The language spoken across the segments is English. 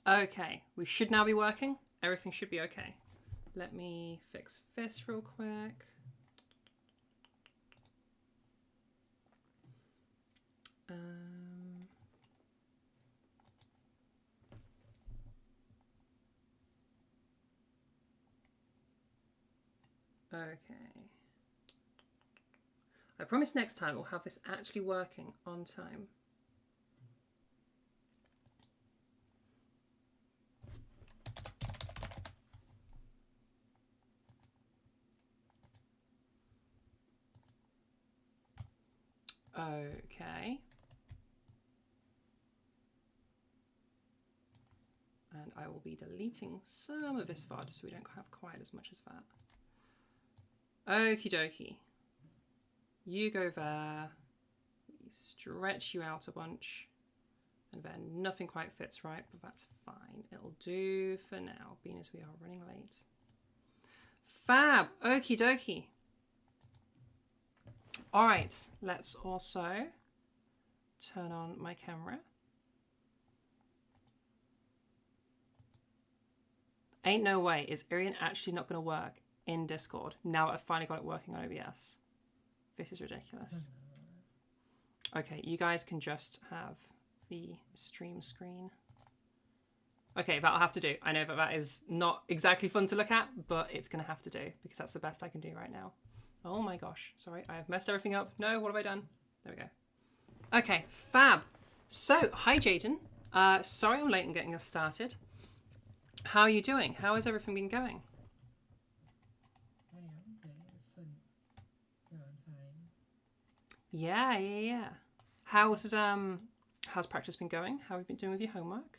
Okay, we should now be working. Everything should be okay. Let me fix this real quick. Okay. I promise next time we'll have this actually working on time. Okay. And I will be deleting some of this VOD so we don't have quite as much as that. Okie dokie. You go there. We stretch you out a bunch. And then nothing quite fits right, but that's fine. It'll do for now, being as we are running late. Fab! Okie dokie. All right, let's also turn on my camera. Ain't no way, is Irian actually not going to work in Discord now I've finally got it working on OBS? This is ridiculous. Okay, you guys can just have the stream screen. Okay, that'll have to do. I know that that is not exactly fun to look at, but it's going to have to do because that's the best I can do right now. Oh my gosh, sorry, I have messed everything up. No, what have I done? There we go. Okay, fab. So, hi Jaiden. Sorry I'm late in getting us started. How are you doing? How has everything been going? Yeah. How's practice been going? How have you been doing with your homework?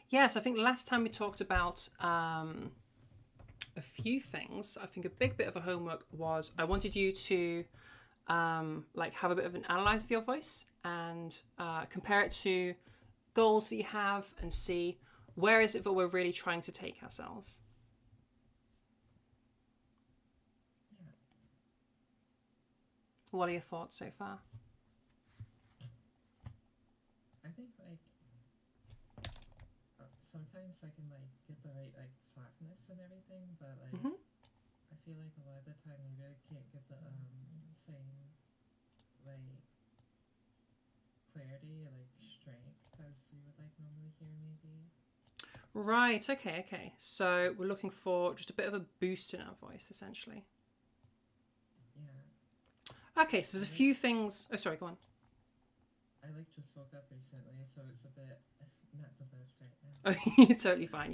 Yes, I think last time we talked about a few things. I think a big bit of a homework was I wanted you to like have a bit of an analyze of your voice and compare it to goals that you have and see where is it that we're really trying to take ourselves. Yeah. What are your thoughts so far? I think like sometimes I can like get the right like softness and everything, but like I feel like a lot of the time I really can't get the same like clarity or like strength as you would like normally hear maybe. Right, okay. So we're looking for just a bit of a boost in our voice essentially. Yeah. Okay, so there's a few things. Oh, sorry, go on. I like just woke up recently, so it's a bit not the best right now. Oh, you're totally fine.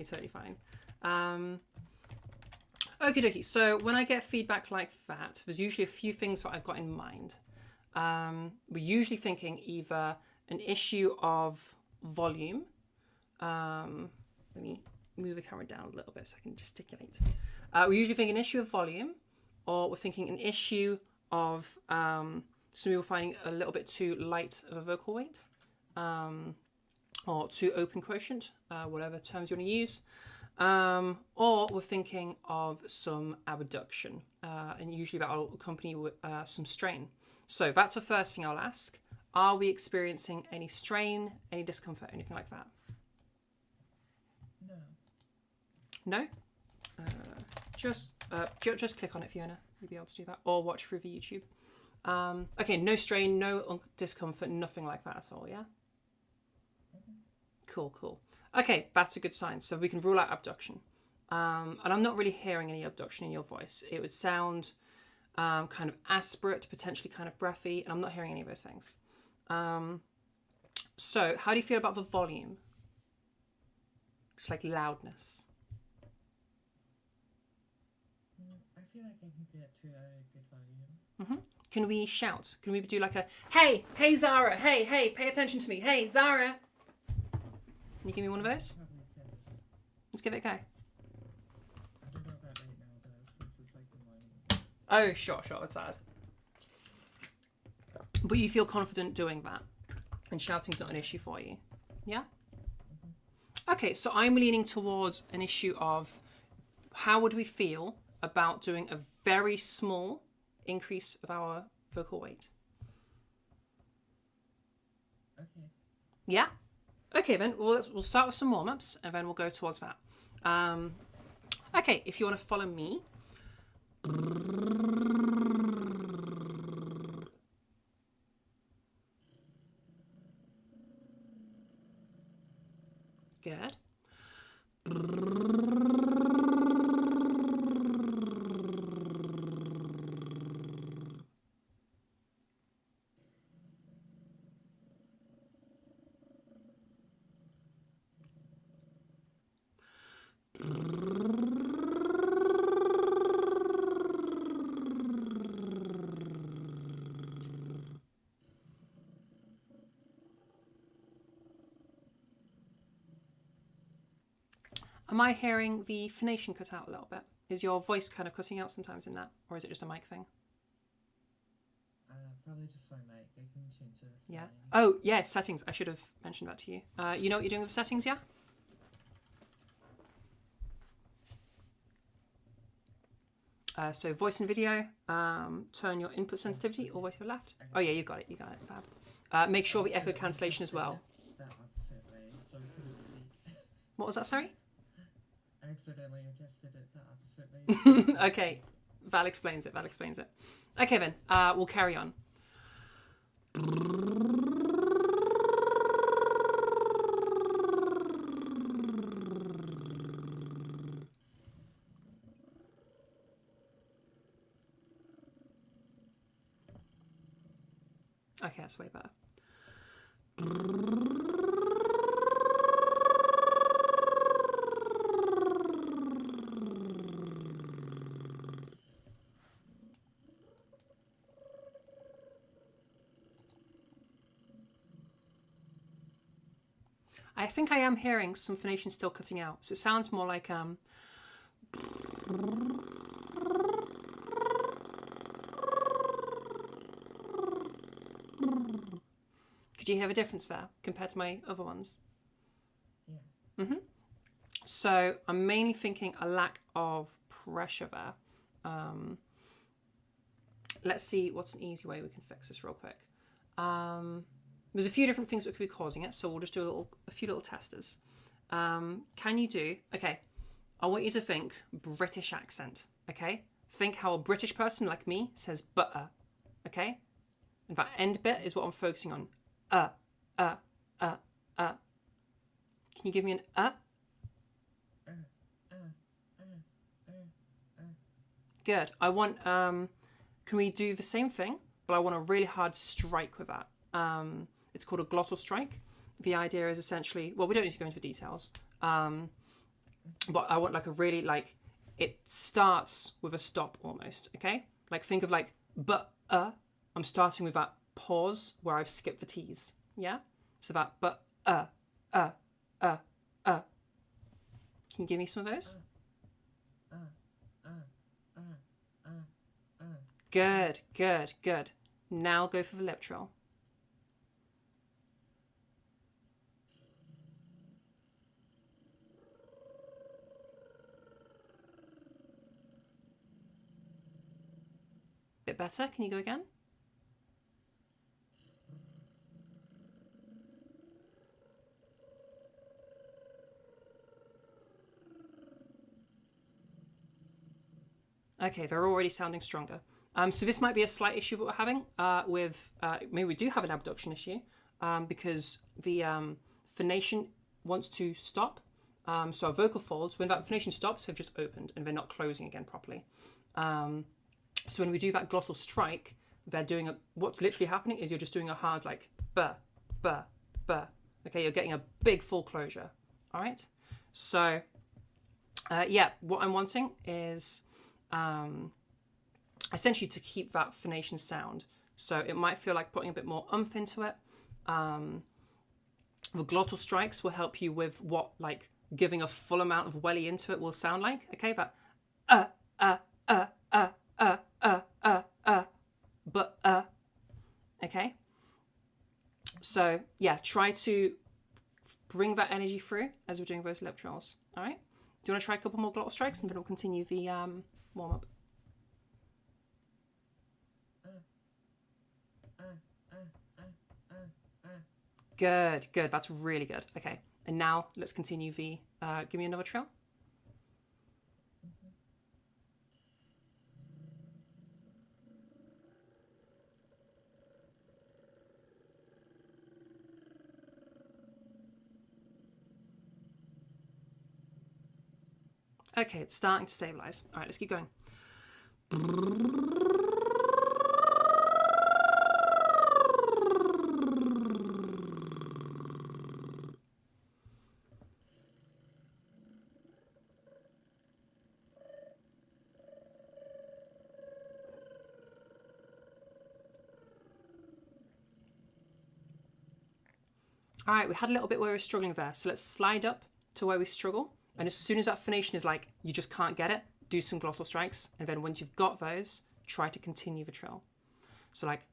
Okie dokie. So when I get feedback like that, there's usually a few things that I've got in mind. We're usually thinking either an issue of volume. Let me move the camera down a little bit so I can gesticulate. We're usually thinking an issue of volume, or we're thinking an issue of some people finding a little bit too light of a vocal weight, or too open quotient, whatever terms you want to use. Or we're thinking of some abduction, and usually that will accompany with some strain. So that's the first thing I'll ask. Are we experiencing any strain, any discomfort, anything like that? No? Just click on it, Fiona. You'll be able to do that. Or watch through the YouTube. Okay, no strain, no discomfort, nothing like that at all, yeah? Cool. Okay, that's a good sign. So we can rule out abduction. And I'm not really hearing any abduction in your voice. It would sound kind of aspirate, potentially kind of breathy, and I'm not hearing any of those things. So how do you feel about the volume? Just like loudness. I feel like I can get to a good volume. Can we shout? Can we do like a, hey Zara, hey, pay attention to me, hey Zara. Can you give me one of those? Let's give it a go. I don't know about right now though, since it's like the morning. Oh, sure, that's bad. But you feel confident doing that, and shouting's not an issue for you, yeah? Okay, so I'm leaning towards an issue of how would we feel about doing a very small increase of our vocal weight? Okay. Yeah? Okay, then we'll start with some warm-ups and then we'll go towards that. Okay, if you want to follow me. Good. Am I hearing the phonation cut out a little bit? Is your voice kind of cutting out sometimes in that? Or is it just a mic thing? Probably just my mic. I can change the Yeah. settings. Oh, yeah, settings. I should have mentioned that to you. You know what you're doing with settings, yeah? So voice and video, turn your input sensitivity all the way to the left. Oh yeah, you got it, fab. Make sure the echo cancellation as well. That opposite way, so I couldn't speak. What was that, sorry? I accidentally adjusted it the opposite way. Okay, Val explains it. Okay then, we'll carry on. Okay, that's way better. I think I am hearing some phonation still cutting out, so it sounds more like Could you hear the difference there compared to my other ones? Yeah. So I'm mainly thinking a lack of pressure there. Let's see what's an easy way we can fix this real quick. There's a few different things that could be causing it, so we'll just do a few little testers. Can you do, okay, I want you to think British accent, okay? Think how a British person like me says butter, okay? And that end bit is what I'm focusing on. Can you give me an Good. I want, can we do the same thing, but I want a really hard strike with that. It's called a glottal strike. The idea is essentially, well, we don't need to go into the details, but I want like a really, like, it starts with a stop almost, okay? Like think of like, I'm starting with that pause where I've skipped the T's, yeah? So that, Can you give me some of those? Good. Now go for the lip trill. Bit better. Can you go again? Okay, they're already sounding stronger. So this might be a slight issue that we're having maybe we do have an abduction issue because the phonation wants to stop. So our vocal folds, when that phonation stops, they've just opened and they're not closing again properly. So when we do that glottal strike, they're doing what's literally happening is you're just doing a hard like buh. Okay, you're getting a big full closure. All right. So what I'm wanting is essentially to keep that phonation sound. So it might feel like putting a bit more oomph into it. The glottal strikes will help you with what like giving a full amount of welly into it will sound like. Okay, that okay. So yeah, try to bring that energy through as we're doing those lip trills. All right. Do you want to try a couple more glottal strikes and then we'll continue the warm up? Good, good. That's really good. Okay. And now let's continue the, give me another trill. Okay, it's starting to stabilize. All right, let's keep going. All right, we had a little bit where we were struggling there. So let's slide up to where we struggle. And as soon as that phonation is like, you just can't get it, do some glottal strikes. And then once you've got those, try to continue the trill. So like...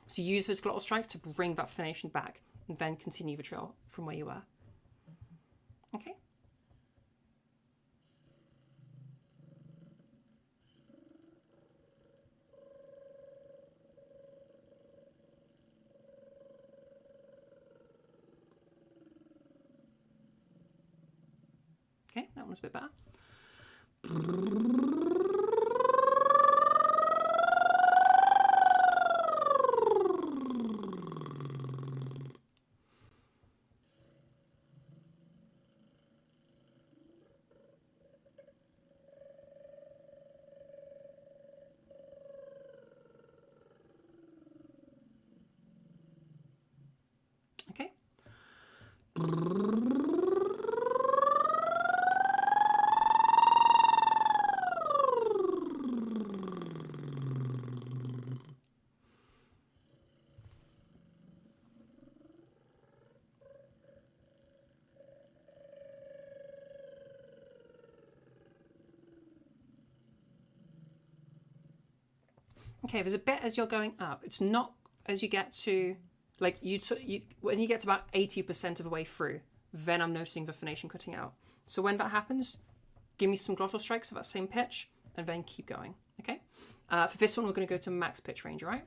So use those glottal strikes to bring that phonation back and then continue the trill from where you were. Okay? Okay, that one's a bit better. Okay. Okay, there's a bit as you're going up. It's not as you get to, like, when you get to about 80% of the way through, then I'm noticing the phonation cutting out. So when that happens, give me some glottal strikes of that same pitch, and then keep going, okay? For this one, we're going to go to max pitch range, all right?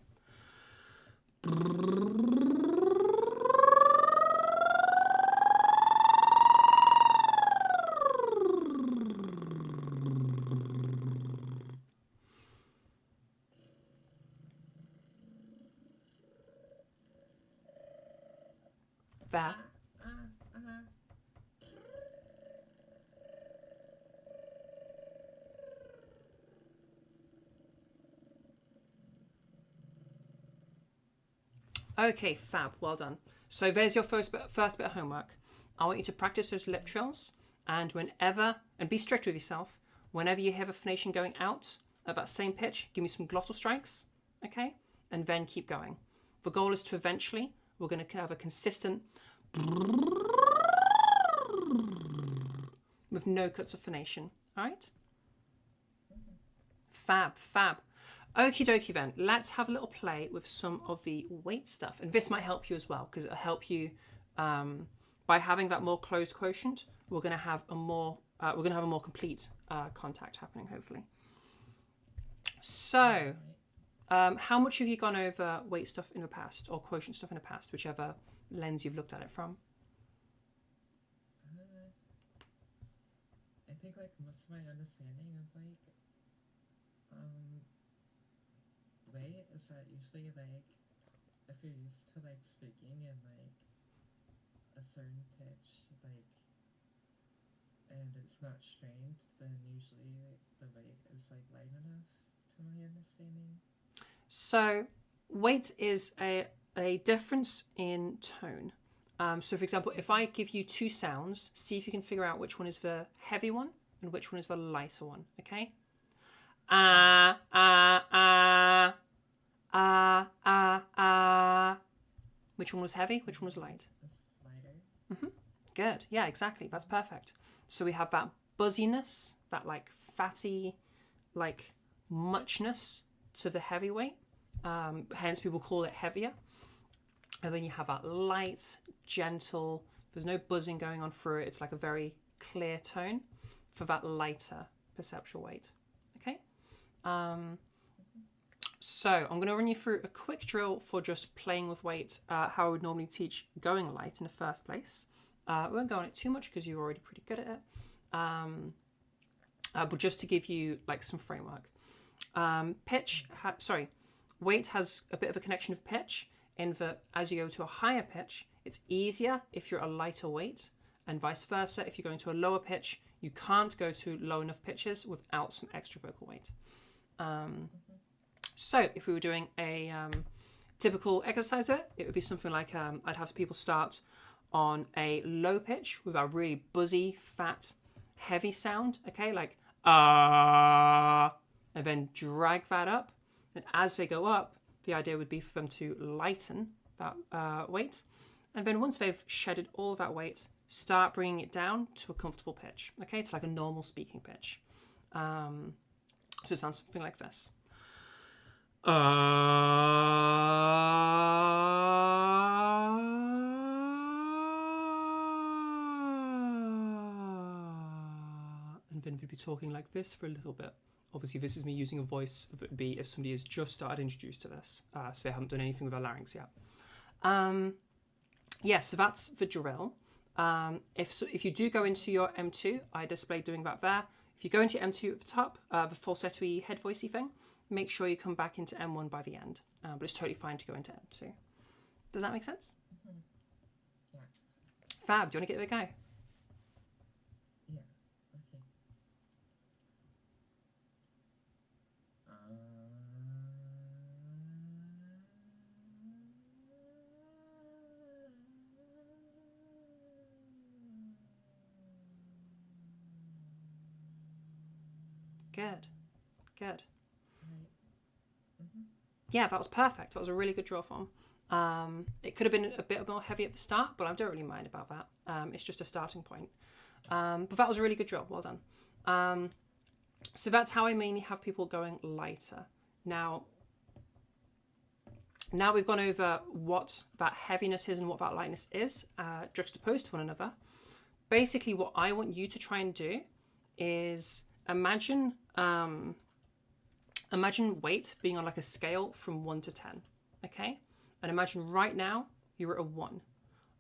There. Okay, fab, well done. So there's your first bit of homework. I want you to practice those lip trills, and and be strict with yourself, whenever you hear the phonation going out at that same pitch, give me some glottal strikes, okay? And then keep going. The goal is to eventually, we're going to have a consistent with no cuts of phonation, all right? Fab, fab. Okie dokie then, let's have a little play with some of the weight stuff. And this might help you as well, because it'll help you, by having that more closed quotient, we're going to have a more complete contact happening, hopefully. So, how much have you gone over weight stuff in the past, or quotient stuff in the past, whichever lens you've looked at it from? I think like most of my understanding of like weight is that usually like if you're used to like speaking in like a certain pitch, like, and it's not strained, then usually the weight is like light enough, to my understanding. So weight is a difference in tone. So for example, if I give you two sounds, see if you can figure out which one is the heavy one and which one is the lighter one, okay? Which one was heavy? Which one was light? It's lighter. Good. Yeah, exactly. That's perfect. So we have that buzziness, that like fatty, like muchness to the heavyweight. Hence people call it heavier. And then you have that light, gentle, there's no buzzing going on through it. It's like a very clear tone for that lighter perceptual weight. Okay. So I'm going to run you through a quick drill for just playing with weight, how I would normally teach going light in the first place. We won't go on it too much because you're already pretty good at it. But just to give you like some framework. Weight has a bit of a connection of pitch in that as you go to a higher pitch, it's easier if you're a lighter weight, and vice versa. If you're going to a lower pitch, you can't go to low enough pitches without some extra vocal weight. So if we were doing a typical exerciser, it would be something like I'd have people start on a low pitch with a really buzzy, fat, heavy sound, okay, like and then drag that up. And as they go up, the idea would be for them to lighten that weight. And then once they've shedded all of that weight, start bringing it down to a comfortable pitch. Okay, it's like a normal speaking pitch. So it sounds something like this. And then we'd be talking like this for a little bit. Obviously, this is me using a voice that would be if somebody has just started introduced to this, so they haven't done anything with their larynx yet. So that's the drill. If you do go into your M2, I displayed doing that there. If you go into M2 at the top, the falsetto-y head voicey thing, make sure you come back into M1 by the end. But it's totally fine to go into M2. Does that make sense? Mm-hmm. Yeah. Fab, do you want to give it a go? Yeah. Okay. Good. Right. Mm-hmm. Yeah, that was perfect. That was a really good draw form. It could have been a bit more heavy at the start, but I don't really mind about that. It's just a starting point. But that was a really good drill. Well done. So that's how I mainly have people going lighter. Now we've gone over what that heaviness is and what that lightness is, juxtaposed to one another. Basically, what I want you to try and do is imagine weight being on like a scale from 1 to 10, okay? And imagine right now you're at a 1.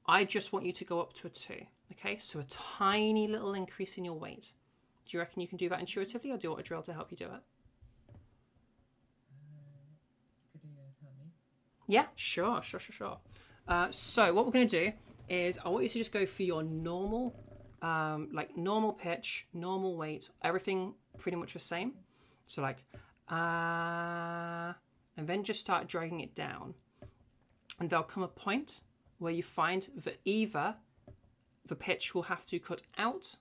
I just want you to go up to a 2, okay? So a tiny little increase in your weight. Do you reckon you can do that intuitively, or do you want a drill to help you do it? Could you help me? Yeah, sure. So what we're going to do is I want you to just go for your normal, like normal pitch, normal weight, everything pretty much the same. So like, and then just start dragging it down. And there'll come a point where you find that either the pitch will have to cut out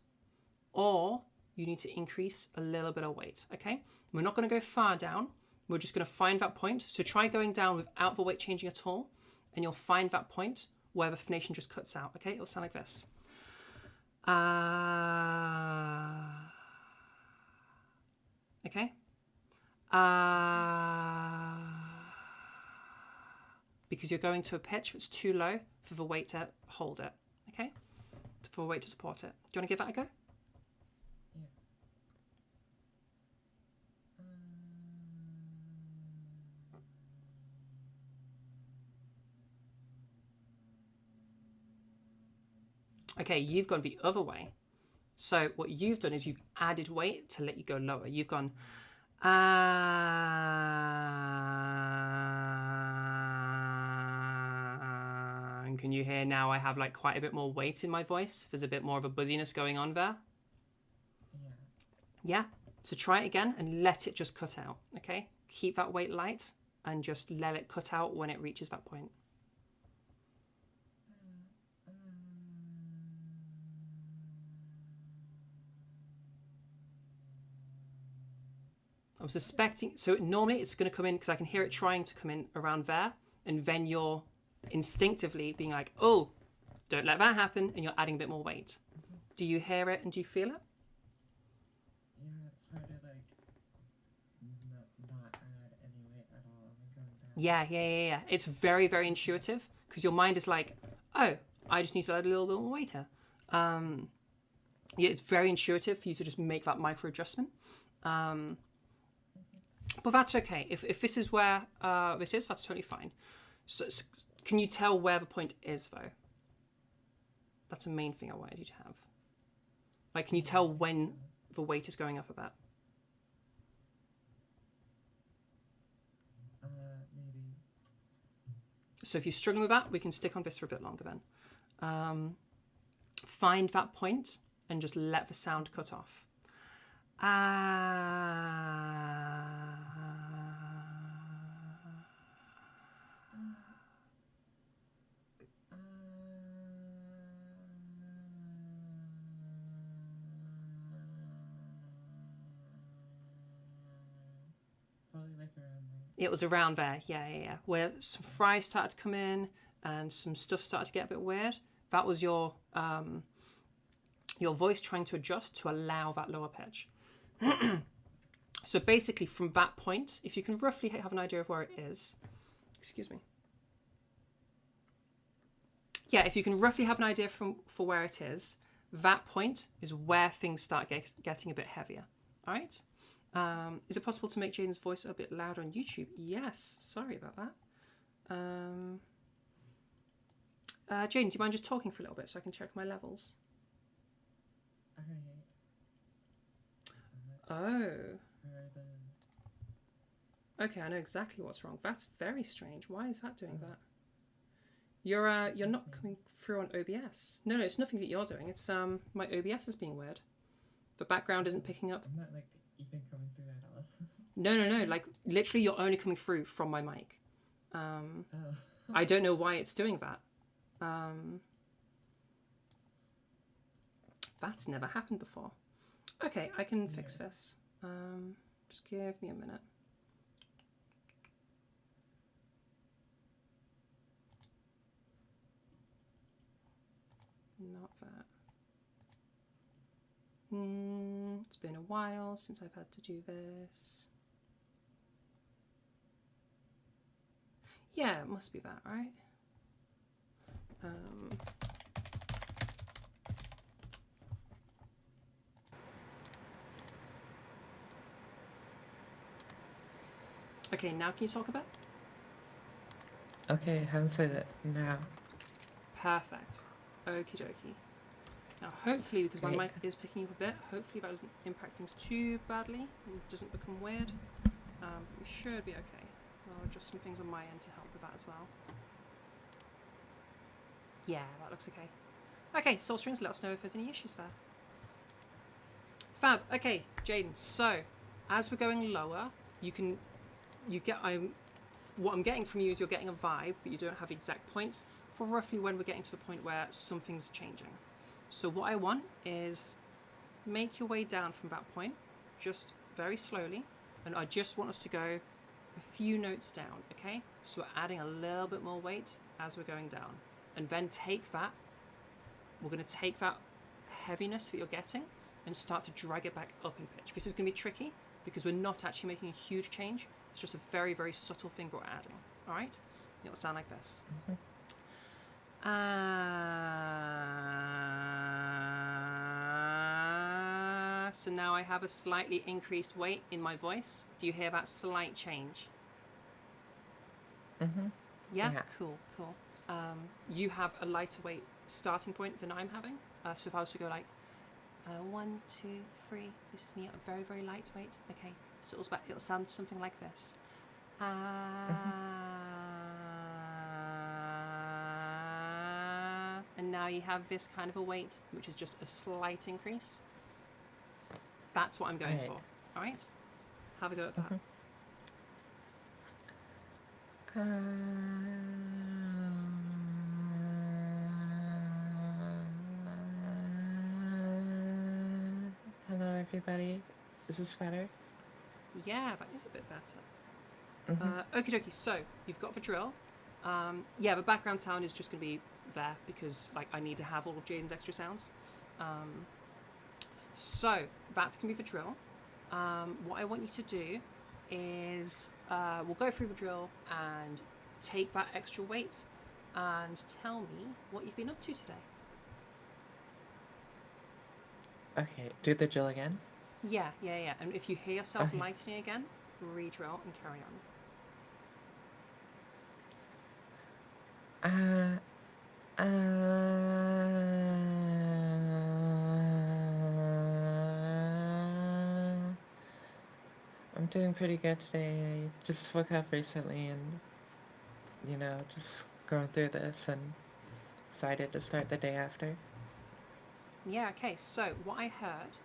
or you need to increase a little bit of weight, okay? We're not going to go far down. We're just going to find that point. So try going down without the weight changing at all, and you'll find that point where the phonation just cuts out, okay? It'll sound like this. Okay? Because you're going to a pitch that's too low for the weight to hold it, okay? For the weight to support it. Do you want to give that a go? Okay, you've gone the other way. So what you've done is you've added weight to let you go lower. You've gone, and can you hear now I have like quite a bit more weight in my voice? There's a bit more of a buzziness going on there. Yeah? So try it again and let it just cut out, okay? Keep that weight light and just let it cut out when it reaches that point. I'm suspecting, so normally it's going to come in, because I can hear it trying to come in around there, and then you're instinctively being like, oh, don't let that happen, and you're adding a bit more weight. Do you hear it and do you feel it? Yeah. It's very, very intuitive because your mind is like, oh, I just need to add a little bit more weight here. Yeah, it's very intuitive for you to just make that micro adjustment. But that's okay. If this is where this is, that's totally fine. So, can you tell where the point is, though? That's the main thing I wanted you to have. Like, can you tell when the weight is going up a bit? Maybe. So if you're struggling with that, we can stick on this for a bit longer then. Find that point and just let the sound cut off. Probably like around there. It was around there, yeah. Where some fries started to come in and some stuff started to get a bit weird. That was your voice trying to adjust to allow that lower pitch. So basically, from that point, if you can roughly have an idea of where it is, excuse me. Yeah, if you can roughly have an idea for where it is, that point is where things start getting a bit heavier. All right. Is it possible to make Jaiden's voice a bit louder on YouTube? Yes. Sorry about that. Jaiden, do you mind just talking for a little bit so I can check my levels? Alright. Oh. Okay, I know exactly what's wrong. That's very strange. Why is that doing that? You're not coming through on OBS. No, it's nothing that you're doing. It's my OBS is being weird. The background isn't picking up. I'm not like even coming through at all. No. Like literally, you're only coming through from my mic. I don't know why it's doing that. That's never happened before. Okay, I can fix this. Just give me a minute. Not that. It's been a while since I've had to do this. Yeah, it must be that, right? Okay, now can you talk a bit? Okay, how to say that now? Perfect. Okie dokie. Now, hopefully, because my Great. mic is picking up a bit, hopefully that doesn't impact things too badly and doesn't become weird. But we should be okay. I'll adjust some things on my end to help with that as well. Yeah, that looks okay. Okay, Soul Strings, let us know if there's any issues there. Fab. Okay, Jaiden. So, as we're going lower, what I'm getting from you is you're getting a vibe, but you don't have the exact point for roughly when we're getting to the point where something's changing. So what I want is make your way down from that point, just very slowly, and I just want us to go a few notes down, okay? So we're adding a little bit more weight as we're going down. And then we're going to take that heaviness that you're getting and start to drag it back up in pitch. This is going to be tricky because we're not actually making a huge change. It's just a very, very subtle thing that we're adding, all right? It'll sound like this. So now I have a slightly increased weight in my voice. Do you hear that slight change? Yeah? Cool. You have a lighter weight starting point than I'm having. So if I was to go like 1, 2, 3, this is me at a very, very light weight. Okay, so it'll sound something like this. And now you have this kind of a weight, which is just a slight increase. That's what I'm going for. All right? Have a go at that. Hello, everybody. Is this better? Yeah, that is a bit better. Okie dokie, so you've got the drill. Yeah, the background sound is just going to be there because like I need to have all of Jaiden's extra sounds. So that's going to be the drill. What I want you to do is we'll go through the drill and take that extra weight and tell me what you've been up to today. Okay, do the drill again. Yeah. And if you hear yourself Okay. lightening again, re-drill and carry on. I'm doing pretty good today. I just woke up recently and, just going through this and decided to start the day after. Yeah, okay. So what I heard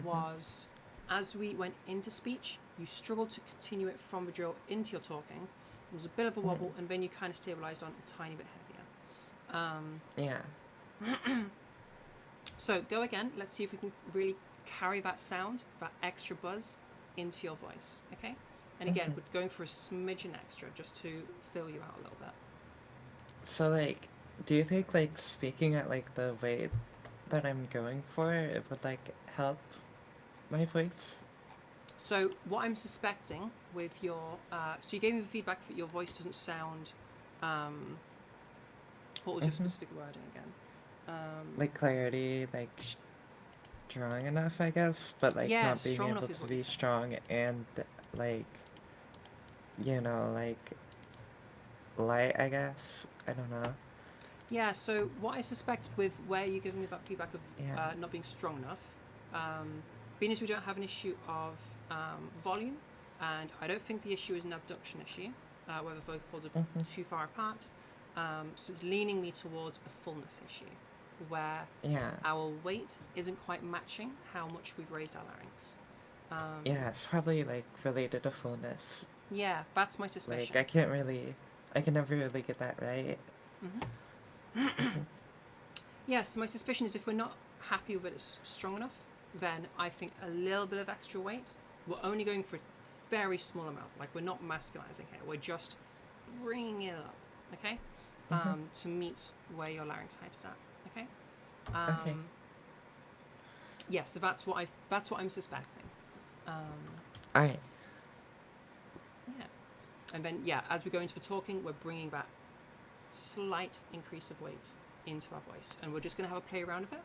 was as we went into speech, you struggled to continue it from the drill into your talking. There was a bit of a wobble, and then you kind of stabilized on a tiny bit heavier. Yeah. So go again. Let's see if we can really carry that sound, that extra buzz, into your voice, okay? And again, we're going for a smidgen extra just to fill you out a little bit. So, like, do you think, like, speaking at, like, the weight that I'm going for, it would, like, help my voice? So what I'm suspecting with your, so you gave me the feedback that your voice doesn't sound, what was your specific wording again? Like, clarity, like, strong enough, I guess, but, like, Yeah, not being strong able enough is to what you be said. strong and, like, like, light, I guess. I don't know. Yeah, so what I suspect with where you're giving me that feedback of Yeah. not being strong enough, being as we don't have an issue of volume, and I don't think the issue is an abduction issue, where the vocal folds are too far apart, so it's leaning me towards a fullness issue, where Yeah. our weight isn't quite matching how much we've raised our larynx. Yeah, it's probably, like, related to fullness. Yeah, that's my suspicion. Like, I can never really get that right. Yes, so my suspicion is if we're not happy with it strong enough, then I think a little bit of extra weight, we're only going for a very small amount. Like, we're not masculizing here. We're just bringing it up, okay? To meet where your larynx height is at, okay? Okay. Yeah, so that's what I'm suspecting. Alright. Yeah. And then, yeah, as we go into the talking, we're bringing that slight increase of weight into our voice. And we're just going to have a play around with it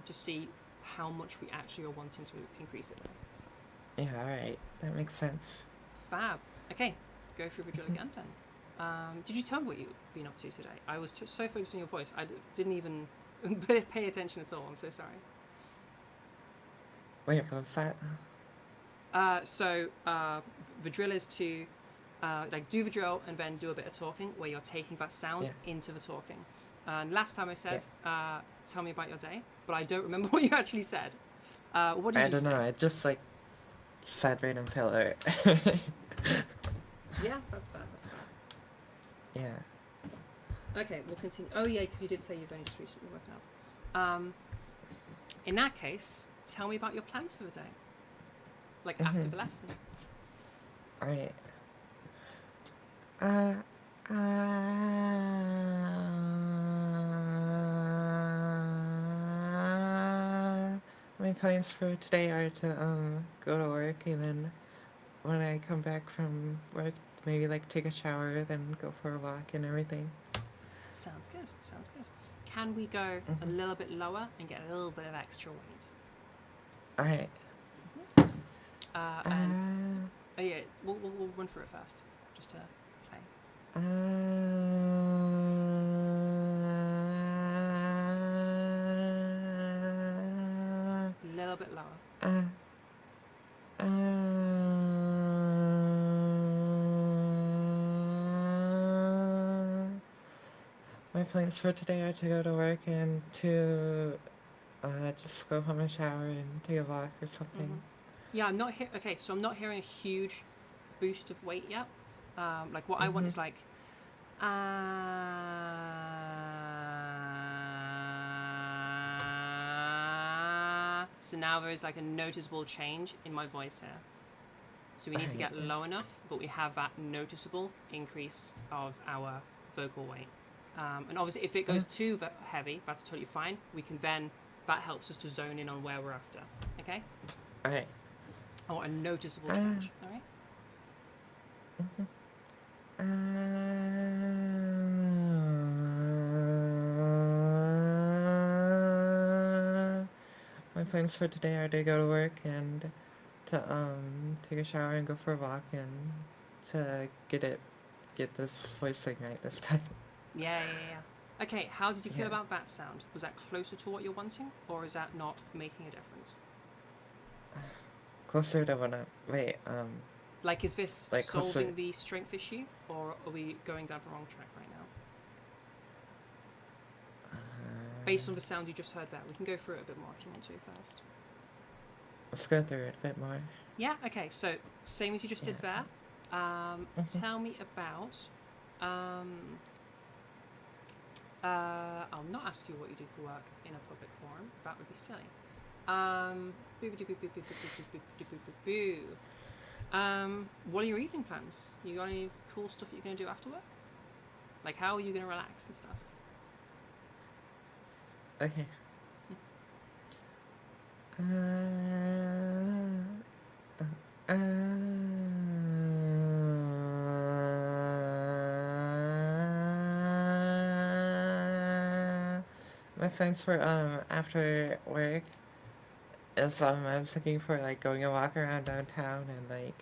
to see how much we actually are wanting to increase it by. Yeah, alright. That makes sense. Fab. Okay, go through the drill again then. Did you tell me what you've been up to today? I was so focused on your voice, I didn't even pay attention at all. I'm so sorry. Wait, what was that? So the drill is to do the drill and then do a bit of talking where you're taking that sound into the talking. And last time I said, tell me about your day, but I don't remember what you actually said. What did you say? I don't know, I just, like, said random filler. Yeah, that's fair. Yeah. Okay, we'll continue. Oh yeah, because you did say you've only just recently woken up. In that case, tell me about your plans for the day. Like after the lesson. Alright. My plans for today are to go to work, and then when I come back from work, maybe like take a shower, then go for a walk and everything. Sounds good. Can we go a little bit lower and get a little bit of extra weight? Alright. Oh yeah, we'll run through it first, just to play. A little bit lower. My plans for today are to go to work and to just go home and shower and take a walk or something. Yeah, I'm not here. Okay, so I'm not hearing a huge boost of weight yet. Like what I want is like, so now there is like a noticeable change in my voice here. So we need to get low enough, but we have that noticeable increase of our vocal weight. And obviously, if it goes too heavy, that's totally fine. We can then, that helps us to zone in on where we're after. Okay? Okay. I want a noticeable change. All right? Mhm. My plans for today are to go to work and to take a shower and go for a walk and to get this voice thing right this time. Yeah, yeah, yeah. Okay, how did you feel Yeah. about that sound? Was that closer to what you're wanting, or is that not making a difference? Closer to what I wait, Like, is this like closer solving the strength issue, or are we going down the wrong track right now? Based on the sound you just heard there, we can go through it a bit more if you want to first. let's go through it a bit more. Yeah, okay, so same as you just Yeah. did there. Mhm. Tell me about. I'll not ask you what you do for work in a public forum. That would be silly. What are your evening plans? You got any cool stuff that you're going to do after work? Like, how are you going to relax and stuff? Okay. Uh, uh, my plans for after work is I was looking for like going a walk around downtown and like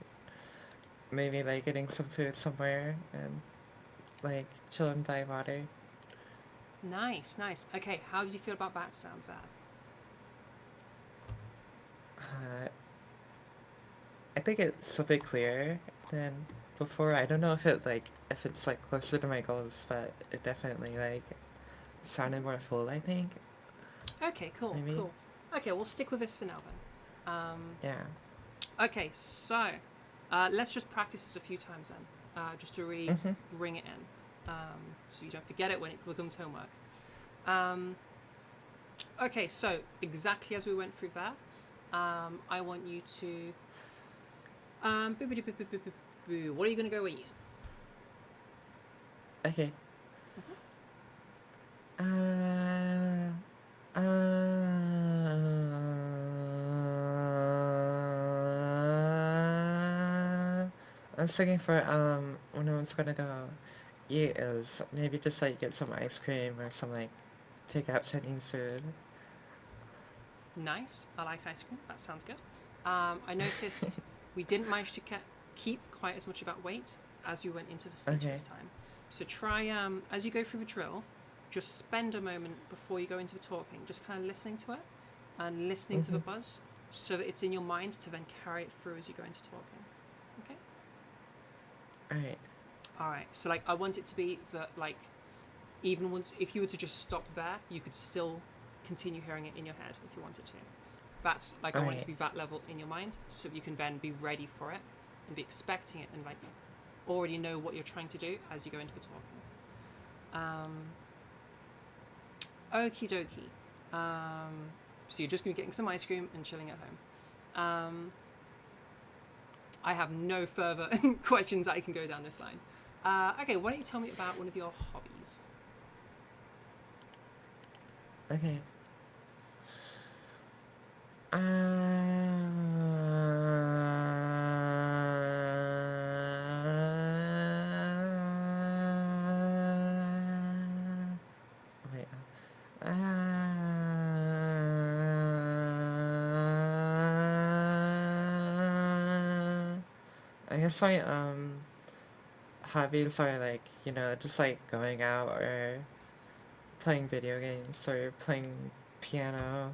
maybe like getting some food somewhere and like chilling by water. Nice, nice. Okay, how did you feel about that sound there? Uh, I think it's a bit clearer than before. I don't know if it's like closer to my goals, but it definitely like sounded more full. I think Okay, cool, maybe. cool. Okay, we'll stick with this for now then. Yeah. Okay, so let's just practice this a few times then, just to really Mhm. bring it in, so you don't forget it when it becomes homework. Um, okay, so exactly as we went through there, I want you to. What are you going to go eat? Okay. Mhm. Uh. I was looking for when I was gonna go eat is maybe just like get some ice cream or some like takeout Chinese food. Nice. I like ice cream. That sounds good. I noticed we didn't manage to keep quite as much of that weight as you went into the speech Okay. this time. So try, as you go through the drill, just spend a moment before you go into the talking, just kind of listening to it and listening to the Mhm. buzz so that it's in your mind to then carry it through as you go into talking. Okay? All right. All right. So, like, I want it to be that, like, even once, if you were to just stop there, you could still continue hearing it in your head if you wanted to. That's like I All want it to right. be that level in your mind, so you can then be ready for it and be expecting it and like already know what you're trying to do as you go into the talking. Okie dokie. So you're just gonna be getting some ice cream and chilling at home. I have no further questions I can go down this line. Okay, why don't you tell me about one of your hobbies? Okay. Wait. Uh, I guess my hobbies are like just like going out or playing video games or playing piano.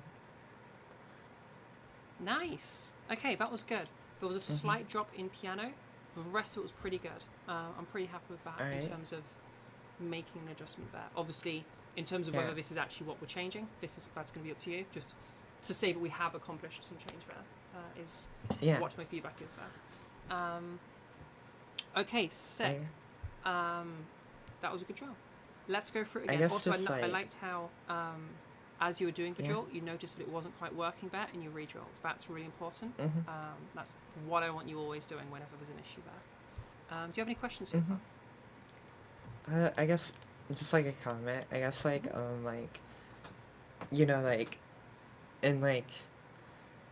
Nice. Okay, that was good. There was a Mhm. slight drop in piano. The rest of it was pretty good. I'm pretty happy with that All in right. terms of making an adjustment there. Obviously, in terms of Yeah. whether this is actually what we're changing, that's going to be up to you. Just to say that we have accomplished some change there is Yeah. what my feedback is there. Okay, I sick. That was a good drill. Let's go through it I again. guess Also, just I like liked how as you were doing the yeah. drill, you noticed that it wasn't quite working there, and you re-drilled. That's really important. Mhm. That's what I want you always doing whenever there's an issue there. Do you have any questions so Mhm. far? I guess just like a comment. I guess Mm-hmm. like like in like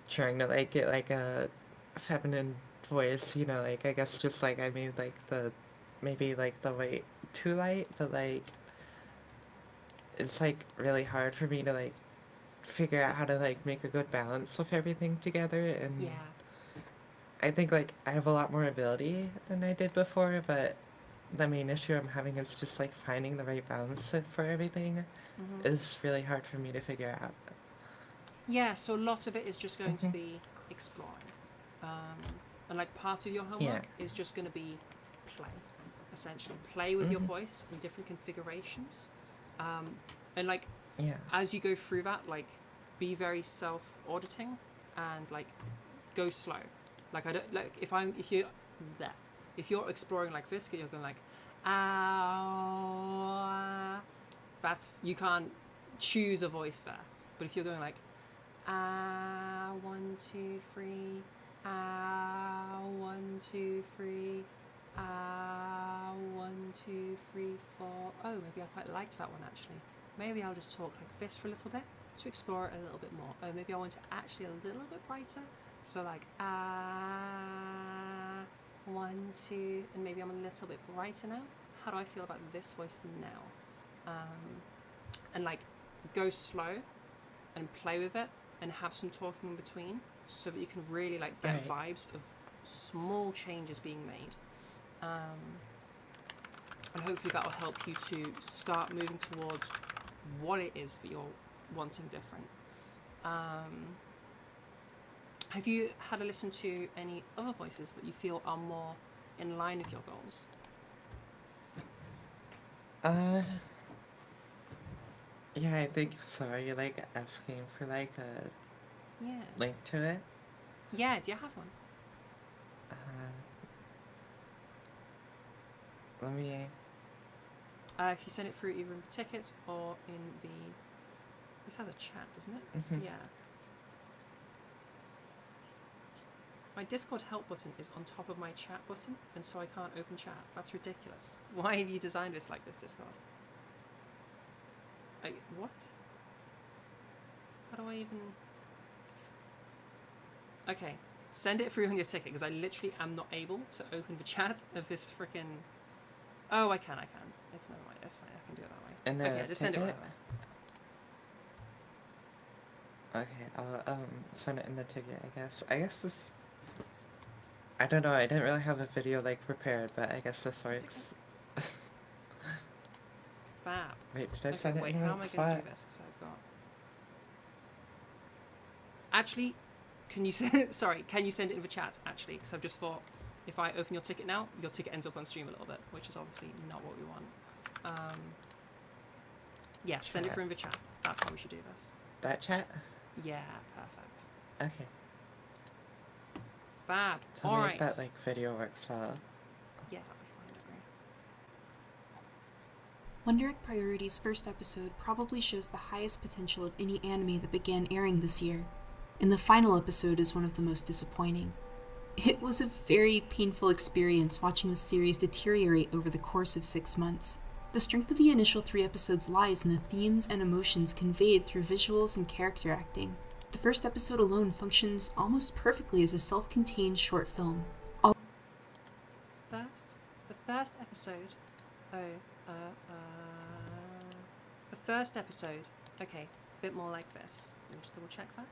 trying to like get like a feminine voice, you know, like I guess just like I made like the maybe like the weight too light, but like it's like really hard for me to like figure out how to like make a good balance with everything together. And Yeah. I think like I have a lot more ability than I did before, but the main issue I'm having is just like finding the right balance for everything Hmm. is really hard for me to figure out. Yeah, so a lot of it is just going to Hmm. be exploring. And like part of your Yeah. homework is just going to be play, essentially. Play with your Hmm. voice in different configurations. And like Yeah. as you go through that, like be very self-auditing and like go slow. Like I don't like if you there. If you're exploring like this, you're going like ah, that's you can't choose a voice there. But if you're going like ah, 1, 2, 3, ah, 1, 2, 3, ah, 1, 2, 3, 4. Oh, maybe I quite liked that one actually. Maybe I'll just talk like this for a little bit to explore it a little bit more. Oh, maybe I want it actually a little bit brighter. So like ah, 1, 2, and maybe I'm a little bit brighter now. How do I feel about this voice now? And like go slow and play with it and have some talking in between so that you can really like get Right. vibes of small changes being made. And hopefully that will help you to start moving towards what it is that you're wanting different. Have you had a listen to any other voices that you feel are more in line with your goals? Uh, yeah, I think so. Are you like asking for like a Yeah. link to it? Yeah, do you have one? Uh, let me. If you send it through either in the ticket or in the... This has a chat, doesn't it? Mhm. Yeah. My Discord help button is on top of my chat button, and so I can't open chat. That's ridiculous. Why have you designed this like this, Discord? What? How do I even... Okay, send it through on your ticket, because I literally am not able to open the chat of this freaking... Oh, I can. It's no way. That's fine. I can do it that way. And Okay, the just send it ticket? whatever. Okay, I'll send it in the ticket, I guess. I guess this... I don't know, I didn't really have a video like prepared, but I guess this It's okay. works. Fab. Wait, did I Okay, send it wait, in the how right am I going to spot? do this? Because I've got... Actually, can you send... Sorry, can you send it in the chat, actually? Because I've just thought, if I open your ticket now, your ticket ends up on stream a little bit, which is obviously not what we want. Yeah, send it Chat. through in the chat. That's how we should do this. That chat? Yeah, perfect. Okay. Fab. Tell All me right. if that like video works well. Yeah, that'll be fine, don't worry. Wonderic Priority's first episode probably shows the highest potential of any anime that began airing this year, and the final episode is one of the most disappointing. It was a very painful experience watching the series deteriorate over the course of 6 months. The strength of the initial 3 episodes lies in the themes and emotions conveyed through visuals and character acting. The first episode alone functions almost perfectly as a self-contained short film. The first episode... The first episode... Okay, a bit more like this. Let me just double check that.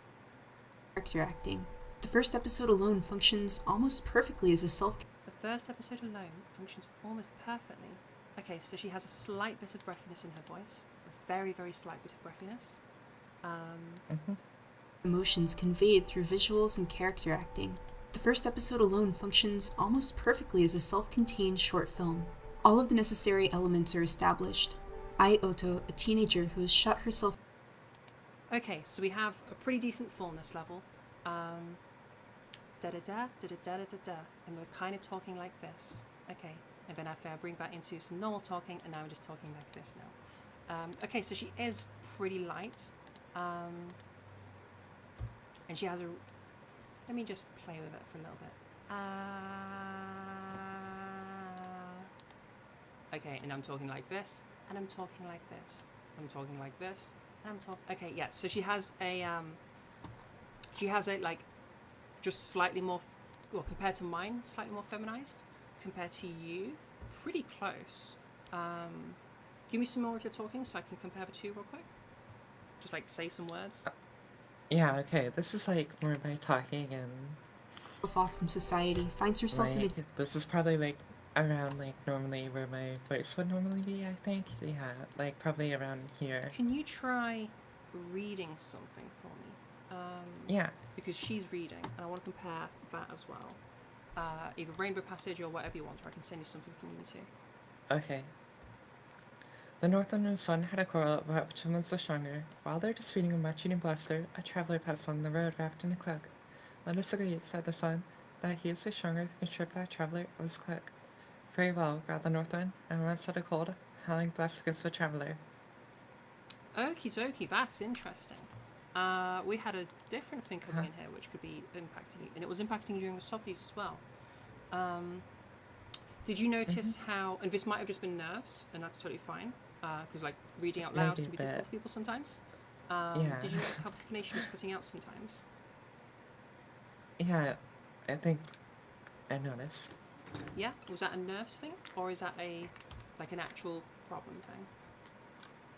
Character acting. The first episode alone functions almost perfectly as a The first episode alone functions almost perfectly. Okay, so she has a slight bit of breathiness in her voice. A very, very slight bit of breathiness. emotions conveyed through visuals and character acting. The first episode alone functions almost perfectly as a self-contained short film. All of the necessary elements are established. Ai Oto, a teenager who has shut herself... Okay, so we have a pretty decent fullness level. Da-da-da, da-da-da-da-da-da. And we're kind of talking like this. Okay, and then after I bring that into some normal talking, and now we're just talking like this now. Okay, so she is pretty light. And she has a... Let me just play with it for a little bit. Okay, and I'm talking like this, and I'm talking like this. I'm talking like this, and I'm talking... Okay, yeah, so she has a like, just slightly more well, compared to mine, slightly more feminized. Compared to you, pretty close. Give me some more if you're talking so I can compare the two real quick. Just like say some words. Yeah, okay, this is like more by talking and Off from society, finds herself in a like, this is probably like around like normally where my voice would normally be, I think. Yeah, like probably around here. Can you try reading something for me? Yeah. Because she's reading, and I want to compare that as well. Either Rainbow Passage or whatever you want, or I can send you something if you need me to. Okay. The northern sun had a quarrel about which one was the stronger. While they're disputing a much-eating bluster, a traveler passed along the road wrapped in a cloak. Let us agree, said the sun, that he is the stronger who can strip that traveler of his cloak. Very well, growled the north wind, and once at a cold, howling blast against the traveler. Okie dokie, that's interesting. We had a different thing coming in here which could be impacting you, and it was impacting you during the softies as well. Did you notice how, and this might have just been nerves, and that's totally fine, because like reading out loud can be difficult for people sometimes. Yeah. Did you notice how the phonation was putting out sometimes? Yeah, I think I noticed. Yeah? Was that a nerves thing, or is that like an actual problem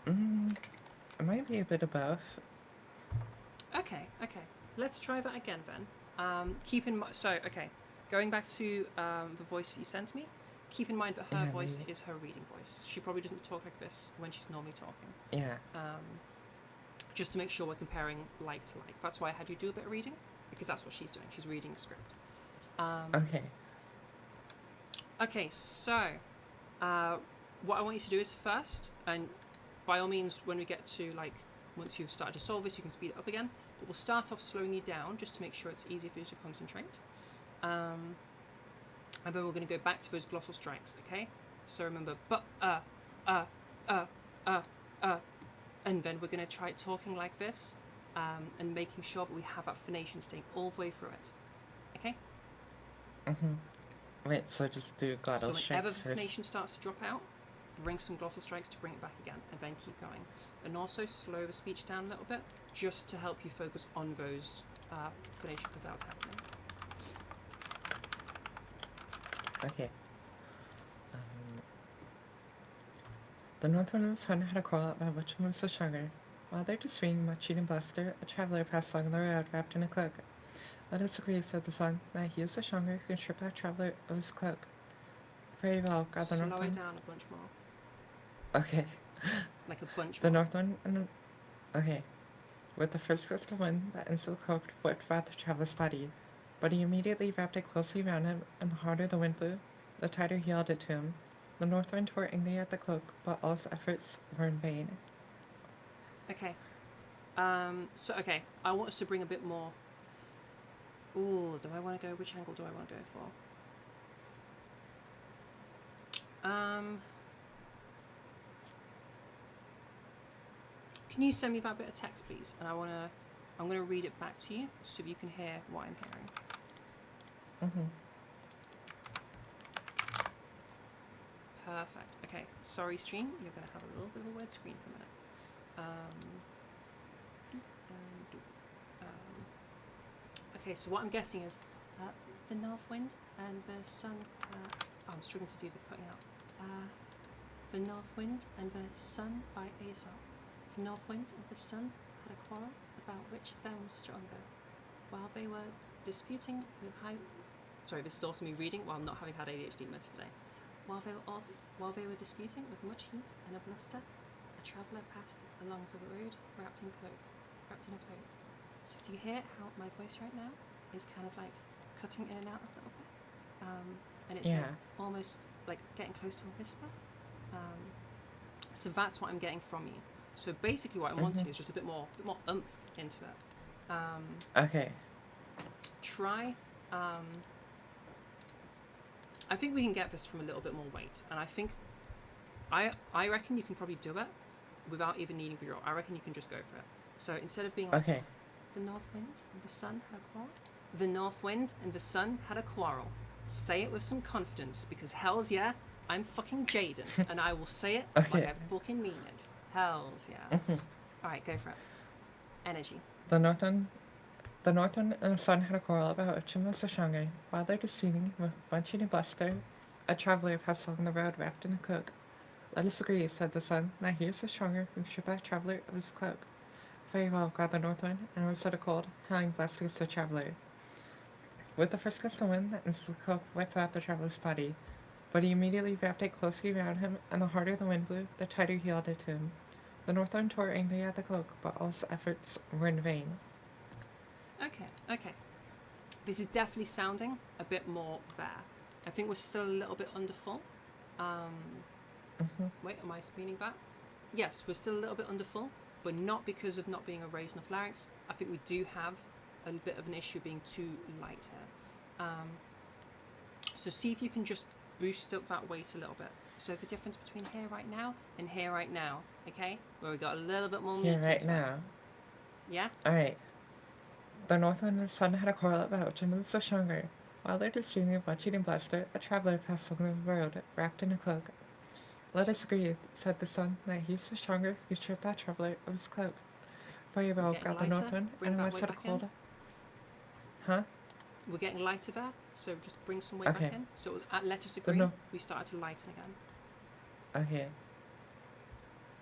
thing? It might be a bit of both. Okay. Let's try that again then. Keep in mind, so, okay, going back to the voice that you sent me, keep in mind that her voice is her reading voice. She probably doesn't talk like this when she's normally talking. Yeah. Just to make sure we're comparing like to like. That's why I had you do a bit of reading, because that's what she's doing. She's reading a script. Okay. Okay, so what I want you to do is first, and by all means, when we get to like, once you've started to solve this, you can speed it up again. But we'll start off slowing you down just to make sure it's easy for you to concentrate. And then we're going to go back to those glottal strikes, okay? So remember, and then we're going to try talking like this, and making sure that we have that phonation staying all the way through it, okay? Wait, so just do glottal So strikes whenever the first. phonation starts to drop out, bring some glottal strikes to bring it back again, and then keep going. And also slow the speech down a little bit, just to help you focus on those phonation cutouts happening. Okay. The north wind and the sun had a quarrel about which one was the stronger. While they're disputing much eating bluster, a traveler passed along the road wrapped in a cloak. Let us agree, said the sun, that he is the stronger who can strip that traveler of his cloak. Very well, growled the north Slow it wind. down a bunch more. Okay. Like a bunch The more. north wind and okay. With the first gust of wind, that instant cloak whipped about the traveler's body, but he immediately wrapped it closely around him, and the harder the wind blew, the tighter he held it to him. The north wind tore angry at the cloak, but all his efforts were in vain. Okay. So, okay, I want us to bring a bit more... Ooh, do I want to go... Which angle do I want to go for? Can you send me that bit of text, please? And I'm going to read it back to you, so you can hear what I'm hearing. Perfect. Okay, sorry stream, you're going to have a little bit of a weird screen for a minute. Okay, so what I'm getting is the north wind and the sun. I'm struggling to do the cutting out. The north wind and the sun by Aesop. The north wind and the sun had a quarrel about which of them was stronger. While they were disputing with high. Sorry, this is also me reading while not having had ADHD meds today. While they were disputing with much heat and a bluster, a traveller passed along the road wrapped in a cloak. So do you hear how my voice right now is kind of like cutting in and out a little bit? And it's like almost like getting close to a whisper. So that's what I'm getting from you. So basically what I'm wanting is just a bit more oomph into it. Okay. Try... I think we can get this from a little bit more weight, and I think I reckon you can probably do it without even needing to draw. I reckon you can just go for it. So instead of being like, the north wind and the sun had a quarrel. The north wind and the sun had a quarrel. Say it with some confidence, because hells yeah, I'm fucking Jaiden, and I will say it like I fucking mean it. Hells yeah. Alright, go for it. Energy. The north wind The north wind and the sun had a quarrel about which one was the stronger. While they're disputing, with munching and bluster, a traveller passed along the road wrapped in a cloak. Let us agree, said the sun, that he is the stronger who stripped that traveller of his cloak. Very well, growled the north wind, and was said a cold, howling blast against the traveller. With the first gust of wind, that instant the cloak whipped out the traveller's body, but he immediately wrapped it closely around him, and the harder the wind blew, the tighter he held it to him. The north wind tore angrily at the cloak, but all his efforts were in vain. Okay. This is definitely sounding a bit more there. I think we're still a little bit under full. Wait, am I meaning that? Yes, we're still a little bit under full, but not because of not being a raised enough larynx. I think we do have a bit of an issue being too light here. So see if you can just boost up that weight a little bit. So the difference between here right now and here right now, okay? Where we got a little bit more meat Here right into it. now. Yeah? Alright. The north wind and the sun had a quarrel about which one was the stronger. While they're disputing of munching and bluster, a traveller passed along the road, wrapped in a cloak. Let us agree, said the sun, that he's the stronger who stripped that traveller of his cloak. Very well, Getting growled the north lighter. wind, Bring and that was weight said a back in. cold. Huh? We're getting lighter there, so just bring some weight Okay. back in. So let us agree, no- we started to lighten again. Okay.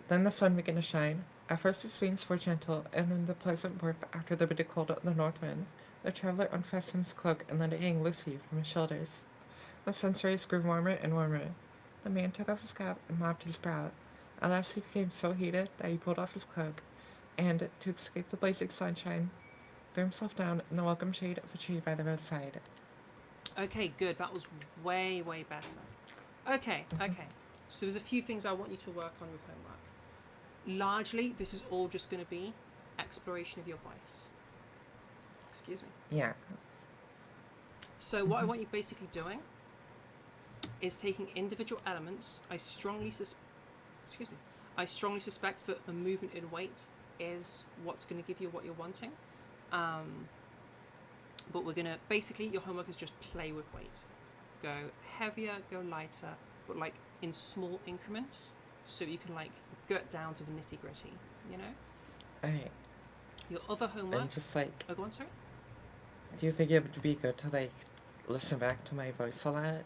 Then the sun began to shine. At first its wings were gentle, and in the pleasant warmth after the bitter cold of the north wind, the traveller unfastened his cloak and let it hang loosely from his shoulders. The sun's rays grew warmer and warmer. The man took off his cap and mopped his brow. At last he became so heated that he pulled off his cloak, and, to escape the blazing sunshine, threw himself down in the welcome shade of a tree by the roadside. Okay, good. That was way, way better. Okay. So there's a few things I want you to work on with homework. Largely, this is all just going to be exploration of your voice. Excuse me. Yeah. So what I want you basically doing is taking individual elements. I strongly suspect that a movement in weight is what's going to give you what you're wanting. But we're going to, basically, your homework is just play with weight. Go heavier, go lighter, but like in small increments, so you can like get down to the nitty gritty, you know? Alright. Your other homework... And just like, Oh, go on, sorry? do you think it would be good to like listen back to my voice a lot?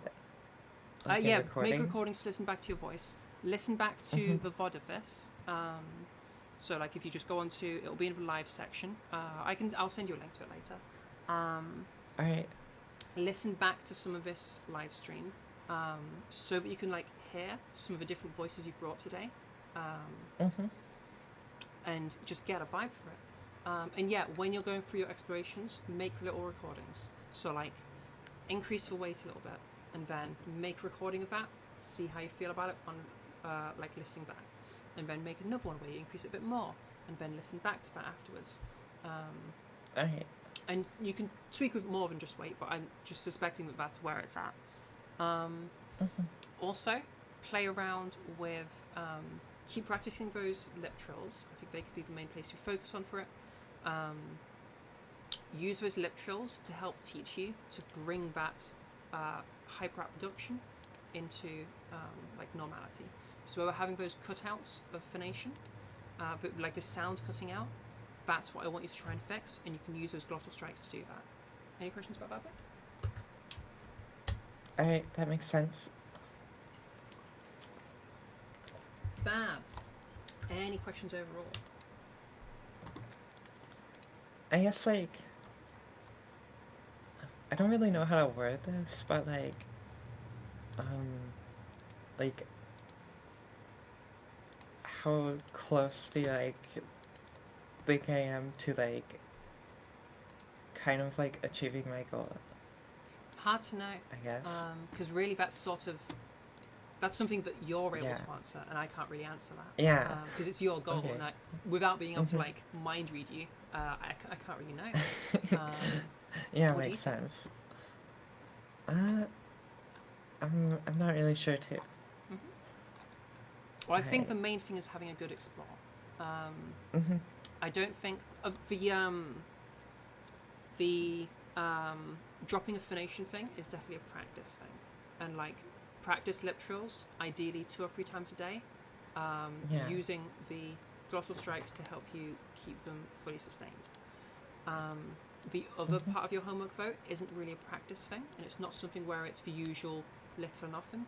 Like in Yeah, recording? make recordings to listen back to your voice. Listen back to the VOD of this. So like if you just go on to, it'll be in the live section. I'll send you a link to it later. Alright. Listen back to some of this live stream, so that you can like hear some of the different voices you brought today, and just get a vibe for it. And yeah, when you're going through your explorations, make little recordings. So like increase the weight a little bit, and then make a recording of that. See how you feel about it on like listening back, and then make another one where you increase it a bit more, and then listen back to that afterwards. Alright. And you can tweak with more than just weight, but I'm just suspecting that that's where it's at. Also, play around with, keep practicing those lip trills. I think they could be the main place you focus on for it. Use those lip trills to help teach you to bring that hyperapproduction into like normality. So we're having those cutouts of phonation, but like the sound cutting out. That's what I want you to try and fix, and you can use those glottal strikes to do that. Any questions about that bit? Alright, that makes sense. Fab. Any questions overall? I guess like I don't really know how to word this, but like how close do you like think I am to like kind of like achieving my goal? Hard to know. I guess. Because really that's something that you're able Yeah. to answer, and I can't really answer that. Yeah. Because it's your goal, Okay. and without being able to like mind read you, I can't really know. Yeah, what do you makes think? sense. I'm not really sure too. Well, I think Right. the main thing is having a good explore. Mhm. I don't think the dropping a phonation thing is definitely a practice thing, and like practice lip trills ideally 2 or 3 times a day, Yeah. using the glottal strikes to help you keep them fully sustained. the other part of your homework though isn't really a practice thing, and it's not something where it's the usual little and often,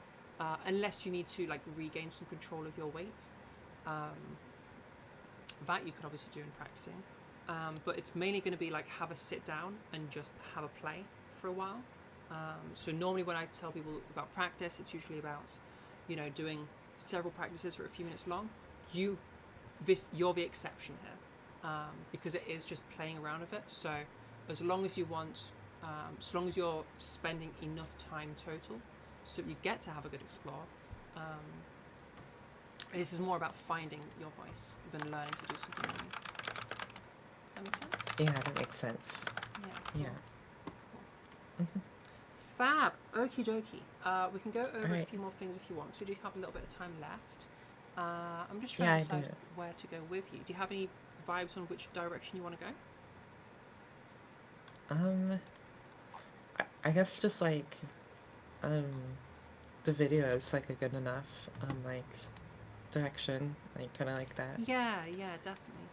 unless you need to like regain some control of your weight. That you could obviously do in practicing, but it's mainly going to be like have a sit down and just have a play for a while. So normally when I tell people about practice, it's usually about, you know, doing several practices for a few minutes long. You're the exception here, because it is just playing around with it. So as long as you want, as long as you're spending enough time total, so you get to have a good explore. This is more about finding your voice than learning to do something new. That makes sense? Yeah, that makes sense. Yeah. Yeah. Cool. Fab. Okie dokie. We can go over a Alright. few more things if you want. So we do have a little bit of time left. I'm just Yeah, trying I to decide do. where to go with you. Do you have any vibes on which direction you want to go? I guess just like, the video is like a good enough, like, direction, like, kind of like that. Yeah, definitely.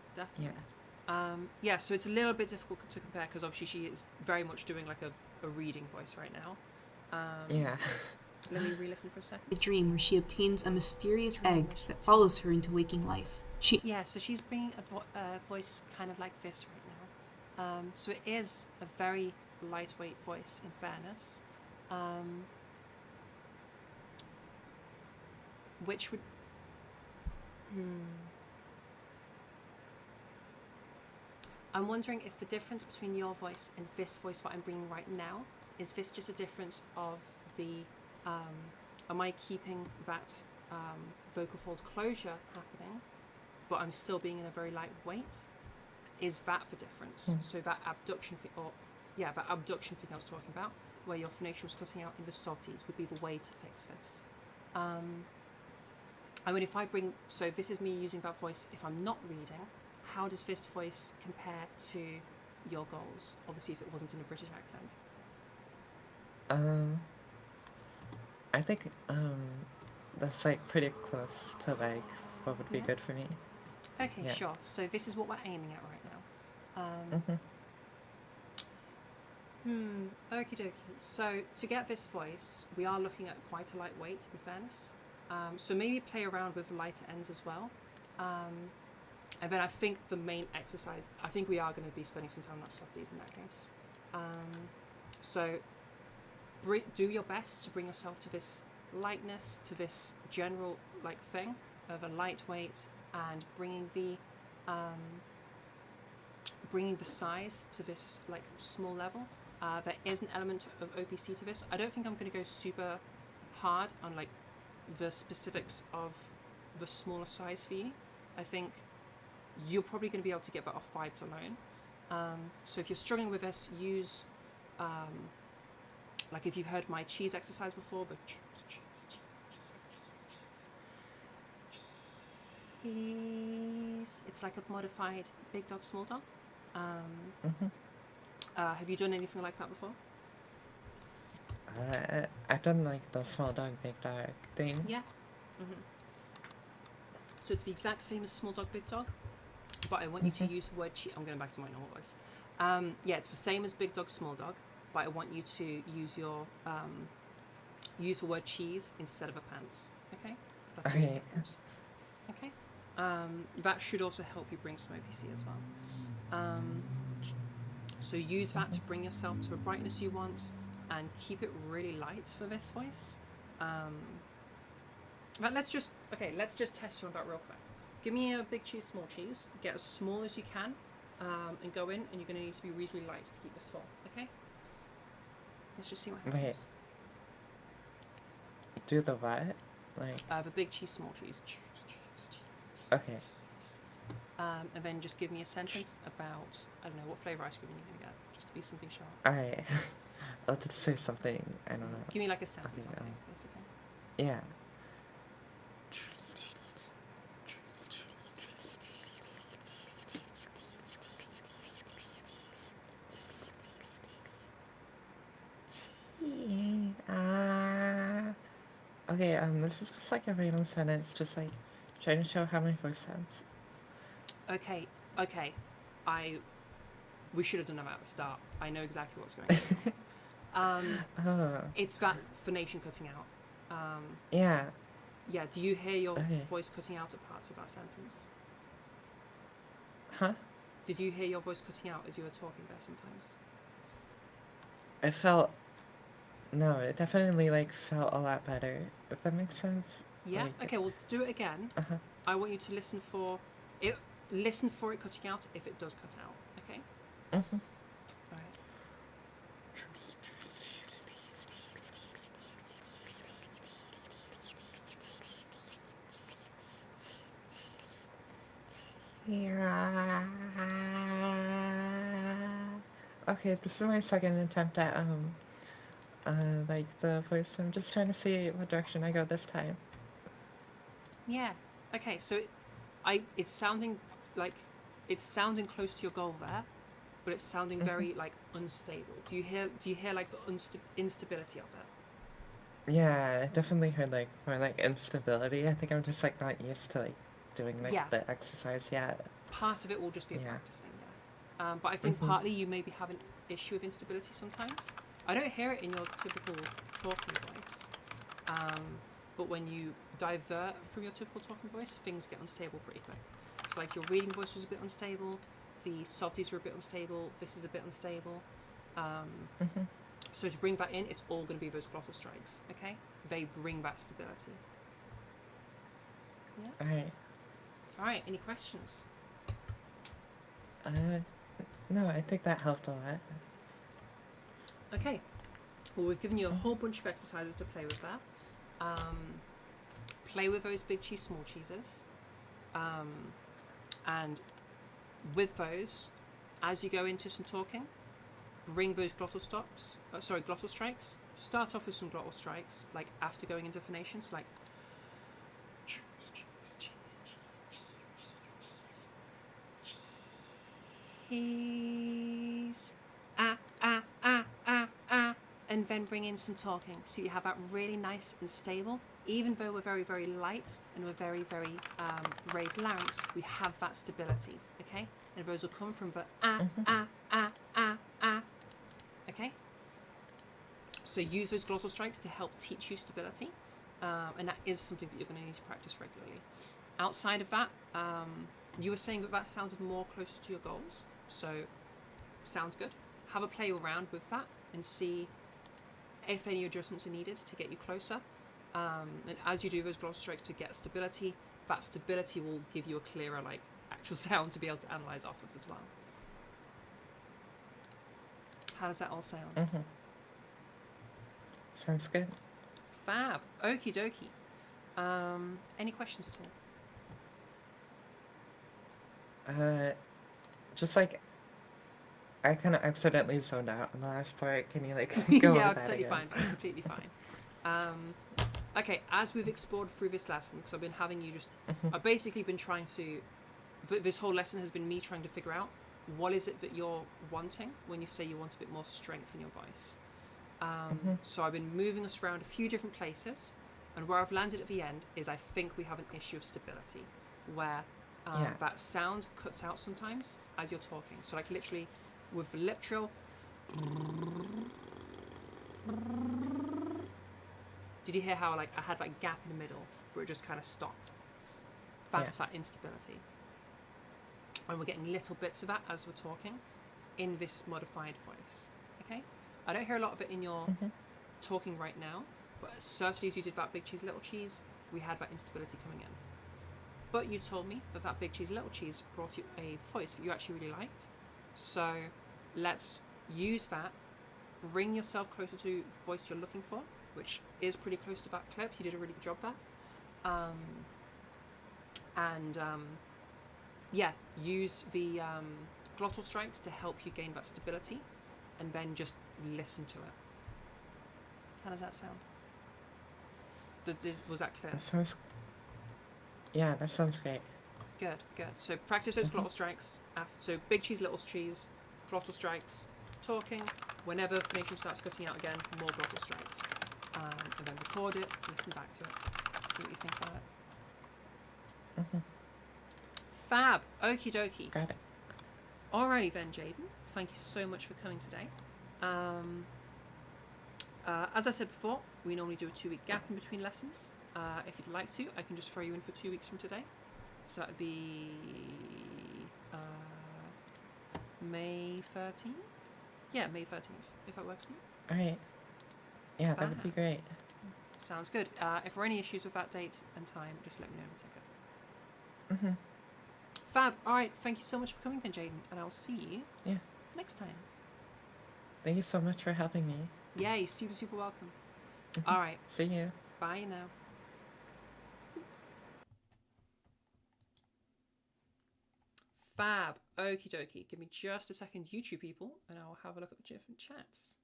Yeah, so it's a little bit difficult to compare because obviously she is very much doing like a reading voice right now. Yeah. Let me re-listen for a second. A dream where she obtains a mysterious egg that follows her into waking life. Yeah, so she's bringing a voice kind of like this right now. So it is a very lightweight voice, in fairness. Which would... I'm wondering if the difference between your voice and this voice that I'm bringing right now, is this just a difference of the... am I keeping that vocal fold closure happening, but I'm still being in a very light weight? Is that the difference? So that abduction thing, that abduction thing I was talking about, where your phonation was cutting out in the softies, would be the way to fix this. I mean, if I bring, so this is me using that voice if I'm not reading, how does this voice compare to your goals? Obviously, if it wasn't in a British accent. I think, that's like pretty close to like what would be Yeah. good for me. Okay, Yeah. sure. So this is what we're aiming at right now. Okie dokie. So to get this voice, we are looking at quite a light weight, in fairness. So maybe play around with lighter ends as well. And then I think the main exercise, I think we are going to be spending some time on softies in that case. So do your best to bring yourself to this lightness, to this general like thing of a lightweight, and bringing the size to this like small level. There is an element of OPC to this. I don't think I'm going to go super hard on like the specifics of the smaller size for you. I think you're probably going to be able to get that off vibes alone. So if you're struggling with this, use like if you've heard my cheese exercise before, the cheese. It's like a modified big dog, small dog. Have you done anything like that before? I've done like the small dog, big dog thing. Yeah. So it's the exact same as small dog, big dog, but I want you to use the word cheese. I'm going back to my normal voice. Yeah, it's the same as big dog, small dog, but I want you to use your use the word cheese instead of a pants. Okay. That's really different. Okay. That should also help you bring some OPC as well. So use that to bring yourself to a brightness you want, and keep it really light for this voice. But let's just test you on that real quick. Give me a big cheese, small cheese. Get as small as you can, and go in. And you're going to need to be reasonably light to keep this full. Okay. Let's just see what happens. Wait. Do the what? Like. The big cheese, small cheese. Okay. And then just give me a sentence about, I don't know, what flavour ice cream you're going to get, just to be something sharp. Alright. I'll just say something, I don't know. Give me like a sentence, I'll take, basically. Yeah. Okay, this is just like a random sentence, just like trying to show how my voice sounds. Okay. We should have done that at the start. I know exactly what's going on. It's that phonation cutting out. Yeah. Yeah, do you hear your Okay. voice cutting out at parts of that sentence? Huh? Did you hear your voice cutting out as you were talking there sometimes? It felt. No, it definitely like felt a lot better. If that makes sense. Yeah? Like, Okay, well, do it again. Uh-huh. I want you to listen for it. Listen for it cutting out if it does cut out. Okay? Mhm. All right. Yeah. Okay, this is my second attempt at like the voice. I'm just trying to see what direction I go this time. Yeah. Okay, so it's sounding like it's sounding close to your goal there, but it's sounding very like unstable. Do you hear like the instability of it? Yeah, I definitely heard like more like instability. I think I'm just like not used to like doing like Yeah. the exercise yet. Part of it will just be a Yeah. practice thing, yeah. But I think partly you maybe have an issue of instability sometimes. I don't hear it in your typical talking voice, but when you divert from your typical talking voice, things get unstable pretty quick. So like your reading voice was a bit unstable, the softies were a bit unstable, this is a bit unstable. So to bring that in, it's all going to be those glottal strikes, okay? They bring that stability. Yeah. All right. All right, any questions? No, I think that helped a lot. Okay, well, we've given you a whole bunch of exercises to play with that. Play with those big cheese, small cheeses. And with those, as you go into some talking, bring those glottal strikes. Start off with some glottal strikes, like after going into phonations, like cheese, cheese, cheese, cheese, cheese, cheese, cheese, and then bring in some talking. So you have that really nice and stable. Even though we're very, very light and we're very, very raised larynx, we have that stability, okay? And those will come from the okay? So use those glottal strikes to help teach you stability, and that is something that you're going to need to practice regularly. Outside of that, you were saying that sounded more closer to your goals, so sounds good. Have a play around with that and see if any adjustments are needed to get you closer. And as you do those glottal strikes to get stability, that stability will give you a clearer, like, actual sound to be able to analyze off of as well. How does that all sound? Sounds good. Fab. Okie dokie. Any questions at all? Just like I kind of accidentally zoned out on the last part. Can you like go Yeah, over that's that totally again? fine. That's completely fine. Okay, as we've explored through this lesson, because I've been having you just, I've basically been trying to, this whole lesson has been me trying to figure out what is it that you're wanting when you say you want a bit more strength in your voice. So I've been moving us around a few different places, and where I've landed at the end is I think we have an issue of stability, where that sound cuts out sometimes as you're talking. So like literally with the lip trill, did you hear how like I had that gap in the middle where it just kind of stopped? That's that instability. And we're getting little bits of that as we're talking in this modified voice, okay? I don't hear a lot of it in your talking right now, but certainly as you did that big cheese, little cheese, we had that instability coming in. But you told me that that big cheese, little cheese brought you a voice that you actually really liked. So let's use that, bring yourself closer to the voice you're looking for, which is pretty close to that clip. You did a really good job there. Use the glottal strikes to help you gain that stability, and then just listen to it. How does that sound? Was that clear? That sounds. Yeah, that sounds great. Good. So practice those glottal strikes. So big cheese, little cheese, glottal strikes, talking. Whenever phonation starts cutting out again, more glottal strikes. And then record it, listen back to it, see what you think about it. Fab. Okie dokie. Got it. Alrighty then, Jaiden. Thank you so much for coming today. As I said before, we normally do a 2-week gap in between lessons. If you'd like to, I can just throw you in for 2 weeks from today. So that would be May 13th? Yeah, May 13th, if that works for you. Alright. Yeah, that would be great. Sounds good. If there are any issues with that date and time, just let me know and take it. Fab. Alright, thank you so much for coming then, Jaiden, and I'll see you next time. Thank you so much for helping me. Yeah, you're super, super welcome. Alright. See you. Bye now. Fab. Okie dokie. Give me just a second, YouTube people, and I'll have a look at the different chats.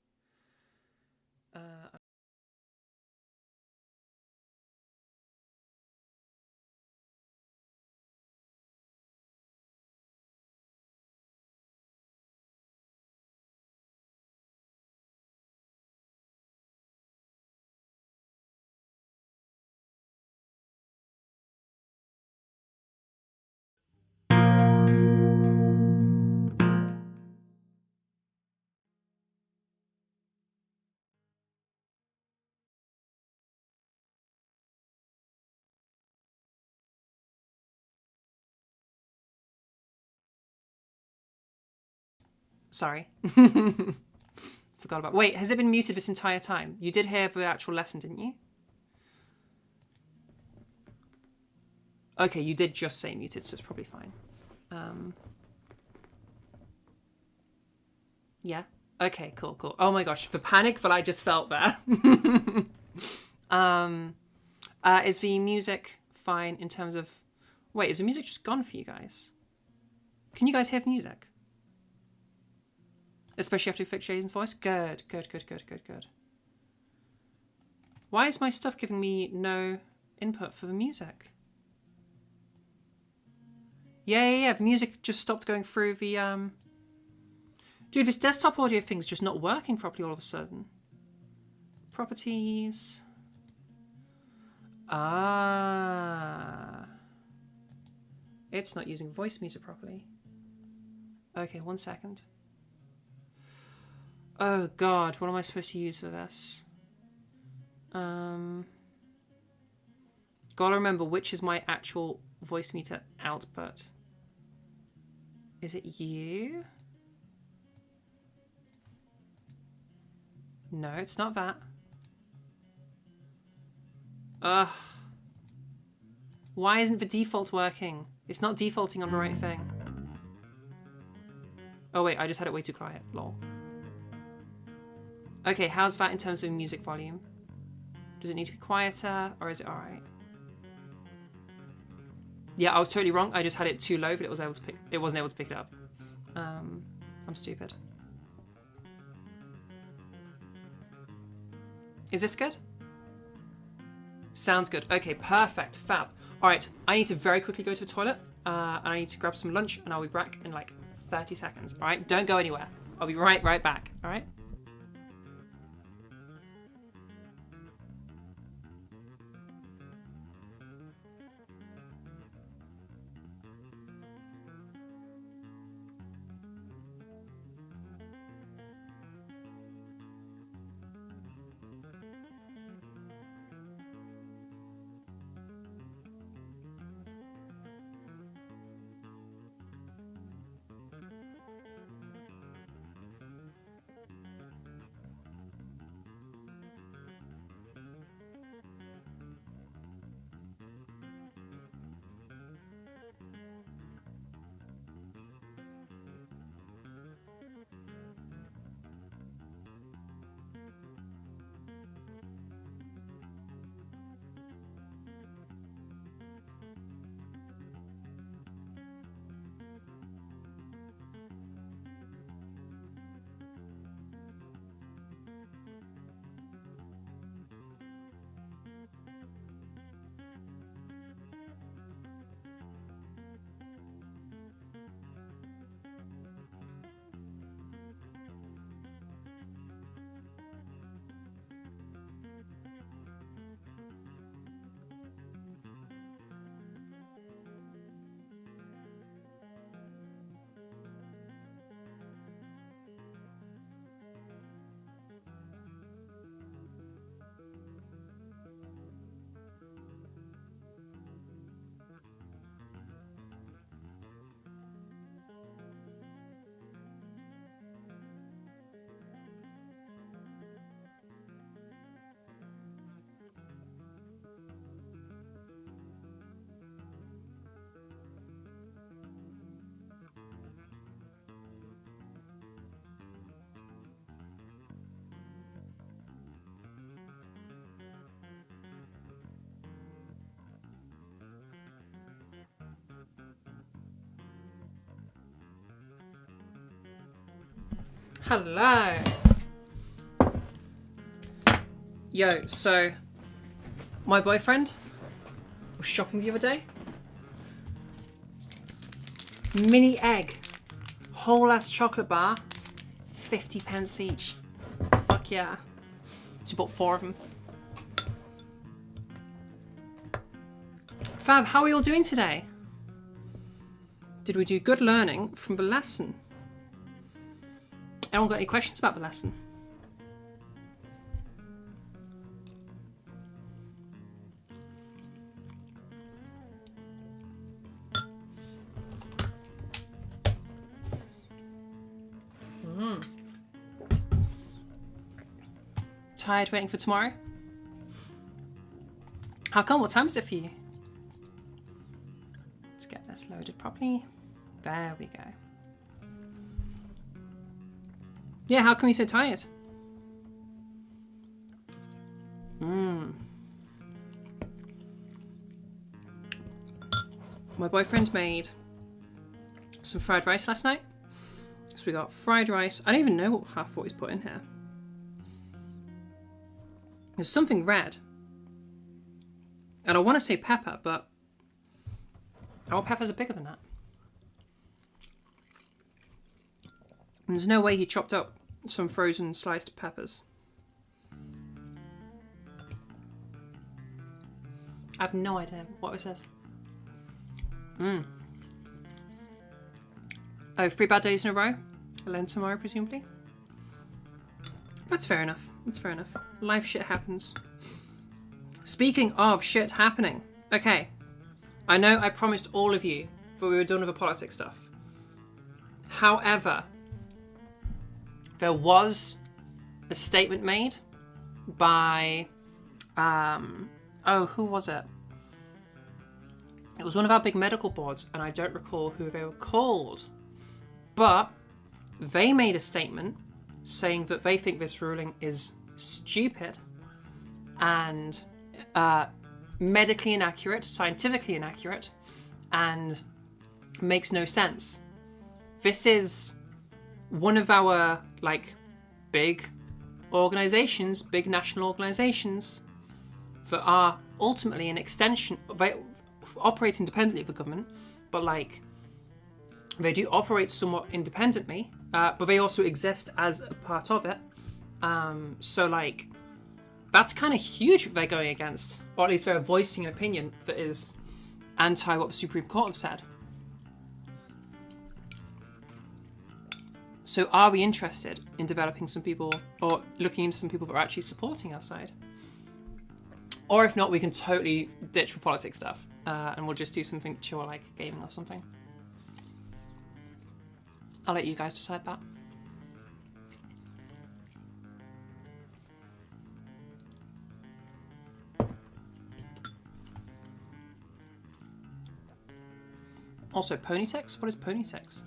Sorry. Forgot about... Wait, has it been muted this entire time? You did hear the actual lesson, didn't you? Okay, you did just say muted, so it's probably fine. Yeah? Okay, cool, cool. Oh my gosh, the panic that I just felt there. Is the music fine in terms of... Wait, is the music just gone for you guys? Can you guys hear the music? Especially after you fix Jaiden's voice? Good, good, good, good, good, good. Why is my stuff giving me no input for the music? Yeah, the music just stopped going through the, Dude, this desktop audio thing's just not working properly all of a sudden. Properties. Ah. It's not using voice meter properly. Okay, 1 second. Oh god, what am I supposed to use for this? Gotta remember which is my actual voice meter output. Is it you? No, it's not that. Ugh. Why isn't the default working? It's not defaulting on the right thing. Oh wait, I just had it way too quiet. Lol. Okay, how's that in terms of music volume? Does it need to be quieter, or is it alright? Yeah, I was totally wrong. I just had it too low, but it wasn't able to pick it up. I'm stupid. Is this good? Sounds good. Okay, perfect. Fab. Alright, I need to very quickly go to the toilet, and I need to grab some lunch, and I'll be back in like 30 seconds. Alright, don't go anywhere. I'll be right back. Alright? Hello. Yo, so my boyfriend was shopping the other day. Mini egg, whole ass chocolate bar, 50 pence each. Fuck yeah. So bought 4 of them. Fab, how are we all doing today? Did we do good learning from the lesson? Anyone got any questions about the lesson? Tired waiting for tomorrow? How come? What time is it for you? Let's get this loaded properly. There we go. Yeah, how come you're so tired? My boyfriend made some fried rice last night. So we got fried rice. I don't even know half what he's put in here. There's something red. And I want to say pepper, but our peppers are bigger than that. And there's no way he chopped up some frozen sliced peppers. I have no idea what it says. Oh, 3 bad days in a row? I'll end tomorrow, presumably. That's fair enough. That's fair enough. Life shit happens. Speaking of shit happening. Okay. I know I promised all of you that we were done with the politics stuff. However, there was a statement made by, who was it? It was one of our big medical boards, and I don't recall who they were called. But they made a statement saying that they think this ruling is stupid and medically inaccurate, scientifically inaccurate, and makes no sense. This is one of our big organizations, big national organizations that are ultimately an extension. They operate independently of the government, but they do operate somewhat independently, but they also exist as a part of it. So that's kind of huge that they're going against, or at least they're voicing an opinion that is anti what the Supreme Court have said. So are we interested in developing some people, or looking into some people that are actually supporting our side? Or if not, we can totally ditch the politics stuff, and we'll just do something chill like gaming or something. I'll let you guys decide that. Also, Ponytex? What is Ponytex?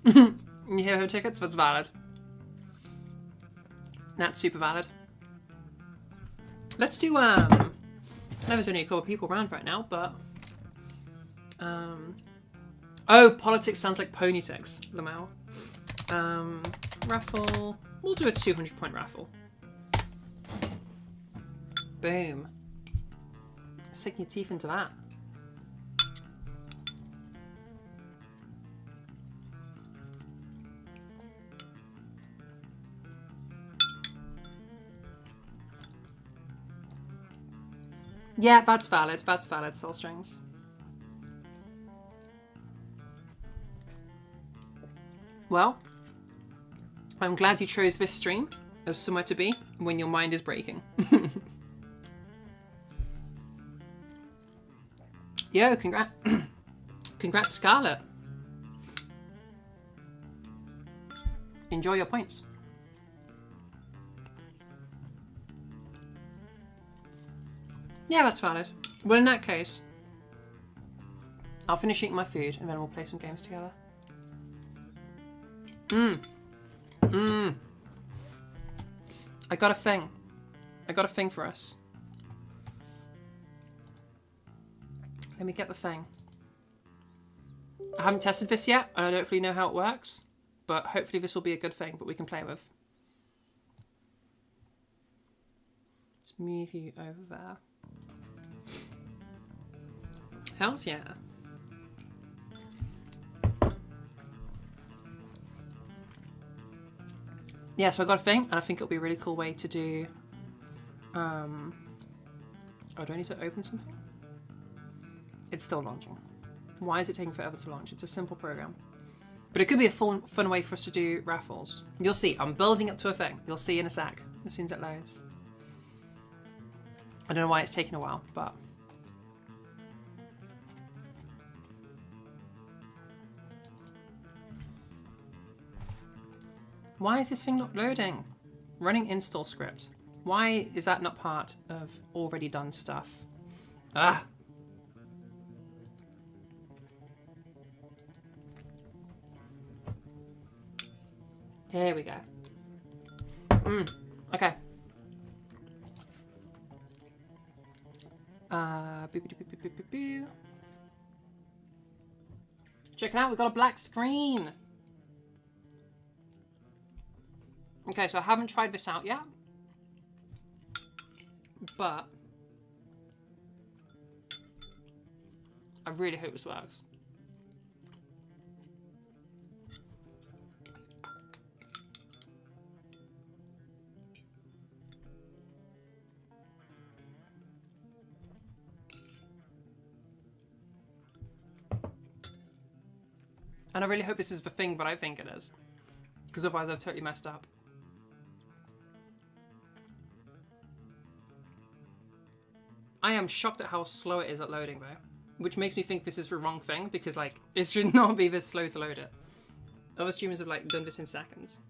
You hear her tickets? That's valid. That's super valid. Let's do, I know there's only a couple of people around right now, but... Oh, politics sounds like Ponytex, Lamau. Raffle. We'll do a 200-point raffle. Boom. Sink your teeth into that. Yeah, that's valid. That's valid, Soul Strings. Well, I'm glad you chose this stream as somewhere to be when your mind is breaking. Yo, congrats, Scarlett. Enjoy your points. Yeah, that's valid. Well, in that case, I'll finish eating my food and then we'll play some games together. I got a thing. I got a thing for us. Let me get the thing. I haven't tested this yet, and I don't really know how it works, but hopefully this will be a good thing that we can play with. Let's move you over there. Hells yeah. Yeah, so I got a thing, and I think it'll be a really cool way to do... Oh, do I need to open something? It's still launching. Why is it taking forever to launch? It's a simple program. But it could be a fun way for us to do raffles. You'll see. I'm building up to a thing. You'll see in a sec, as soon as it loads. I don't know why it's taking a while, but... Why is this thing not loading? Running install script. Why is that not part of already done stuff? Ah! Here we go. Okay. Check it out, we've got a black screen. Okay, so I haven't tried this out yet, but I really hope this works. And I really hope this is the thing that I think it is, because otherwise I've totally messed up. I am shocked at how slow it is at loading though, which makes me think this is the wrong thing, because like, it should not be this slow to load it. Other streamers have like done this in seconds.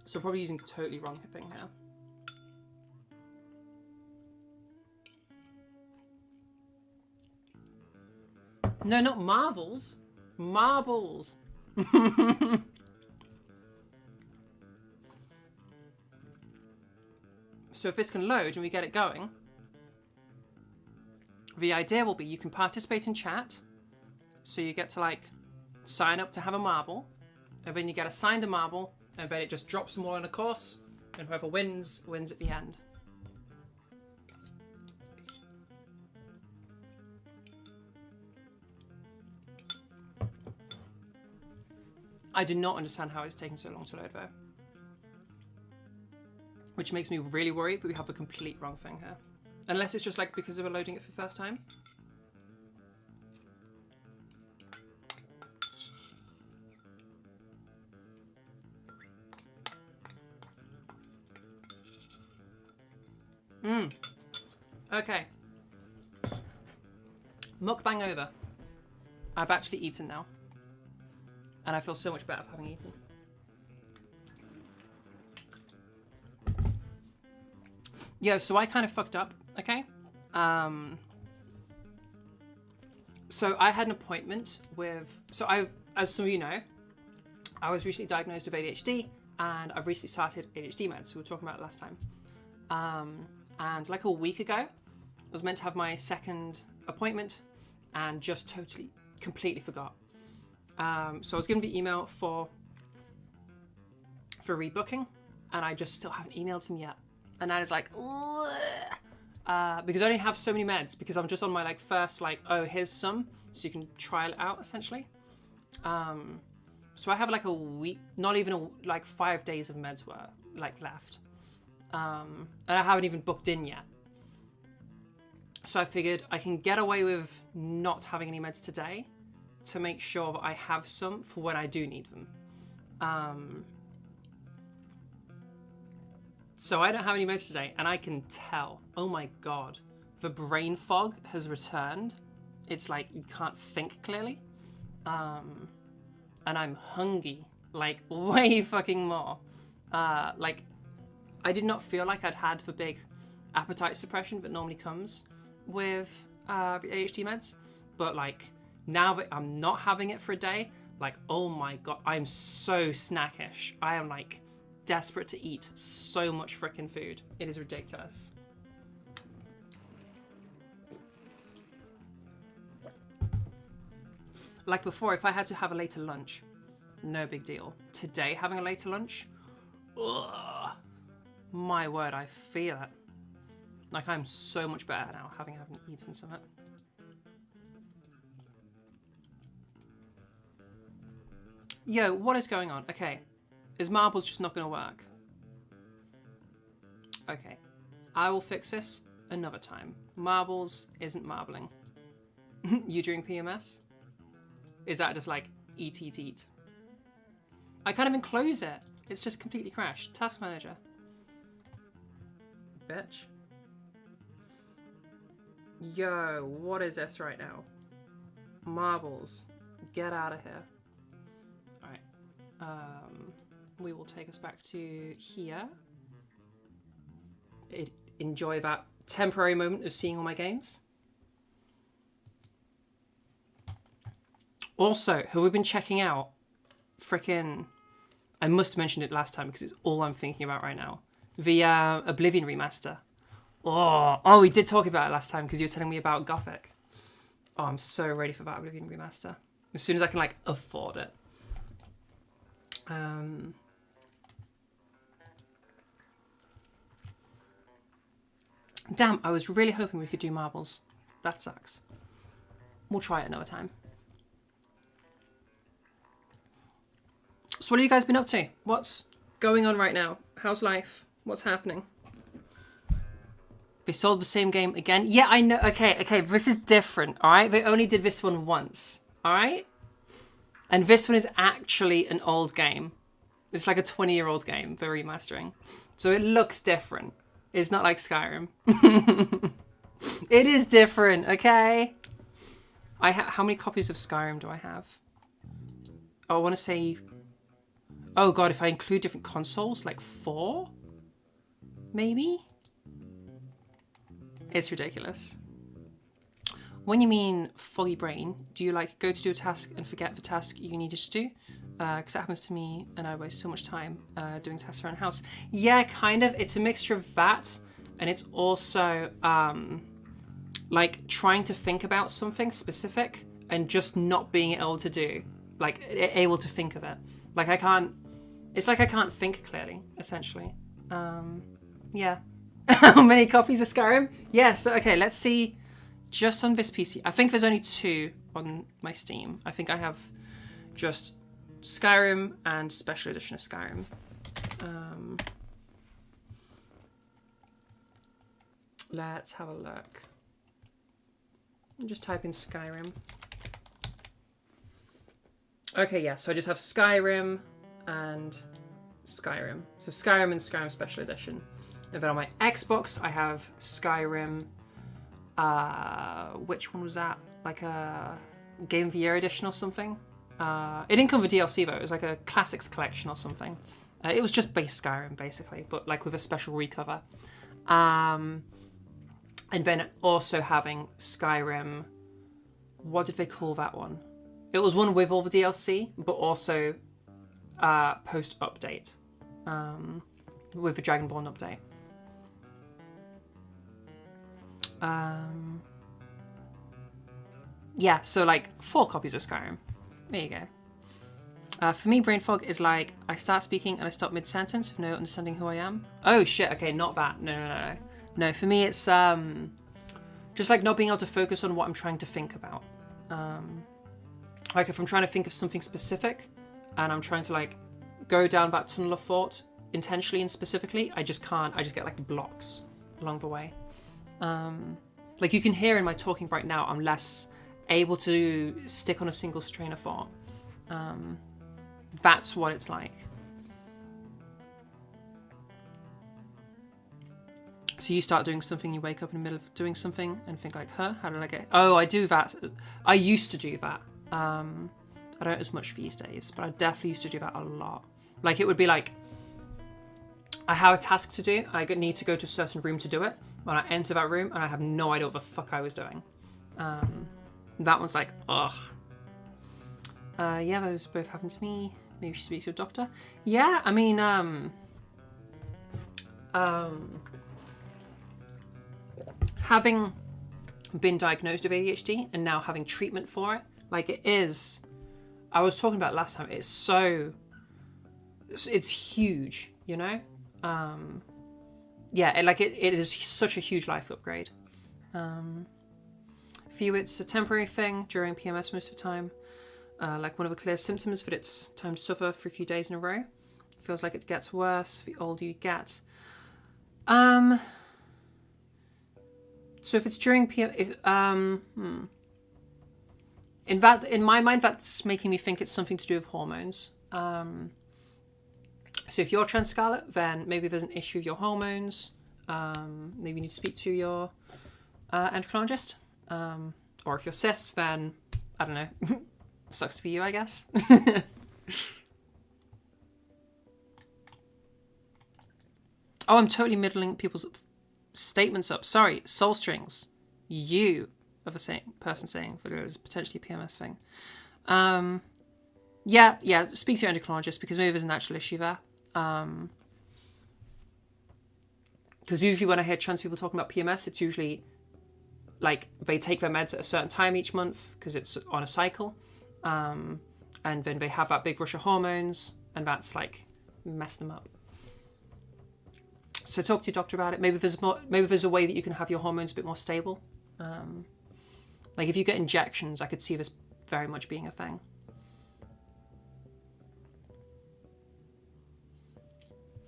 So probably using totally wrong thing here. No, not marbles. Marbles. So if this can load and we get it going, the idea will be you can participate in chat. So you get to like sign up to have a marble, and then you get assigned a marble, and then it just drops them all in a course, and whoever wins, wins at the end. I do not understand how it's taking so long to load though. Which makes me really worried that we have the complete wrong thing here. Unless it's just like because we're loading it for the first time. Okay. Mukbang over. I've actually eaten now. And I feel so much better for having eaten. Yo, so I kind of fucked up, okay? So I had an appointment with... So as some of you know, I was recently diagnosed with ADHD, and I've recently started ADHD meds. We were talking about it last time. And like a week ago, I was meant to have my second appointment and just totally, completely forgot. So I was given the email for rebooking, and I just still haven't emailed them yet. And that is like, because I only have so many meds, because I'm just on my like first like, oh, here's some, so you can trial it out essentially. So I have like a week, not even like 5 days of meds were like left. And I haven't even booked in yet. So I figured I can get away with not having any meds today to make sure that I have some for when I do need them. So I don't have any meds today, and I can tell, oh my God, the brain fog has returned. It's like you can't think clearly. And I'm hungry, like way fucking more. Like I did not feel like I'd had the big appetite suppression that normally comes with the ADHD meds. But like now that I'm not having it for a day, like, oh my God, I'm so snackish. I am like desperate to eat so much freaking food. It is ridiculous. like before, if I had to have a later lunch, no big deal. Today, having a later lunch, ugh, my word, I feel it. Like, I'm so much better now, having eaten something. Yo, what is going on? Okay, is marbles just not going to work? Okay, I will fix this another time. Marbles isn't marbling. You during PMS? Is that just like eat, eat, eat? I can't even close it. It's just completely crashed. Task manager. Bitch. Yo, what is this right now? Marbles. Get out of here. Alright. We will take us back to here. Enjoy that temporary moment of seeing all my games. Also, have we been checking out frickin'... I must have mentioned it last time because it's all I'm thinking about right now. The Oblivion remaster. Oh, we did talk about it last time because you were telling me about Gothic. Oh, I'm so ready for that Oblivion remaster. As soon as I can, like, afford it. Damn, I was really hoping we could do marbles. That sucks. We'll try it another time. So what have you guys been up to? What's going on right now? How's life? What's happening? They sold the same game again? Yeah, I know. Okay, this is different, all right? They only did this one once, all right? And this one is actually an old game. It's like a 20-year-old game, they're remastering. So it looks different. It's not like Skyrim. It is different, okay? How many copies of Skyrim do I have? Oh, I want to say... Oh god, if I include different consoles, like 4? Maybe? It's ridiculous. When you mean foggy brain, do you like go to do a task and forget the task you needed to do? Because that happens to me and I waste so much time doing tasks around the house. Yeah, kind of. It's a mixture of that and it's also like trying to think about something specific and just not being able to do. Like able to think of it. Like I can't, it's like I can't think clearly, essentially. Yeah. How many copies of Skyrim? Yeah, so okay, let's see. Just on this PC. I think there's only 2 on my Steam. I think I have just Skyrim and Special Edition of Skyrim. Let's have a look. Just type in Skyrim. Okay, yeah, so I just have Skyrim and Skyrim. So Skyrim and Skyrim Special Edition. And then on my Xbox, I have Skyrim. Which one was that? Like a Game of the Year edition or something? It didn't come with DLC though. It was like a Classics collection or something. It was just base Skyrim basically, but like with a special recover. And then also having Skyrim. What did they call that one? It was one with all the DLC, but also post update with the Dragonborn update. Yeah, so like 4 copies of Skyrim. There you go. For me, brain fog is like I start speaking and I stop mid-sentence with no understanding who I am. Oh shit, okay, not that. No. No, for me it's just like not being able to focus on what I'm trying to think about. Like if I'm trying to think of something specific and I'm trying to like go down that tunnel of thought intentionally and specifically, I just can't. I just get like blocks along the way. Like you can hear in my talking right now, I'm less able to stick on a single strain of thought. That's what it's like. So you start doing something, you wake up in the middle of doing something and think like, huh, how did I get... Oh, I do that. I used to do that. I don't as much these days, but I definitely used to do that a lot. Like it would be like, I have a task to do, I need to go to a certain room to do it. When I enter that room and I have no idea what the fuck I was doing. That one's like, ugh. Yeah, those both happened to me. Maybe she speaks to a doctor. Yeah, I mean, having been diagnosed with ADHD and now having treatment for it, Like it is. I was talking about it last time. It's huge, you know. Yeah, it is such a huge life upgrade. For you, it's a temporary thing during PMS most of the time. Like one of the clear symptoms that it's time to suffer for a few days in a row. It feels like it gets worse the older you get. So if it's during in my mind, that's making me think it's something to do with hormones. So if you're trans scarlet, then maybe there's an issue with your hormones. Maybe you need to speak to your endocrinologist. Or if you're cis, then I don't know. Sucks to be you, I guess. Oh, I'm totally middling people's statements up. Sorry, soul strings. You are the person saying that it is potentially a PMS thing. Yeah, speak to your endocrinologist because maybe there's an actual issue there. Because usually when I hear trans people talking about PMS, it's usually like they take their meds at a certain time each month because it's on a cycle. And then they have that big rush of hormones and that's like messed them up. So talk to your doctor about it. Maybe there's a way that you can have your hormones a bit more stable. Like if you get injections, I could see this very much being a thing.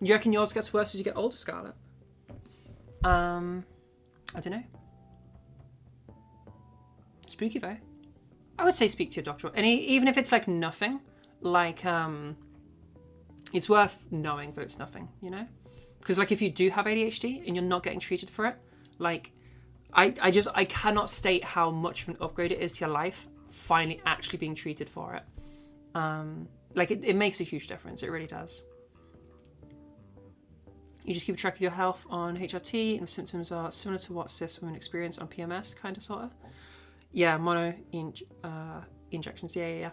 You reckon yours gets worse as you get older, Scarlett? I don't know. Spooky though. I would say speak to your doctor. And even if it's like nothing, like it's worth knowing that it's nothing, you know? Because like if you do have ADHD and you're not getting treated for it, like I cannot state how much of an upgrade it is to your life finally actually being treated for it. Like it makes a huge difference. It really does. You just keep track of your health on HRT and the symptoms are similar to what cis women experience on PMS, kind of, sort of. Yeah, mono injections. Yeah.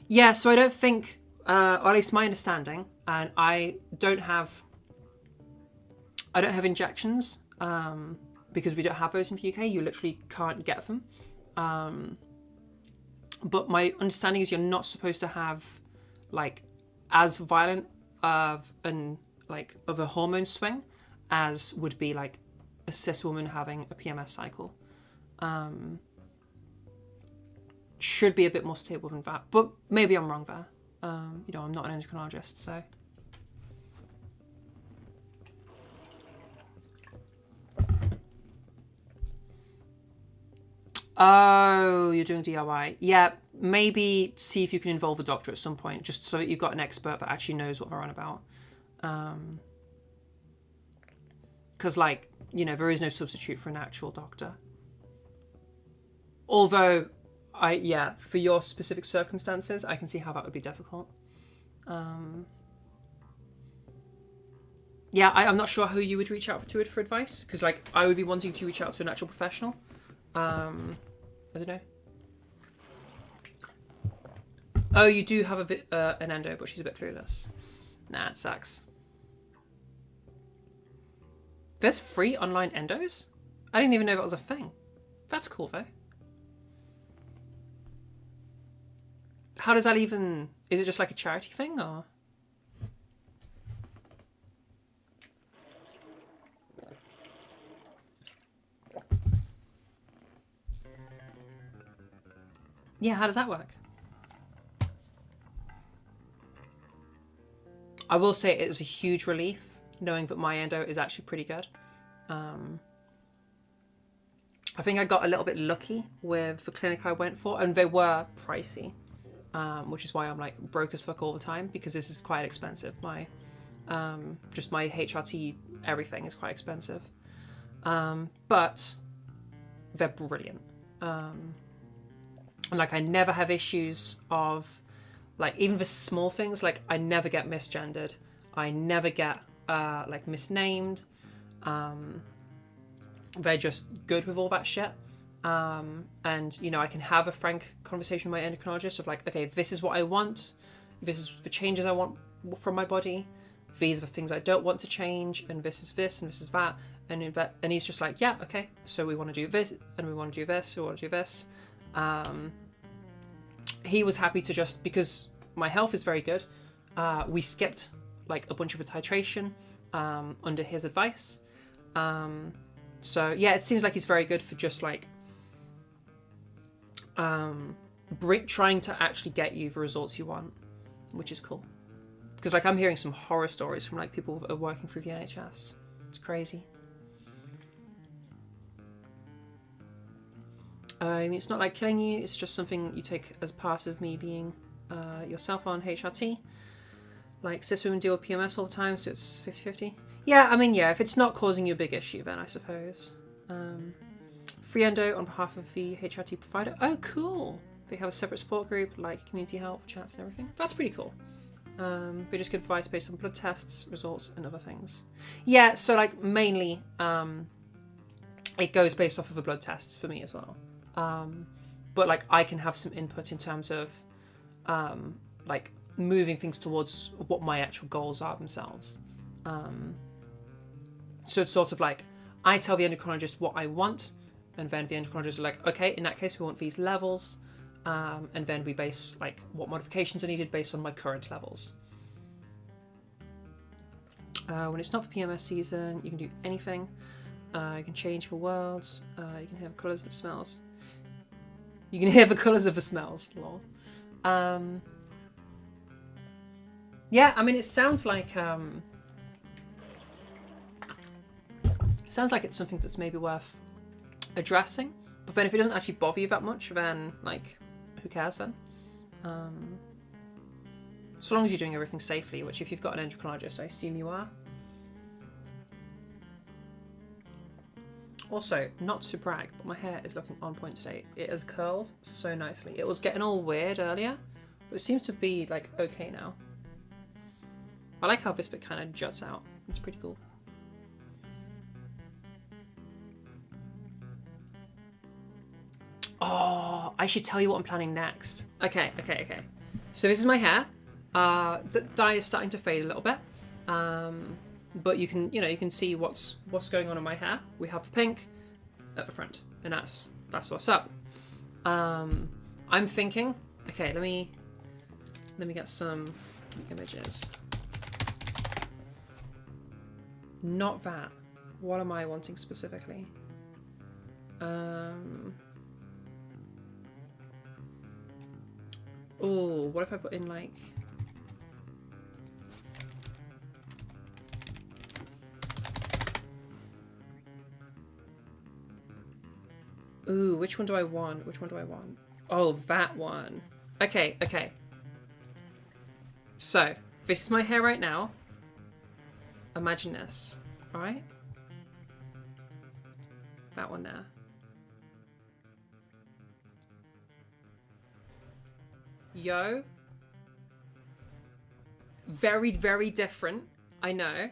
Yeah, so I don't think, or at least my understanding, and I don't have injections because we don't have those in the UK. You literally can't get them. But my understanding is you're not supposed to have like as violent of a hormone swing as would be like a cis woman having a PMS cycle. Should be a bit more stable than that, but maybe I'm wrong there. I'm not an endocrinologist, so. Oh, you're doing DIY. Yeah, maybe see if you can involve a doctor at some point, just so that you've got an expert that actually knows what they're on about. Because, there is no substitute for an actual doctor. Although, for your specific circumstances, I can see how that would be difficult. I'm not sure who you would reach out to for advice, because, I would be wanting to reach out to an actual professional. I don't know. Oh, you do have an endo, but she's a bit clueless. Nah, it sucks. There's free online endos? I didn't even know that was a thing. That's cool, though. How does that even... Is it just like a charity thing, or...? Yeah, how does that work? I will say it is a huge relief knowing that my endo is actually pretty good. I think I got a little bit lucky with the clinic I went for, and they were pricey, which is why I'm broke as fuck all the time, because this is quite expensive. My HRT everything is quite expensive, but they're brilliant. And I never have issues of even the small things. I never get misgendered, I never get misnamed. They're just good with all that shit. And I can have a frank conversation with my endocrinologist of okay, this is what I want, this is the changes I want from my body, these are the things I don't want to change, and this is this and this is that, and he's just yeah, okay, so we want to do this and we want to do this, we want to do this. he was happy to just, because my health is very good, we skipped like a bunch of a titration under his advice. So yeah, it seems like he's very good for just like trying to actually get you the results you want, which is cool. Because like I'm hearing some horror stories from like people who are working through the NHS. It's crazy. I mean, it's not like killing you, it's just something you take as part of me being yourself on HRT. Like cis women deal with PMS all the time, so it's 50-50. Yeah, I mean, yeah, if it's not causing you a big issue, then I suppose. Free endo on behalf of the HRT provider. Oh, cool. They have a separate support group, like community help, chats and everything. That's pretty cool. They just give advice based on blood tests, results, and other things. Yeah, so like mainly it goes based off of the blood tests for me as well. But like I can have some input in terms of like moving things towards what my actual goals are themselves. So it's sort of like I tell the endocrinologist what I want, and then the endocrinologist are like, okay, in that case we want these levels, and then we base like what modifications are needed based on my current levels. When it's not for PMS season, you can do anything. You can change the worlds. You can hear the colours of the smells. You can hear the colours of the smells. Lol. Yeah, I mean, it sounds like it's something that's maybe worth addressing. But then if it doesn't actually bother you that much, then like, who cares then? So long as you're doing everything safely, which if you've got an endocrinologist, I assume you are. Also, not to brag, but my hair is looking on point today. It has curled so nicely. It was getting all weird earlier, but it seems to be like okay now. I like how this bit kind of juts out. It's pretty cool. Oh, I should tell you what I'm planning next. Okay. So this is my hair. The dye is starting to fade a little bit. But you can see what's going on in my hair. We have the pink at the front, and that's what's up. I'm thinking, okay, let me get some images. Not that. What am I wanting specifically? Oh, what if I put in like... Ooh, which one do I want? Oh, that one. Okay. So, this is my hair right now. Imagine this, alright? That one there. Yo. Very, very different, I know.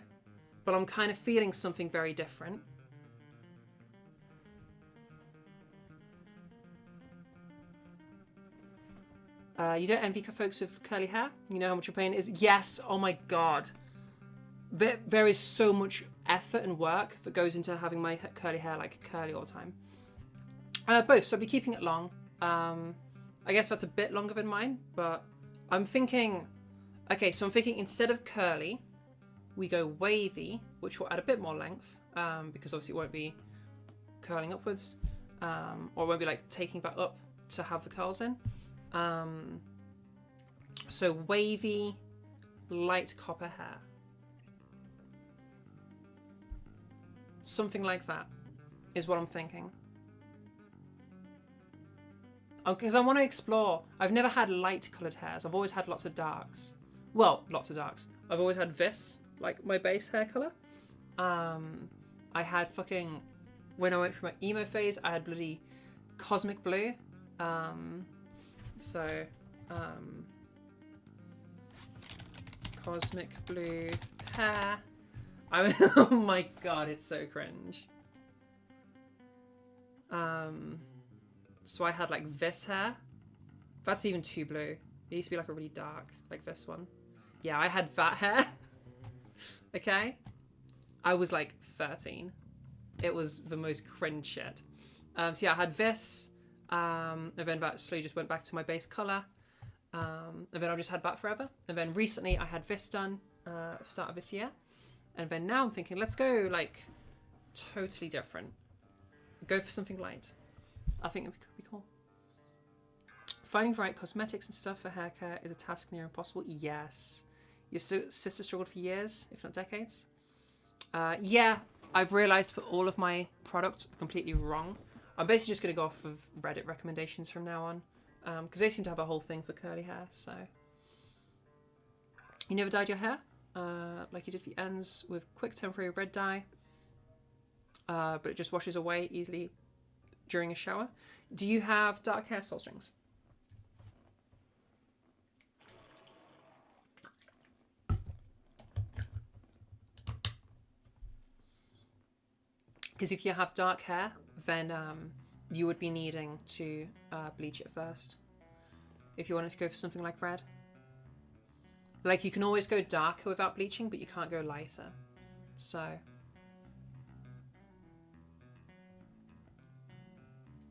But I'm kind of feeling something very different. You don't envy folks with curly hair? You know how much your pain is? Yes, oh my god. There is so much effort and work that goes into having my curly hair like curly all the time. Both, so I'll be keeping it long. I guess that's a bit longer than mine, but I'm thinking... Okay, so I'm thinking instead of curly, we go wavy, which will add a bit more length, because obviously it won't be curling upwards, or it won't be like taking that up to have the curls in. So wavy, light copper hair. Something like that is what I'm thinking. Because I want to explore. I've never had light coloured hairs. I've always had lots of darks. Well, lots of darks. I've always had this, like my base hair colour. I had fucking... When I went through my emo phase, I had bloody cosmic blue. Cosmic blue hair. Oh my god, it's so cringe. So I had like this hair. That's even too blue. It used to be like a really dark, like this one. Yeah, I had that hair. Okay? I was like 13. It was the most cringe shit. So yeah, I had this. And then that slowly just went back to my base colour. And then I just had that forever. And then recently I had this done, start of this year. And then now I'm thinking, let's go like totally different. Go for something light. I think it could be cool. Finding the right cosmetics and stuff for hair care is a task near impossible. Yes. Your sister struggled for years, if not decades. Yeah, I've realised for all of my products, completely wrong. I'm basically just going to go off of Reddit recommendations from now on. Because they seem to have a whole thing for curly hair, so. You never dyed your hair? Like you did the ends with quick temporary red dye. But it just washes away easily during a shower. Do you have dark hair stole strings? Because if you have dark hair, then you would be needing to bleach it first. If you wanted to go for something like red. Like you can always go darker without bleaching, but you can't go lighter. So.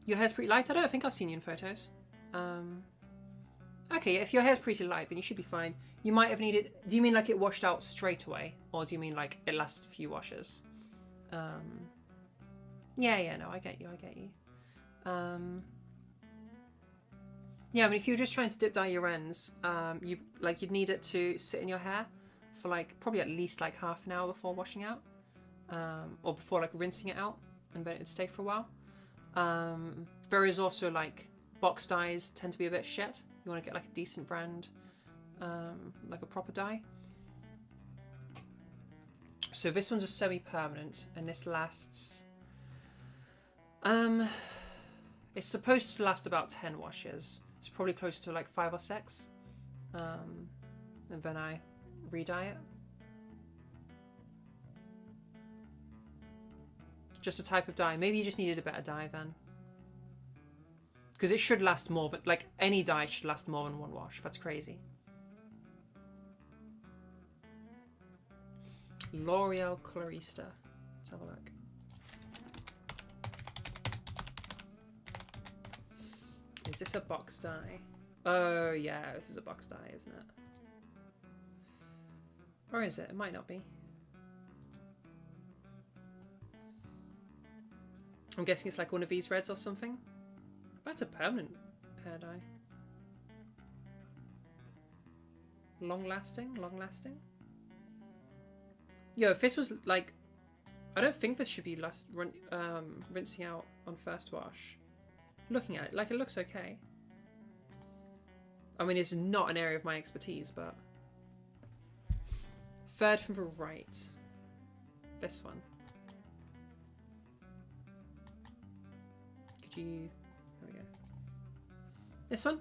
Your hair's pretty light? I don't think I've seen you in photos. Okay, if your hair's pretty light, then you should be fine. You might have needed... Do you mean like it washed out straight away? Or do you mean like it lasted a few washes? Yeah, no, I get you. Yeah, I mean, if you're just trying to dip dye your ends, you'd need it to sit in your hair for like probably at least like half an hour before washing out, or before like rinsing it out, and then it'd stay for a while. There is also like box dyes tend to be a bit shit. You want to get like a decent brand, like a proper dye. So this one's a semi-permanent, and this lasts. It's supposed to last about 10 washes. It's probably close to like 5 or 6. And then I re-dye it. Just a type of dye. Maybe you just needed a better dye then. Because it should last more than, like any dye should last more than 1 wash. That's crazy. L'Oreal Colorista. Let's have a look. Is this a box dye? Oh yeah, this is a box dye, isn't it? Or is it? It might not be. I'm guessing it's like one of these reds or something. That's a permanent hair dye. Long lasting? Yo, if this was like... I don't think this should be rinsing out on first wash. Looking at it, like it looks okay. I mean, it's not an area of my expertise, but... Third from the right. This one. Could you... There we go. This one?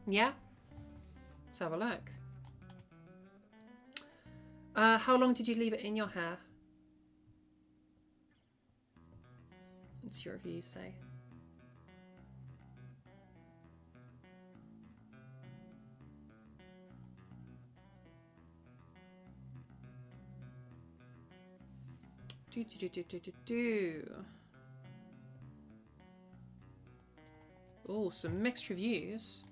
Yeah? Let's have a look. How long did you leave it in your hair? What's your review say? Oh, some mixed reviews.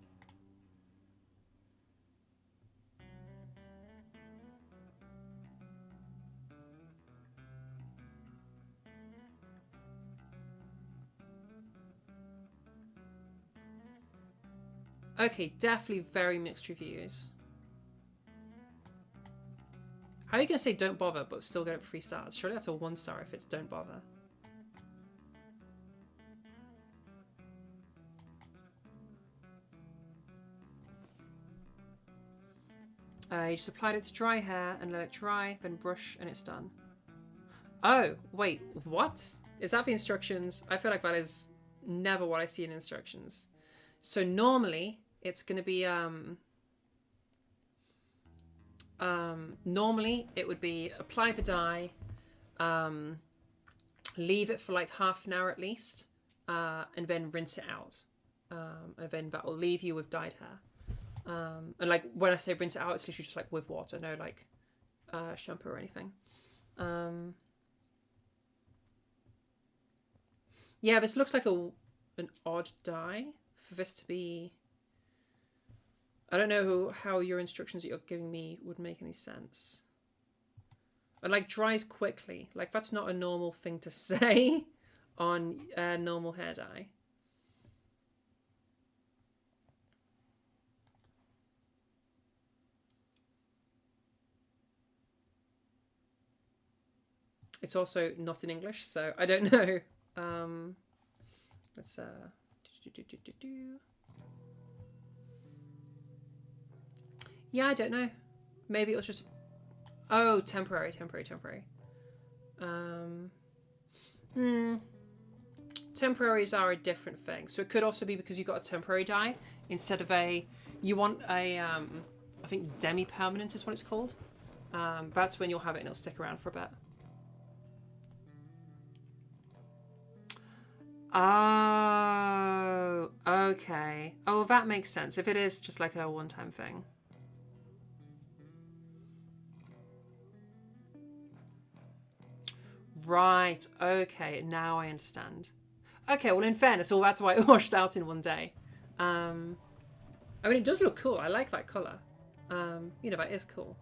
Okay, definitely very mixed reviews. How are you going to say don't bother but still get it 3 stars? Surely that's a 1 star if it's don't bother. You just applied it to dry hair and let it dry, then brush and it's done. Oh, wait, what? Is that the instructions? I feel like that is never what I see in instructions. So normally it's going to be normally it would be apply the dye, leave it for like half an hour at least, and then rinse it out, and then that will leave you with dyed hair. And like when I say rinse it out, it's literally just like with water, no like shampoo or anything. Yeah, this looks like an odd dye for this to be... I don't know how your instructions that you're giving me would make any sense. It like dries quickly. Like that's not a normal thing to say on normal hair dye. It's also not in English, so I don't know. Let's yeah, I don't know. Maybe it was just... Oh, temporary. Temporaries are a different thing. So it could also be because you got a temporary dye instead of a... You want a, I think demi-permanent is what it's called. That's when you'll have it and it'll stick around for a bit. Oh, okay. Oh, that makes sense. If it is just like a one-time thing. Right, okay, now I understand. Okay, well in fairness, that's why it washed out in one day. I mean, it does look cool. I like that colour. You know, that is cool.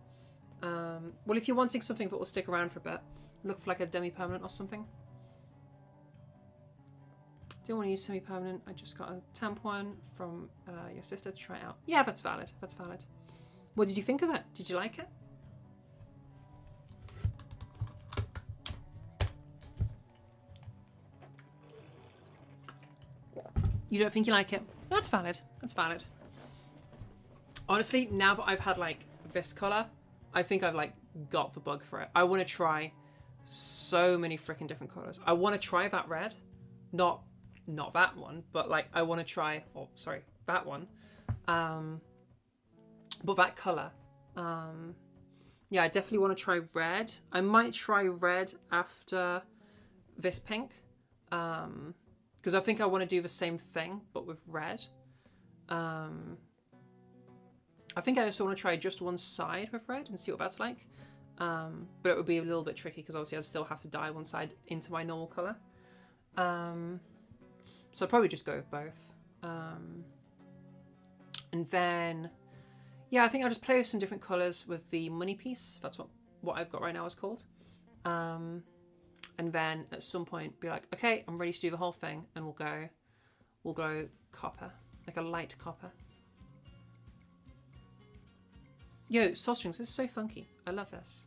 Well, if you're wanting something that will stick around for a bit, look for like a demi-permanent or something. Don't want to use semi-permanent. I just got a tampon from your sister to try out. Yeah, that's valid. That's valid. What did you think of it? Did you like it? You don't think you like it? That's valid. That's valid. Honestly, now that I've had like this colour, I think I've like got the bug for it. I want to try so many freaking different colours. I want to try that red. Not that one, but like I want to try, that one. But that colour. Yeah, I definitely want to try red. I might try red after this pink. Because I think I want to do the same thing, but with red. I think I also want to try just one side with red and see what that's like. But it would be a little bit tricky because obviously I'd still have to dye one side into my normal colour. So I'd probably just go with both. And then, yeah, I think I'll just play with some different colours with the money piece. That's what I've got right now is called. And then at some point be like, okay, I'm ready to do the whole thing, and we'll go copper, like a light copper. Yo, saw strings, this is so funky. I love this.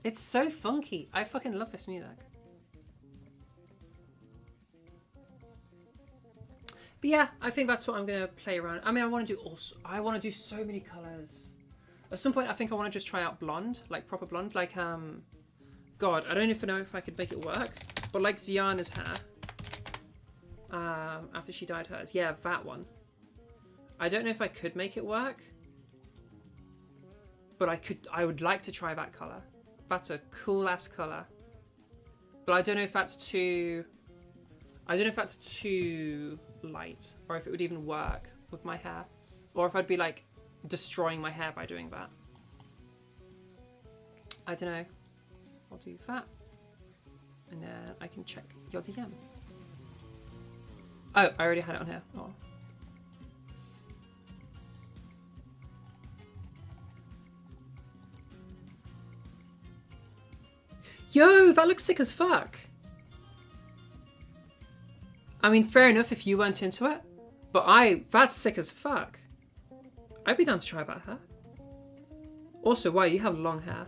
It's so funky. I fucking love this music. But yeah, I think that's what I'm gonna play around. I mean, I want to do so many colors. At some point, I think I want to just try out blonde, like proper blonde, like God, I don't even know if I could make it work, but like Ziana's hair, after she dyed hers. Yeah, that one. I don't know if I could make it work, but I would like to try that color. That's a cool ass color, but I don't know if that's too. I don't know if that's too light, or if it would even work with my hair, or if I'd be like destroying my hair by doing that. I don't know. I'll do that, and then I can check your DM. Oh, I already had it on here. Oh. Yo, that looks sick as fuck. I mean, fair enough if you weren't into it, but that's sick as fuck. I'd be down to try that hair. Also, wow, you have long hair.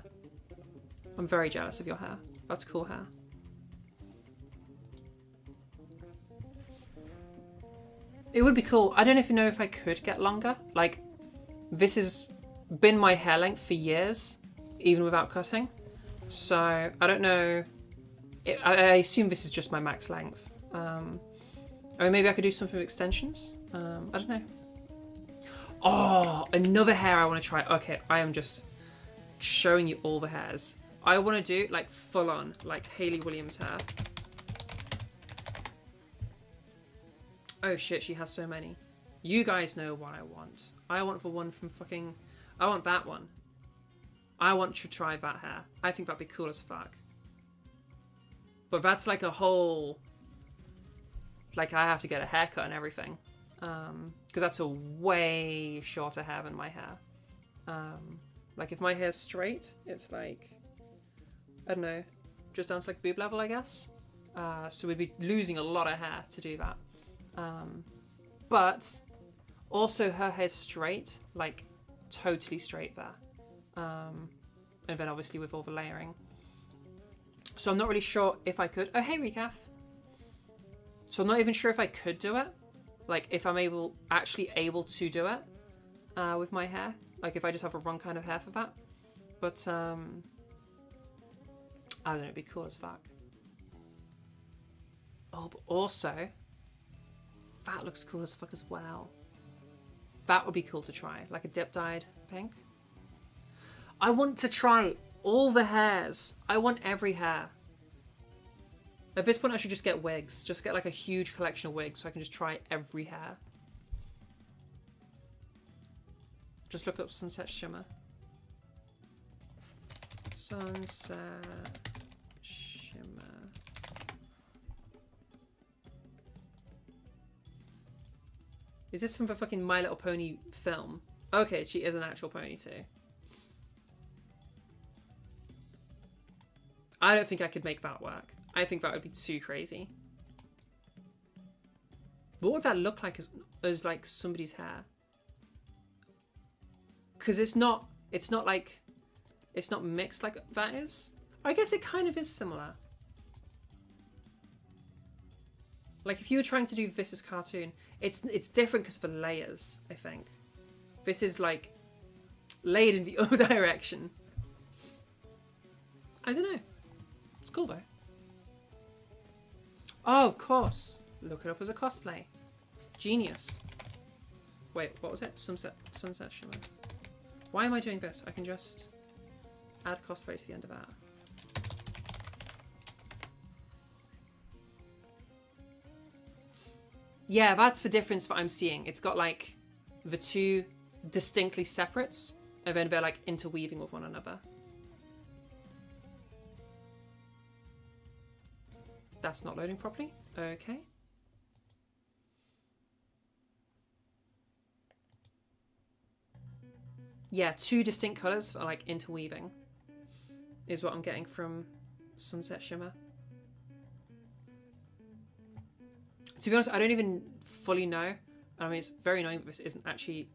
I'm very jealous of your hair. That's cool hair. It would be cool. I don't even know if I could get longer. Like, this has been my hair length for years, even without cutting. So, I don't know. I assume this is just my max length. Or maybe I could do something with extensions. I don't know. Oh, another hair I want to try. Okay, I am just showing you all the hairs. I want to do like full on, like Hayley Williams hair. Oh shit, she has so many. You guys know what I want. I want the one from fucking... I want that one. I want to try that hair. I think that'd be cool as fuck. But that's like a whole... Like, I have to get a haircut and everything. Because that's a way shorter hair than my hair. Like, if my hair's straight, it's like... I don't know. Just down to like boob level, I guess. So we'd be losing a lot of hair to do that. But also her hair's straight. Like, totally straight there. And then obviously with all the layering. So I'm not really sure if I could. Oh, hey, Recaf. So I'm not even sure if I could do it. Like, if I'm actually able to do it with my hair. Like, if I just have a wrong kind of hair for that. But, I don't know, it'd be cool as fuck. Oh, but also, that looks cool as fuck as well. That would be cool to try. Like a dip-dyed pink. I want to try all the hairs. I want every hair. At this point, I should just get wigs. Just get like a huge collection of wigs so I can just try every hair. Just look up Sunset Shimmer. Sunset Shimmer. Is this from the fucking My Little Pony film? Okay, she is an actual pony too. I don't think I could make that work. I think that would be too crazy. What would that look like as like somebody's hair? Because it's not like, it's not mixed like that is. I guess it kind of is similar. Like if you were trying to do this as cartoon, it's different because of the layers, I think. This is like laid in the other direction. I don't know. It's cool though. Oh, of course. Look it up as a cosplay. Genius. Wait, what was it? Sunset Shimmer. Why am I doing this? I can just add cosplay to the end of that. Yeah, that's the difference that I'm seeing. It's got like the two distinctly separates and then they're like interweaving with one another. That's not loading properly. Okay. Yeah, two distinct colours are like interweaving is what I'm getting from Sunset Shimmer. To be honest, I don't even fully know. I mean, it's very annoying that this isn't actually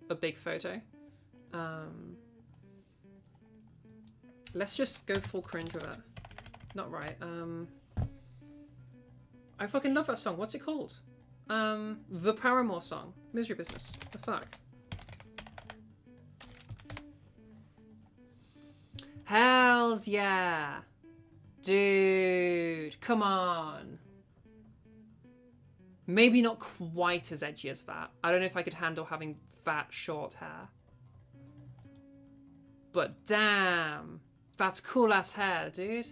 a big photo. Let's just go full cringe with it. Not right. I fucking love that song. What's it called? The Paramore song. Misery Business. The fuck? Hells yeah. Dude, come on. Maybe not quite as edgy as that. I don't know if I could handle having that short hair. But damn. That's cool ass hair, dude.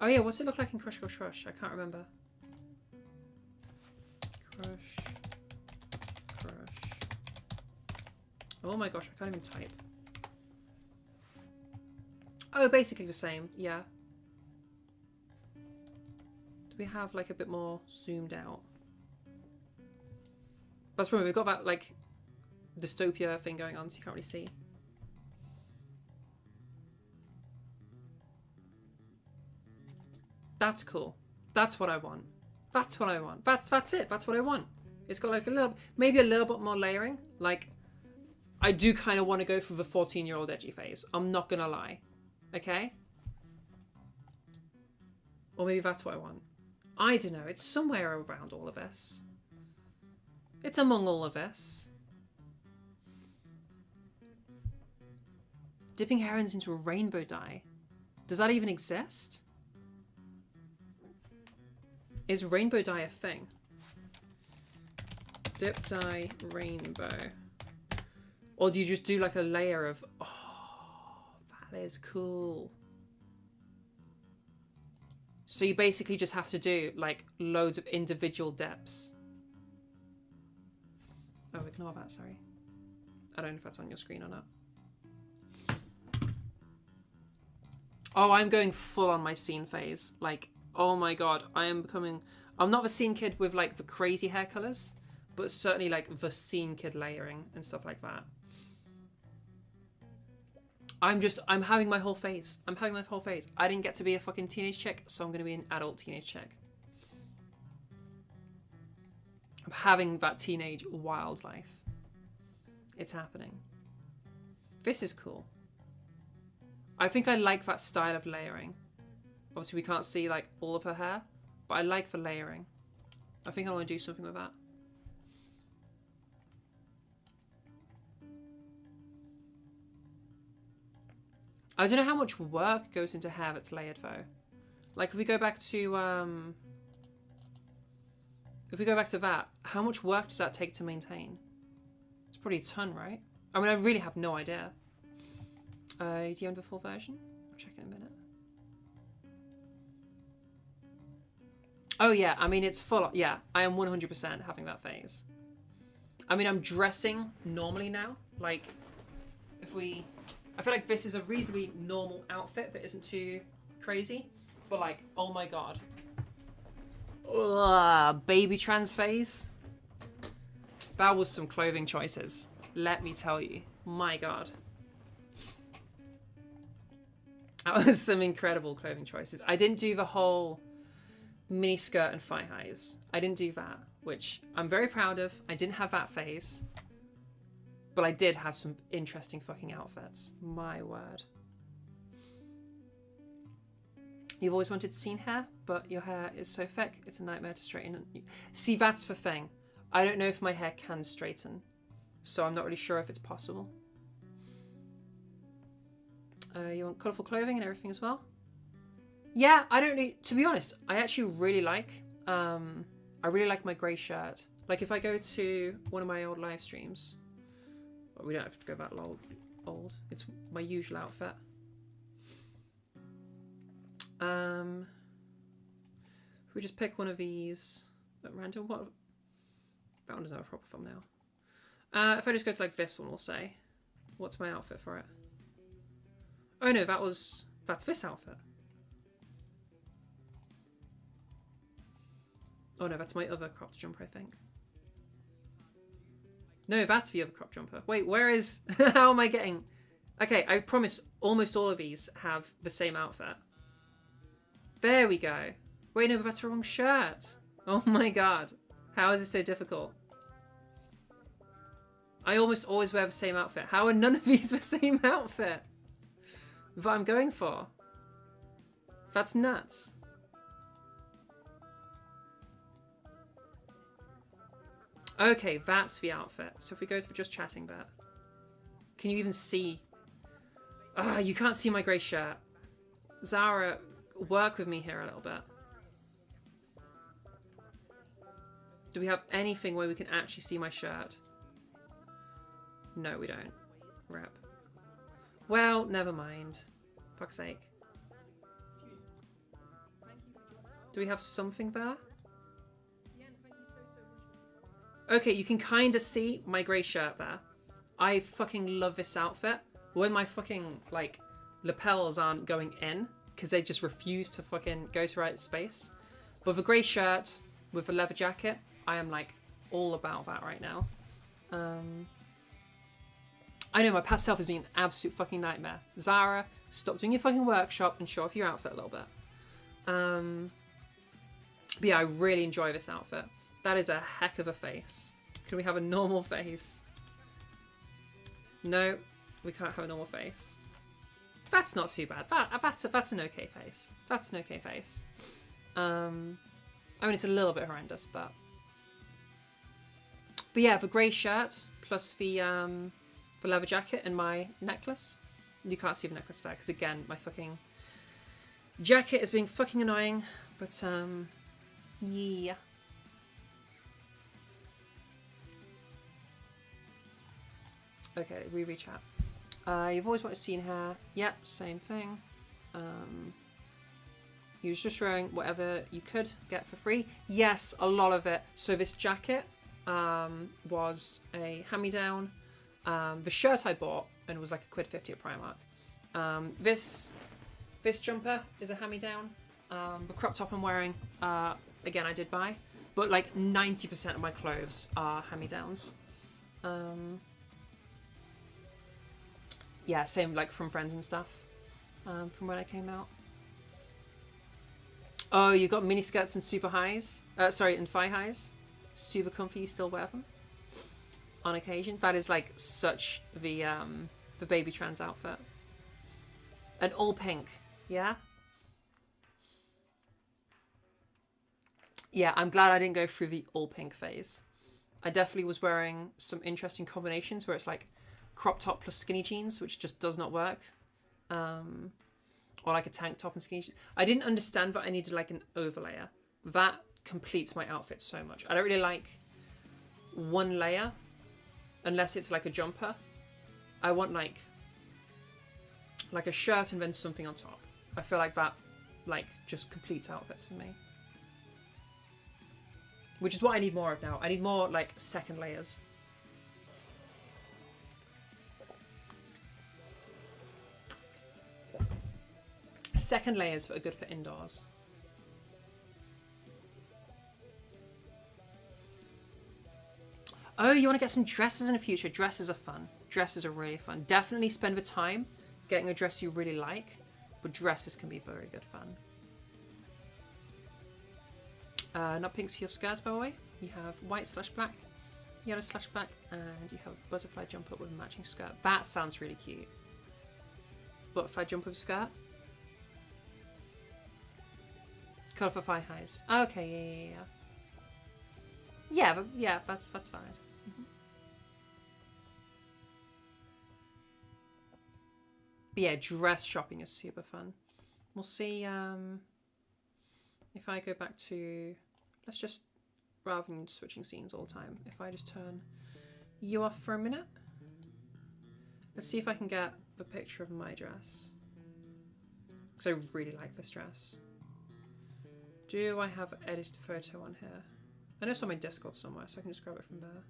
Oh yeah, what's it look like in Crush Crush Crush? I can't remember. Crush. Oh my gosh, I can't even type. Oh, basically the same, yeah. Do we have like a bit more zoomed out? That's probably, we've got that like dystopia thing going on, so you can't really see. That's cool. That's what I want. That's what I want. That's it. That's what I want. It's got like a little, maybe a little bit more layering. Like, I do kind of want to go for the 14-year-old edgy phase. I'm not gonna lie. Okay? Or maybe that's what I want. I don't know. It's somewhere around all of this. It's among all of this. Dipping herons into rainbow dye. Does that even exist? Is rainbow dye a thing? Dip dye rainbow. Or do you just do like a layer of... Oh, that is cool. So you basically just have to do like loads of individual dips. Oh, we're ignore that, sorry. I don't know if that's on your screen or not. Oh, I'm going full on my scene phase. Like, oh my god, I am becoming... I'm not the scene kid with, like, the crazy hair colours, but certainly, like, the scene kid layering and stuff like that. I'm having my whole phase. I'm having my whole phase. I didn't get to be a fucking teenage chick, so I'm going to be an adult teenage chick. I'm having that teenage wild life. It's happening. This is cool. I think I like that style of layering. Obviously, we can't see, like, all of her hair, but I like the layering. I think I want to do something with that. I don't know how much work goes into hair that's layered, though. Like, if we go back to, that, how much work does that take to maintain? It's probably a ton, right? I mean, I really have no idea. Do you have the full version? I'll check in a minute. Oh yeah, I mean, it's full. Yeah, I am 100% having that phase. I mean, I'm dressing normally now. Like, I feel like this is a reasonably normal outfit that isn't too crazy. But like, oh my god. Ugh, baby trans phase. That was some clothing choices. Let me tell you. My god. That was some incredible clothing choices. I didn't do the whole mini skirt and thigh highs. I didn't do that, which I'm very proud of. I didn't have that phase. But I did have some interesting fucking outfits. My word. You've always wanted scene hair, but your hair is so thick, it's a nightmare to straighten. See, that's the thing. I don't know if my hair can straighten. So I'm not really sure if it's possible. You want colourful clothing and everything as well? Yeah, I don't need... To be honest, I actually really like... I really like my grey shirt. Like, if I go to one of my old live streams... Well, we don't have to go that old. It's my usual outfit. If we just pick one of these at random... What? That one doesn't have a proper thumbnail. If I just go to, like, this one, we'll say... What's my outfit for it? Oh no, that's this outfit. Oh no, that's my other cropped jumper, I think. No, that's the other cropped jumper. Wait, where is... How am I getting... Okay, I promise almost all of these have the same outfit. There we go. Wait, no, but that's the wrong shirt. Oh my god. How is it so difficult? I almost always wear the same outfit. How are none of these the same outfit that I'm going for? That's nuts. Okay, that's the outfit. So if we go to the just chatting bit, can you even see? Ah, you can't see my grey shirt. Zara, work with me here a little bit. Do we have anything where we can actually see my shirt? No, we don't. Rip. Well, never mind. Fuck's sake. Do we have something there? Okay, you can kind of see my grey shirt there. I fucking love this outfit. When my fucking, like, lapels aren't going in, because they just refuse to fucking go to right space. But the grey shirt with the leather jacket, I am, like, all about that right now. I know, my past self has been an absolute fucking nightmare. Zara, stop doing your fucking workshop and show off your outfit a little bit. But yeah, I really enjoy this outfit. That is a heck of a face. Can we have a normal face? No, we can't have a normal face. That's not too bad. That's an okay face. That's an okay face. I mean, it's a little bit horrendous, but yeah, the grey shirt plus the leather jacket and my necklace. You can't see the necklace there because again, my fucking jacket is being fucking annoying. But yeah. Okay, re-chat. You've always wanted to see in hair. Yep, same thing. You was just showing whatever you could get for free. Yes, a lot of it. So this jacket, was a hand-me-down. The shirt I bought, and it was like £1.50 at Primark. This jumper is a hand-me-down. The crop top I'm wearing, again, I did buy. But like 90% of my clothes are hand-me-downs. Yeah, same like from friends and stuff. From when I came out. Oh, you got mini skirts and super highs. And thigh highs. Super comfy. You still wear them on occasion. That is like such the baby trans outfit. And all pink. Yeah. Yeah, I'm glad I didn't go through the all pink phase. I definitely was wearing some interesting combinations where it's like crop top plus skinny jeans, which just does not work. Or like a tank top and skinny jeans. I didn't understand that I needed like an overlayer. That completes my outfit so much. I don't really like one layer unless it's like a jumper. I want like a shirt and then something on top. I feel like that like just completes outfits for me. Which is what I need more of now. I need more like second layers. Second layers that are good for indoors. Oh, you want to get some dresses in the future? Dresses are fun. Dresses are really fun. Definitely spend the time getting a dress you really like, but dresses can be very good fun. Not pinks for your skirts, by the way. You have white/black, yellow/black, and you have a butterfly jumper with a matching skirt. That sounds really cute. Butterfly jumper with skirt. Colour for thigh highs. Okay, yeah. That's fine. Mm-hmm. But yeah, dress shopping is super fun. We'll see if I go back to, let's just, rather than switching scenes all the time, if I just turn you off for a minute. Let's see if I can get the picture of my dress. Because I really like this dress. Do I have an edited photo on here? I know it's on my Discord somewhere, so I can just grab it from there.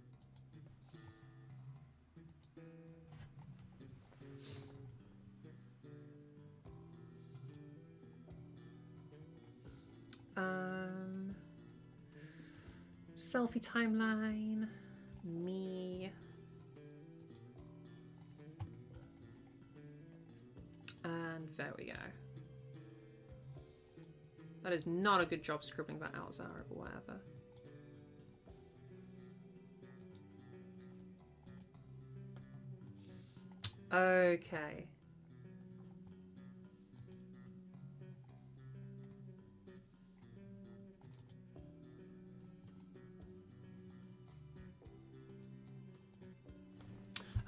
Selfie timeline. Me. And there we go. That is not a good job scribbling that out, Zara, but whatever. Okay.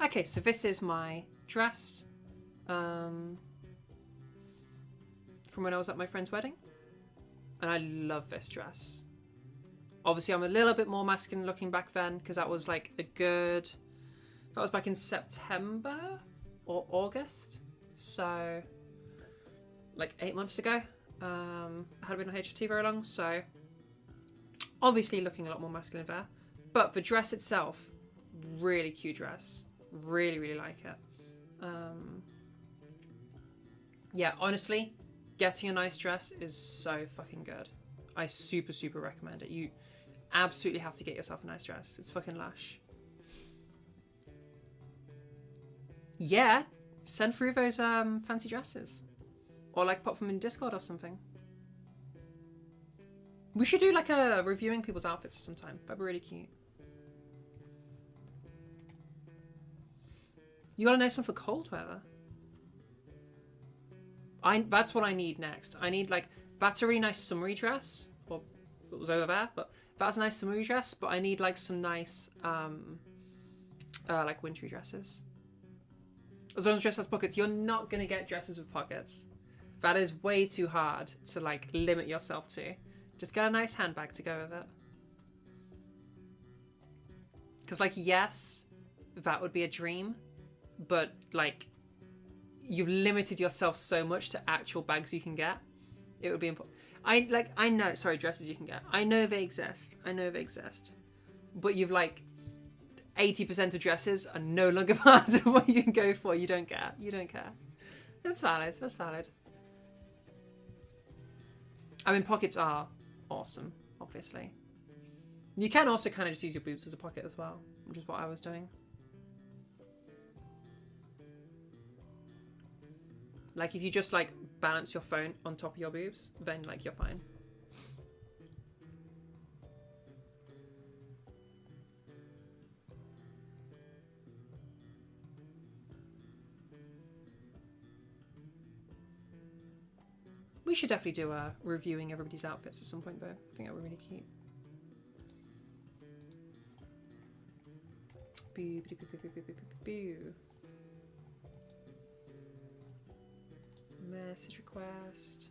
Okay, so this is my dress from when I was at my friend's wedding. And I love this dress. Obviously, I'm a little bit more masculine looking back then because that was like that was back in September or August. So, like 8 months ago. I hadn't been on HRT very long, so obviously looking a lot more masculine there. But the dress itself, really cute dress. Really, really like it. Yeah, honestly, getting a nice dress is so fucking good. I super, super recommend it. You absolutely have to get yourself a nice dress. It's fucking lush. Yeah, send through those fancy dresses. Or like pop them in Discord or something. We should do like a reviewing people's outfits sometime. That'd be really cute. You got a nice one for cold weather. That's what I need next. I need like, that's a really nice summery dress. Or it was over there, but that's a nice summery dress. But I need like some nice, like wintry dresses. As long as the dress has pockets, you're not gonna get dresses with pockets. That is way too hard to like limit yourself to. Just get a nice handbag to go with it. Because like, yes, that would be a dream. But like, you've limited yourself so much to actual bags you can get. It would be important. Dresses you can get. I know they exist. but you've like 80% of dresses are no longer part of what you can go for. You don't care. You don't care. That's valid. That's valid. I mean, pockets are awesome, obviously. You can also kind of just use your boobs as a pocket as well, which is what I was doing. Like, if you just, like, balance your phone on top of your boobs, then, like, you're fine. We should definitely do a reviewing everybody's outfits at some point, though. I think that would be really cute. Boo, boo, boo, boo, boo, boo, boo, boo. Message request.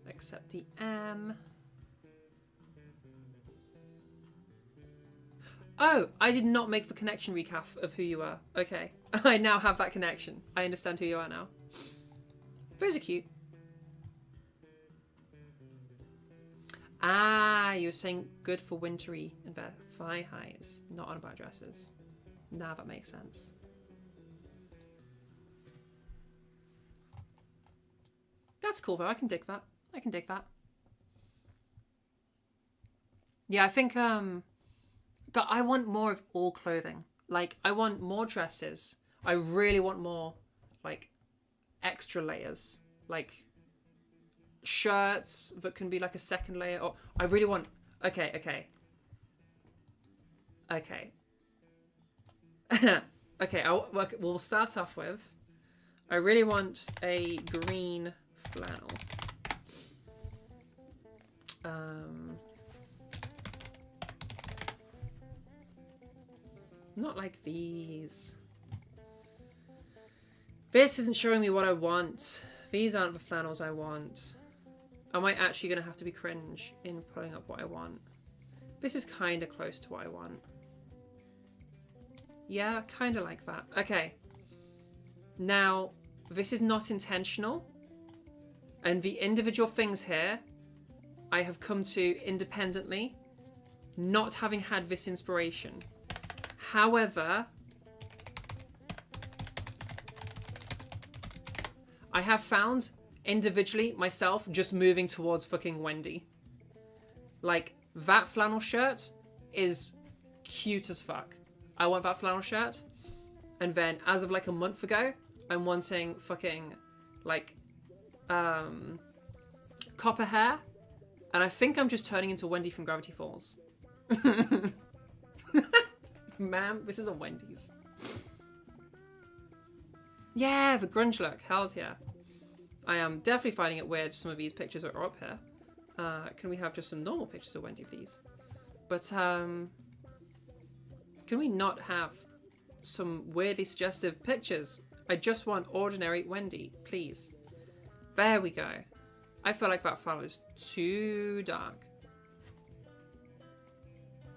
Accept the M. Oh, I did not make the connection recap of who you are. Okay. I now have that connection. I understand who you are now. Those are cute. Ah, you were saying good for wintry and thigh highs, not on about dresses. Now that makes sense. That's cool though. I can dig that. I can dig that. Yeah, I think God, I want more of all clothing. Like, I want more dresses. I really want more, like, extra layers. Like, shirts that can be like a second layer. Or I really want... Okay. Okay, we'll start off with... I really want a green flannel. Not like these. This isn't showing me what I want. These aren't the flannels I want. Am I actually going to have to be cringe in pulling up what I want? This is kind of close to what I want. Yeah, kind of like that. Okay. Now, this is not intentional. And the individual things here, I have come to independently, not having had this inspiration. However, I have found individually myself just moving towards fucking Wendy. Like, that flannel shirt is cute as fuck. I want that flannel shirt. And then as of like a month ago, I'm wanting fucking like copper hair. And I think I'm just turning into Wendy from Gravity Falls. Ma'am, this is a Wendy's. Yeah, the grunge look. Hells yeah. I am definitely finding it weird some of these pictures are up here. Can we have just some normal pictures of Wendy, please? But, can we not have some weirdly suggestive pictures? I just want ordinary Wendy, please. There we go. I feel like that file is too dark.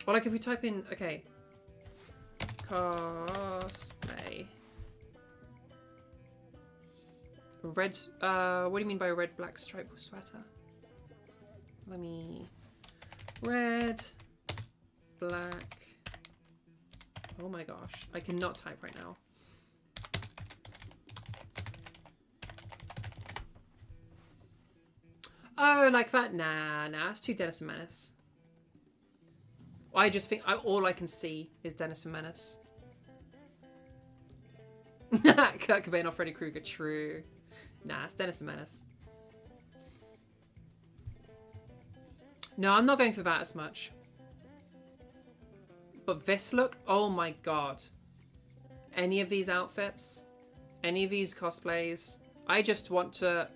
Or like if we type in, okay, cosplay. Red, what do you mean by red, black stripe sweater? Let me, red, black. Oh my gosh, I cannot type right now. Oh, like that? Nah, it's too Dennis and Menace. I just think all I can see is Dennis and Menace. Kurt Cobain or Freddy Krueger, true. Nah, it's Dennis and Menace. No, I'm not going for that as much. But this look, oh my god. Any of these outfits, any of these cosplays, I want to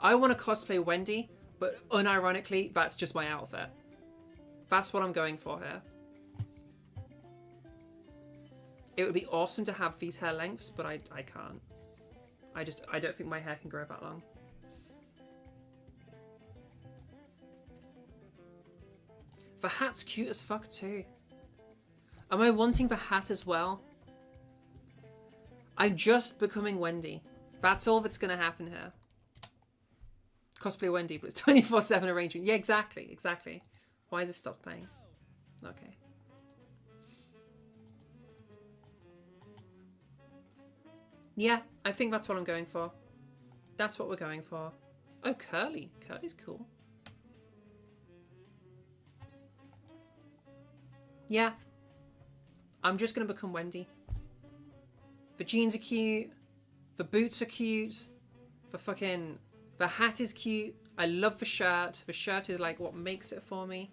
cosplay Wendy, but unironically, that's just my outfit. That's what I'm going for here. It would be awesome to have these hair lengths, but I can't. I don't think my hair can grow that long. The hat's cute as fuck too. Am I wanting the hat as well? I'm just becoming Wendy. That's all that's going to happen here. Cosplay Wendy, but it's 24/7 arrangement. Yeah, exactly. Why has it stopped playing? Okay. Yeah, I think that's what I'm going for. That's what we're going for. Oh, Curly. Curly's cool. Yeah. I'm just going to become Wendy. The jeans are cute. The boots are cute. The hat is cute. I love the shirt. The shirt is like what makes it for me.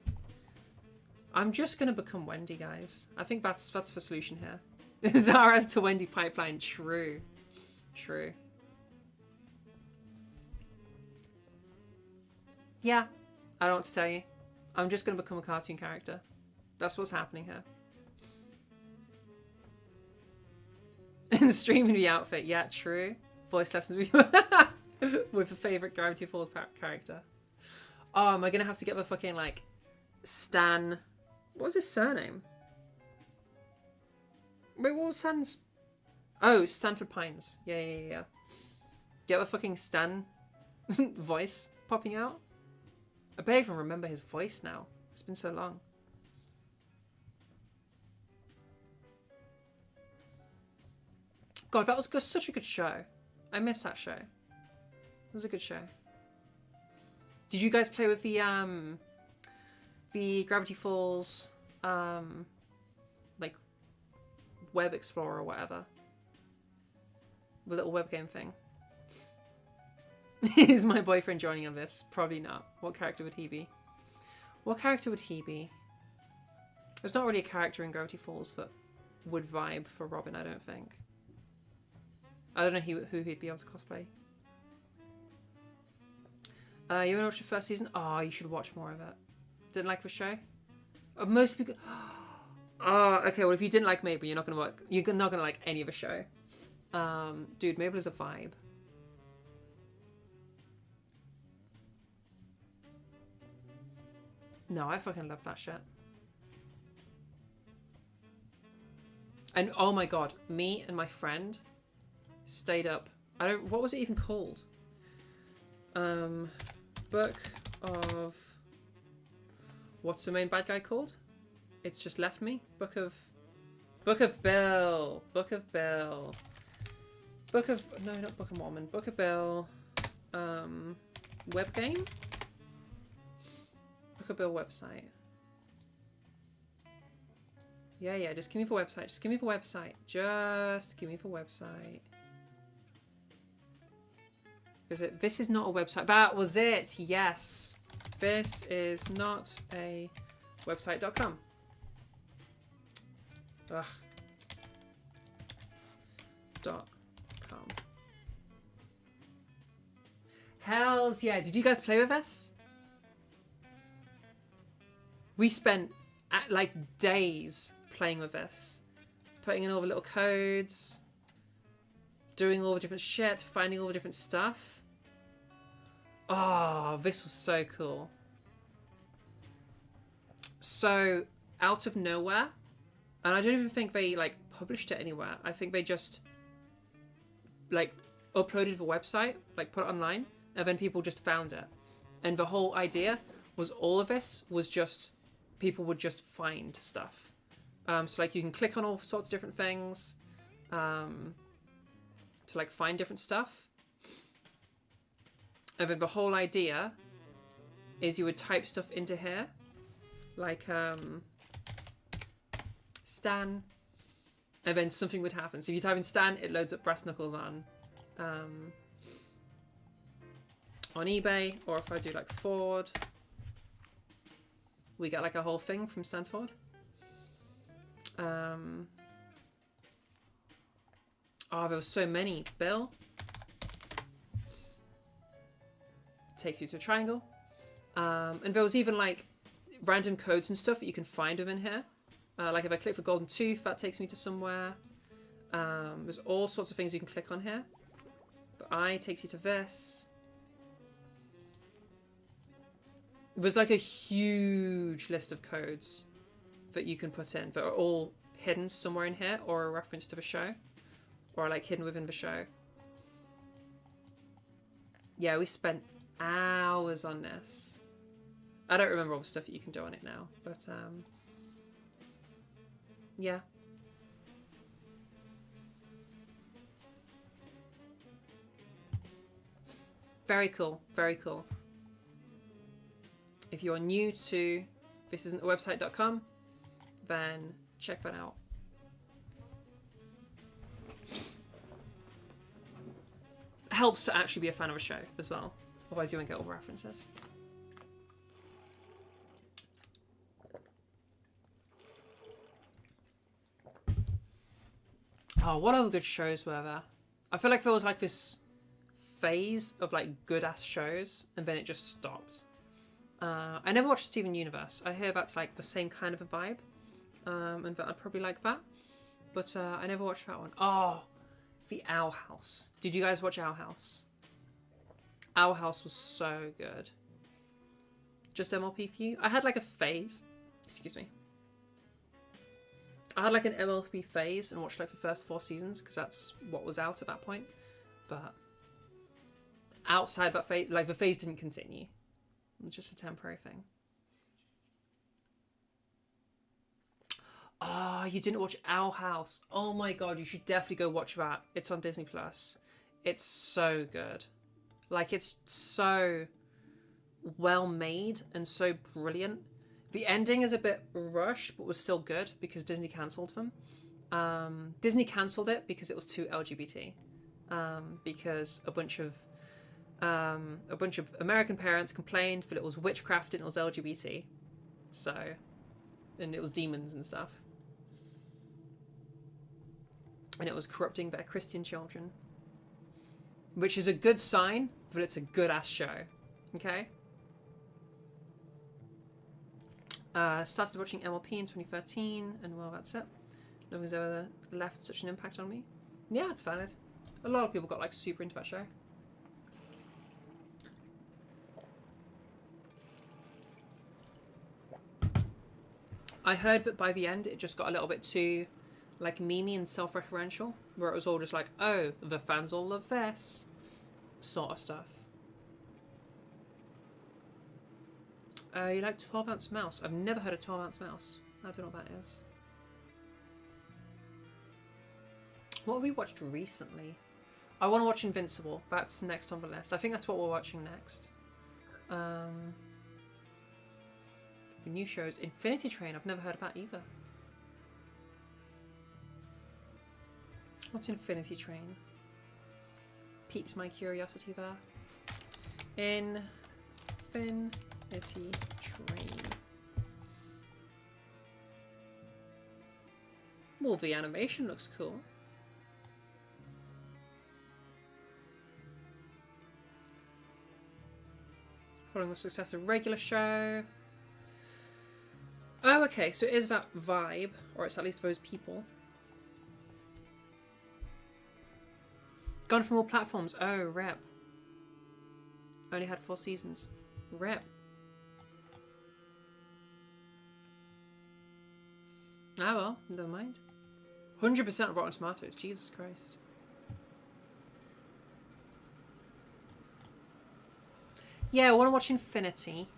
I'm just going to become Wendy, guys. I think that's the solution here. Zara's to Wendy pipeline. True. True. Yeah. I don't know what to tell you. I'm just going to become a cartoon character. That's what's happening here. And streaming the outfit. Yeah, true. Voice lessons with a favourite Gravity Falls character. Oh, am I going to have to get the fucking, like, Stan... What was his surname? Wait, what was Stan's... Oh, Stanford Pines. Yeah. Get the fucking Stan voice popping out. I barely even remember his voice now. It's been so long. God, that was such a good show. I missed that show. It was a good show. Did you guys play with the Gravity Falls like web explorer or whatever? The little web game thing. Is my boyfriend joining on this? Probably not. What character would he be? What character would he be? There's not really a character in Gravity Falls that would vibe for Robin, I don't think. I don't know who he'd be able to cosplay. You want to watch the first season? Oh, you should watch more of it. Didn't like the show? Most people... Oh, okay, well, if you didn't like Mabel, you're not going to like any of the show. Dude, Mabel is a vibe. No, I fucking love that shit. And oh my god, me and my friend stayed up. What was it even called? Book of... What's the main bad guy called? It's just left me. Book of Bill. No, not Book of Mormon. Book of Bill. Web game? Book of Bill website. Yeah, just give me the website. Just give me the website. This is not a website. That was it. Yes. This is not a website.com. Ugh. .com. Hells yeah. Did you guys play with us? We spent like days playing with this. Putting in all the little codes. Doing all the different shit. Finding all the different stuff. Oh, this was so cool. So, out of nowhere, and I don't even think they, like, published it anywhere. I think they just, like, uploaded the website, like, put it online, and then people just found it. And the whole idea was all of this was just, people would just find stuff. So, like, you can click on all sorts of different things to, like, find different stuff. And then the whole idea is you would type stuff into here, like Stan, and then something would happen. So if you type in Stan, it loads up Brass Knuckles on eBay, or if I do like Ford, we get like a whole thing from Stanford. Oh, there were so many. Bill. Takes you to a triangle. And there was even like random codes and stuff that you can find within here. Like if I click for Golden Tooth, that takes me to somewhere. There's all sorts of things you can click on here. But I takes you to this. There's like a huge list of codes that you can put in that are all hidden somewhere in here, or a reference to the show, or like hidden within the show. Yeah, we spent hours on this. I don't remember all the stuff that you can do on it now, but Yeah. Very cool. Very cool. If you're new to thisisn'tawebsite.com, then check that out. Helps to actually be a fan of a show as well. Otherwise you won't get all the references. Oh, what other good shows were there? I feel like there was like this phase of like good ass shows and then it just stopped. I never watched Steven Universe. I hear that's like the same kind of a vibe, and that I'd probably like that. But I never watched that one. Oh, The Owl House. Did you guys watch Owl House? Owl House was so good. Just MLP for you? I had like a phase. Excuse me. I had like an MLP phase and watched like the first 4 seasons because that's what was out at that point. But outside that phase, like the phase didn't continue. It was just a temporary thing. Oh, you didn't watch Owl House. Oh my god, you should definitely go watch that. It's on Disney Plus. It's so good. Like, it's so well made and so brilliant. The ending is a bit rushed, but was still good because Disney cancelled them. Disney cancelled it because it was too LGBT. Because a bunch of American parents complained that it was witchcraft and it was LGBT. So, and it was demons and stuff. And it was corrupting their Christian children. Which is a good sign that it's a good ass show. Okay? Started watching MLP in 2013, and well, that's it. Nothing's ever left such an impact on me. Yeah, it's valid. A lot of people got like super into that show. I heard that by the end it just got a little bit too like memey and self-referential, where it was all just like, oh, the fans all love this sort of stuff. You like 12-ounce mouse? I've never heard of 12-ounce mouse. I don't know what that is. What have we watched recently? I want to watch Invincible. That's next on the list. I think that's what we're watching next. New shows. Infinity Train. I've never heard of that either. What's Infinity Train? Piqued my curiosity there. Infinity Train. Well, the animation looks cool. Following the success of regular show. Oh, okay, so it is that vibe, or it's at least those people. Gone from all platforms. Oh, rep. Only had 4 seasons. Rep. Ah well, never mind. 100% Rotten Tomatoes. Jesus Christ. Yeah, I want to watch Infinity.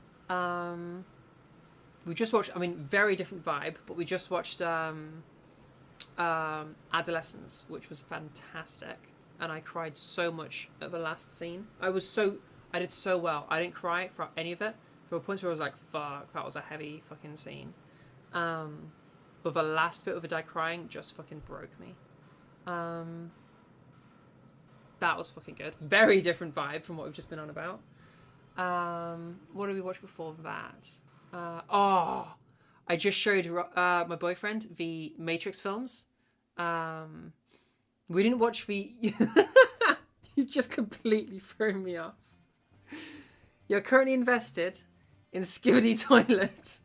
We just watched, I mean, very different vibe, but we just watched Adolescence, which was fantastic. And I cried so much at the last scene. I did so well. I didn't cry for any of it. There were points where I was like, fuck, that was a heavy fucking scene. But the last bit of the guy crying just fucking broke me. That was fucking good. Very different vibe from what we've just been on about. What did we watch before that? I just showed my boyfriend the Matrix films. We didn't watch the... You just completely threw me off. You're currently invested in Skibidi Toilet.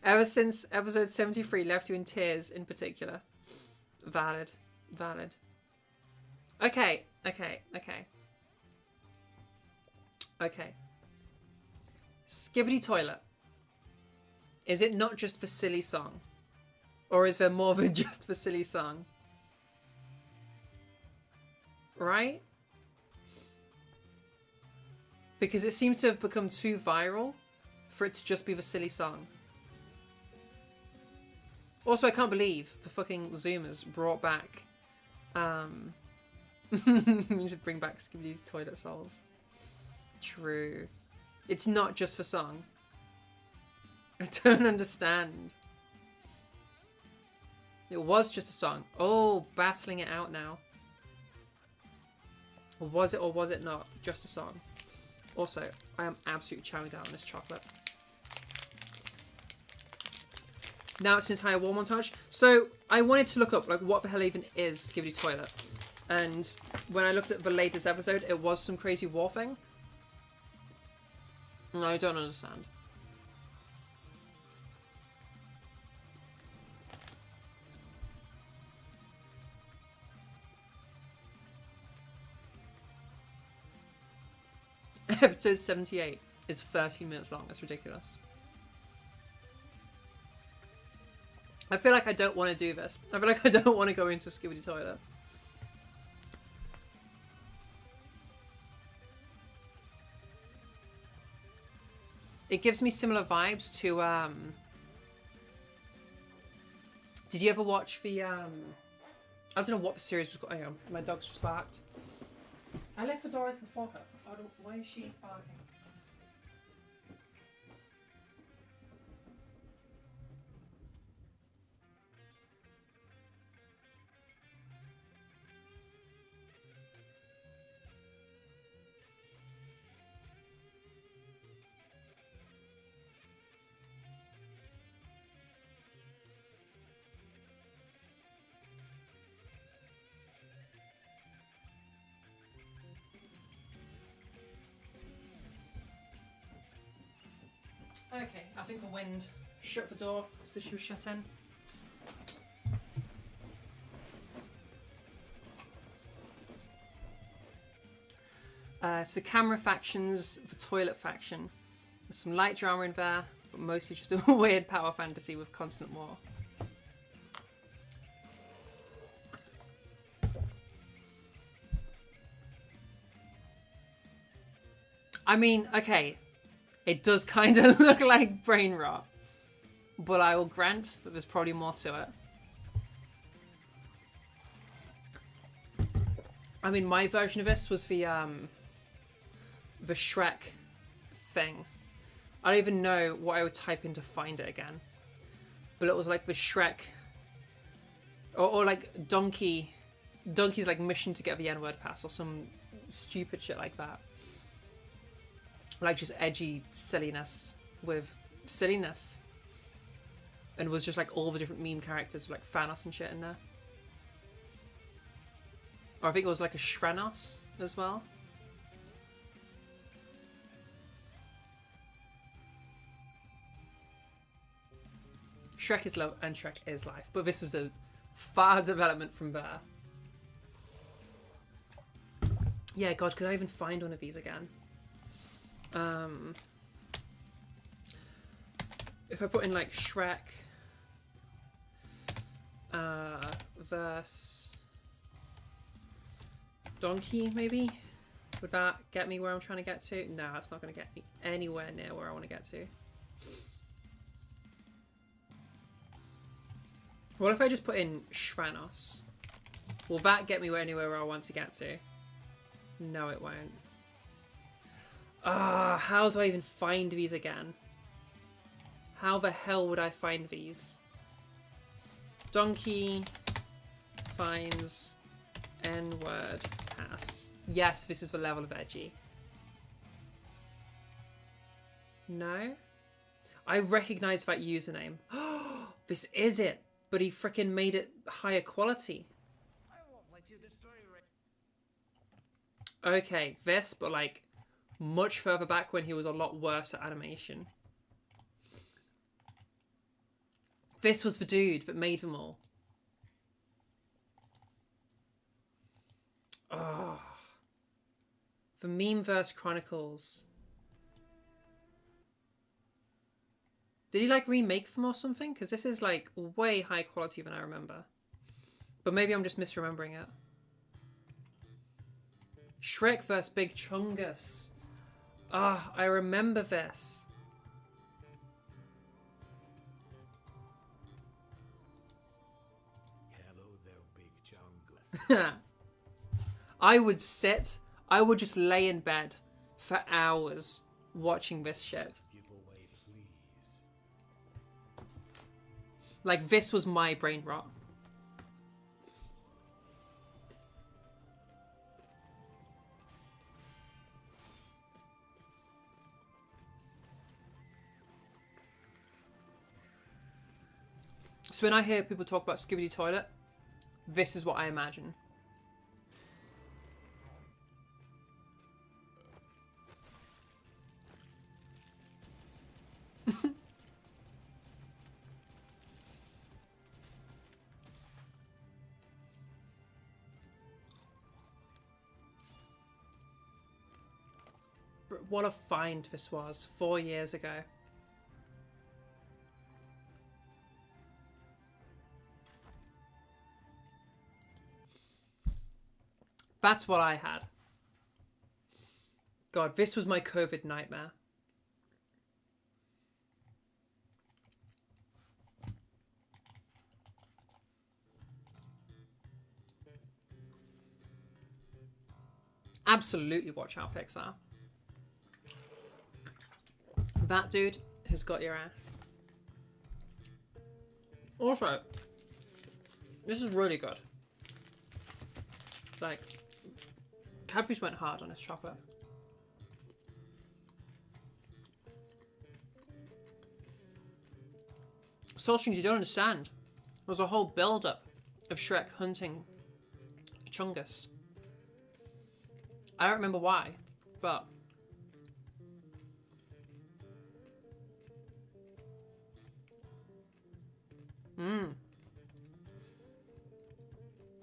Ever since episode 73 left you in tears in particular. Valid. Okay. Skibidi Toilet. Is it not just the silly song? Or is there more than just the silly song? Right? Because it seems to have become too viral for it to just be the silly song. Also, I can't believe the fucking Zoomers brought back. You should bring back Skibbidy's toilet souls. True. It's not just for song. I don't understand. It was just a song. Oh, battling it out now. Or was it not just a song? Also, I am absolutely chowing down on this chocolate. Now it's an entire wall montage. So I wanted to look up like what the hell even is Skibidi Toilet. And when I looked at the latest episode, it was some crazy war thing. And I don't understand. Episode 78 is 13 minutes long. That's ridiculous. I feel like I don't want to do this. I feel like I don't want to go into Skibidi Toilet. It gives me similar vibes to did you ever watch the I don't know what the series was called. Hang on, my dog's just barked. I left the door open for her. Why is she barking? Okay, I think the wind shut the door, so she was shut in. So camera factions, the toilet faction. There's some light drama in there, but mostly just a weird power fantasy with constant war. I mean, okay. It does kind of look like brain rot, but I will grant that there's probably more to it. I mean, my version of this was the Shrek thing. I don't even know what I would type in to find it again, but it was like the Shrek, or like Donkey's like mission to get the N-word pass or some stupid shit like that. Like just edgy silliness with silliness. And it was just like all the different meme characters with like Thanos and shit in there. Or I think it was like a Shrenos as well. Shrek is love and Shrek is life. But this was a far development from there. Yeah, God, could I even find one of these again? If I put in like Shrek versus Donkey, maybe? Would that get me where I'm trying to get to? No, it's not going to get me anywhere near where I want to get to. What if I just put in Shrenos? Will that get me anywhere where I want to get to? No, it won't. How do I even find these again? How the hell would I find these? Donkey finds N-word pass. Yes, this is the level of edgy. No? I recognize that username. This is it, but he frickin' made it higher quality. I won't let you destroy Okay, this, but like much further back when he was a lot worse at animation. This was the dude that made them all. Oh. The Memeverse Chronicles. Did he like remake them or something? Because this is like way higher quality than I remember. But maybe I'm just misremembering it. Shrek vs Big Chungus. Ah, I remember this. I would just lay in bed for hours watching this shit. Like, this was my brain rot. So when I hear people talk about Skibidi Toilet, this is what I imagine. What a find this was 4 years ago. That's what I had. God, this was my COVID nightmare. Absolutely watch out, Pixar. That dude has got your ass. Also, this is really good. Like, Cadbury's went hard on this chocolate. Soul Strings, you don't understand. There was a whole build-up of Shrek hunting Chungus. I don't remember why, but...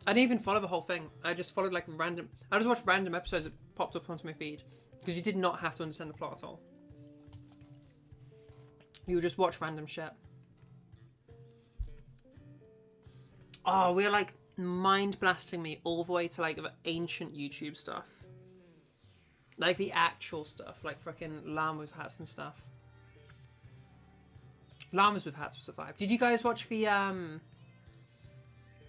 I didn't even follow the whole thing. I just followed like random... I just watched random episodes that popped up onto my feed. Because you did not have to understand the plot at all. You would just watch random shit. Oh, we're like mind blasting me all the way to like the ancient YouTube stuff. Like the actual stuff. Like fucking llamas with hats and stuff. Llamas with hats was a vibe. Did you guys watch the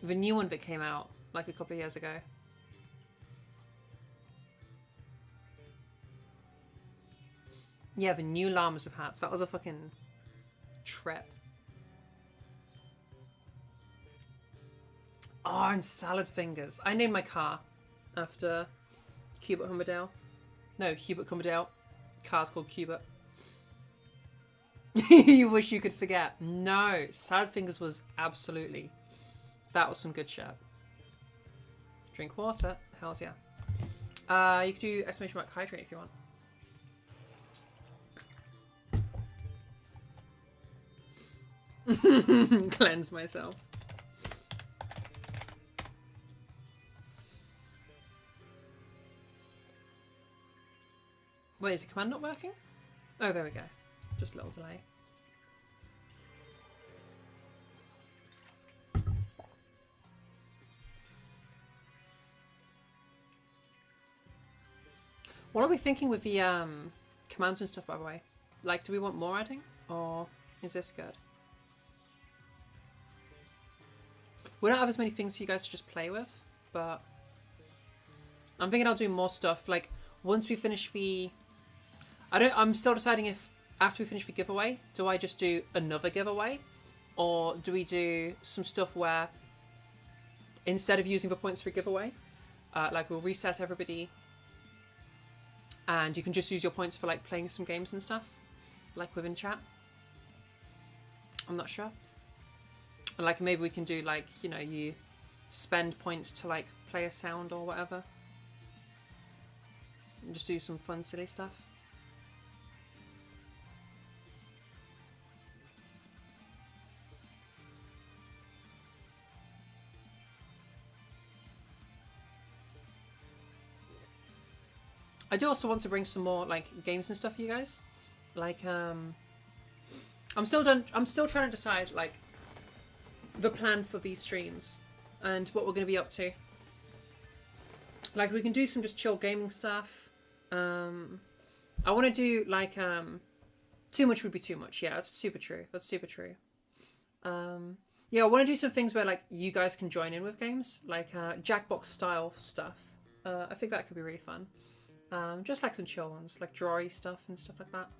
new one that came out like a couple of years ago? Yeah, the new llamas with hats. That was a fucking trip. Oh, and salad fingers. I named my car after Hubert Hummerdale. No, Hubert Cummerdale. Car's called Hubert. You wish you could forget. No, salad fingers was absolutely... That was some good shit. Drink water. Hells yeah. You could do exclamation mark hydrate if you want. Cleanse myself. Wait, is the command not working? Oh, there we go. Just a little delay. What are we thinking with the commands and stuff, by the way? Like, do we want more adding? Or is this good? We don't have as many things for you guys to just play with, but I'm thinking I'll do more stuff. Like, once we finish the... I'm still deciding if, after we finish the giveaway, do I just do another giveaway? Or do we do some stuff where, instead of using the points for a giveaway, like we'll reset everybody and you can just use your points for like playing some games and stuff, like within chat. I'm not sure. And like maybe we can do like, you know, you spend points to like play a sound or whatever. And just do some fun, silly stuff. I do also want to bring some more like games and stuff for you guys. Like I'm still trying to decide like the plan for these streams and what we're going to be up to. Like we can do some just chill gaming stuff. I want to do like too much would be too much. Yeah, that's super true. That's super true. Yeah, I want to do some things where like you guys can join in with games, like Jackbox style stuff. I think that could be really fun. Just like some chill ones, like drawy stuff and stuff like that.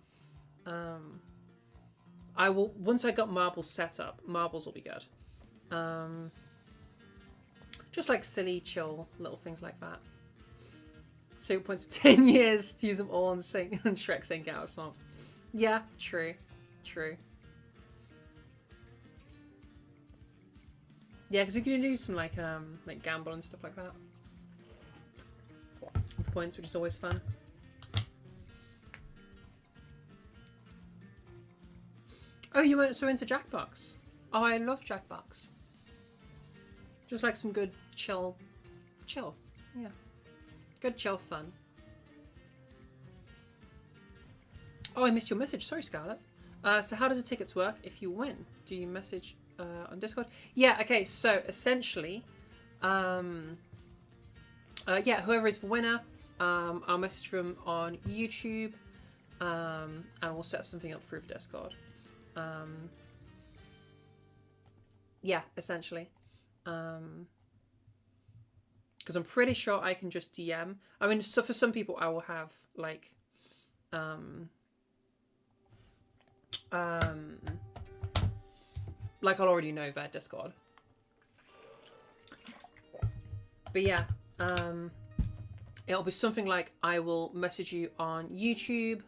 I will, once I got marbles set up, marbles will be good. Just like silly, chill little things like that. So it points to 10 years to use them all on Shrek saying get out of swamp. Yeah, true. Yeah, because we could do some like gamble and stuff like that. With points, which is always fun. Oh, you weren't so into Jackbox? Oh, I love Jackbox. Just like some good chill. Yeah. Good chill fun. Oh, I missed your message. Sorry, Scarlett. So how does the tickets work if you win? Do you message on Discord? Yeah, okay, so essentially, whoever is the winner, I'll message them on YouTube, and we'll set something up through Discord. Yeah, essentially. Because I'm pretty sure I can just DM. I mean, so for some people, I will have like, like I'll already know their Discord. But yeah, it'll be something like I will message you on YouTube.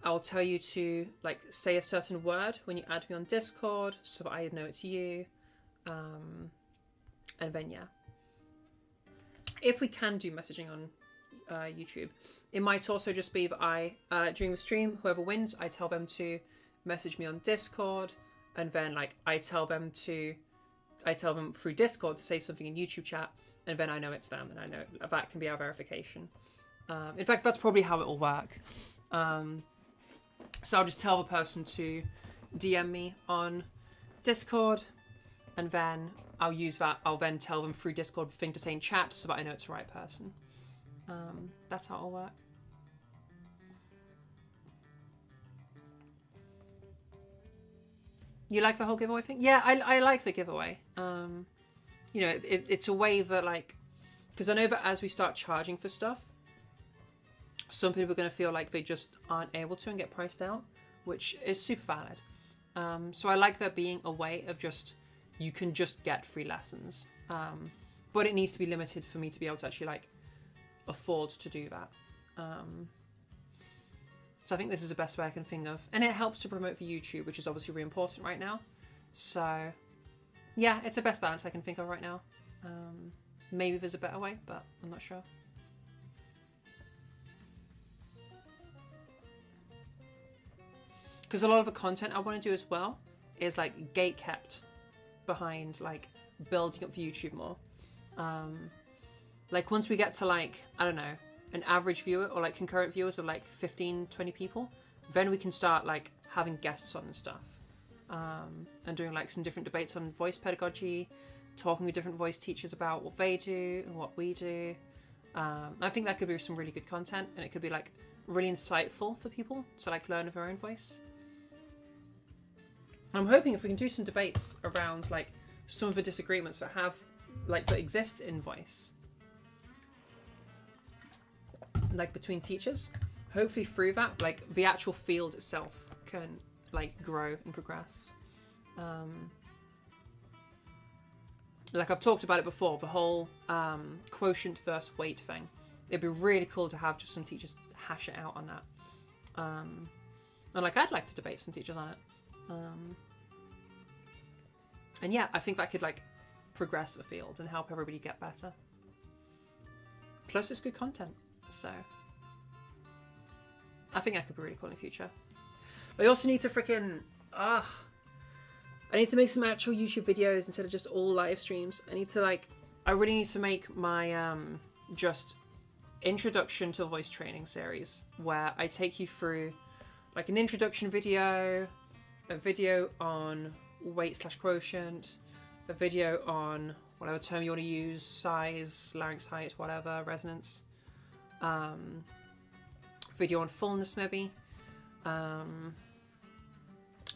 I'll tell you to like say a certain word when you add me on Discord so that I know it's you. And then yeah, if we can do messaging on YouTube, it might also just be that I during the stream, whoever wins, I tell them to message me on Discord, and then like I tell them through Discord to say something in YouTube chat, and then I know it's them, and I know that can be our verification. In fact, that's probably how it will work. So I'll just tell the person to DM me on Discord, and then I'll use that. I'll then tell them through Discord the thing to say in chat so that I know it's the right person. That's how it'll work. You like the whole giveaway thing? Yeah, I like the giveaway. You know, it's a way that like, because I know that as we start charging for stuff, some people are going to feel like they just aren't able to and get priced out, which is super valid. So I like there being a way of just, you can just get free lessons. But it needs to be limited for me to be able to actually like afford to do that. So I think this is the best way I can think of. And it helps to promote for YouTube, which is obviously really important right now. So yeah, it's the best balance I can think of right now. Maybe there's a better way, but I'm not sure. Because a lot of the content I want to do as well is like gate kept behind like building up for YouTube more. Like once we get to like, I don't know, an average viewer or like concurrent viewers of like 15, 20 people, then we can start like having guests on and stuff. And doing like some different debates on voice pedagogy, talking with different voice teachers about what they do and what we do. I think that could be some really good content, and it could be like really insightful for people to like learn of their own voice. I'm hoping if we can do some debates around like some of the disagreements that exist in voice, like between teachers, hopefully through that, like the actual field itself can like grow and progress. Like I've talked about it before, the whole quotient versus weight thing. It'd be really cool to have just some teachers hash it out on that. And like I'd like to debate some teachers on it. And yeah, I think that could like progress the field and help everybody get better. Plus it's good content, so I think that could be really cool in the future. But I also need to freaking I need to make some actual YouTube videos instead of just all live streams. I really need to make my just introduction to voice training series where I take you through like an introduction video, a video on weight/quotient, a video on whatever term you want to use, size, larynx height, whatever, resonance, video on fullness maybe,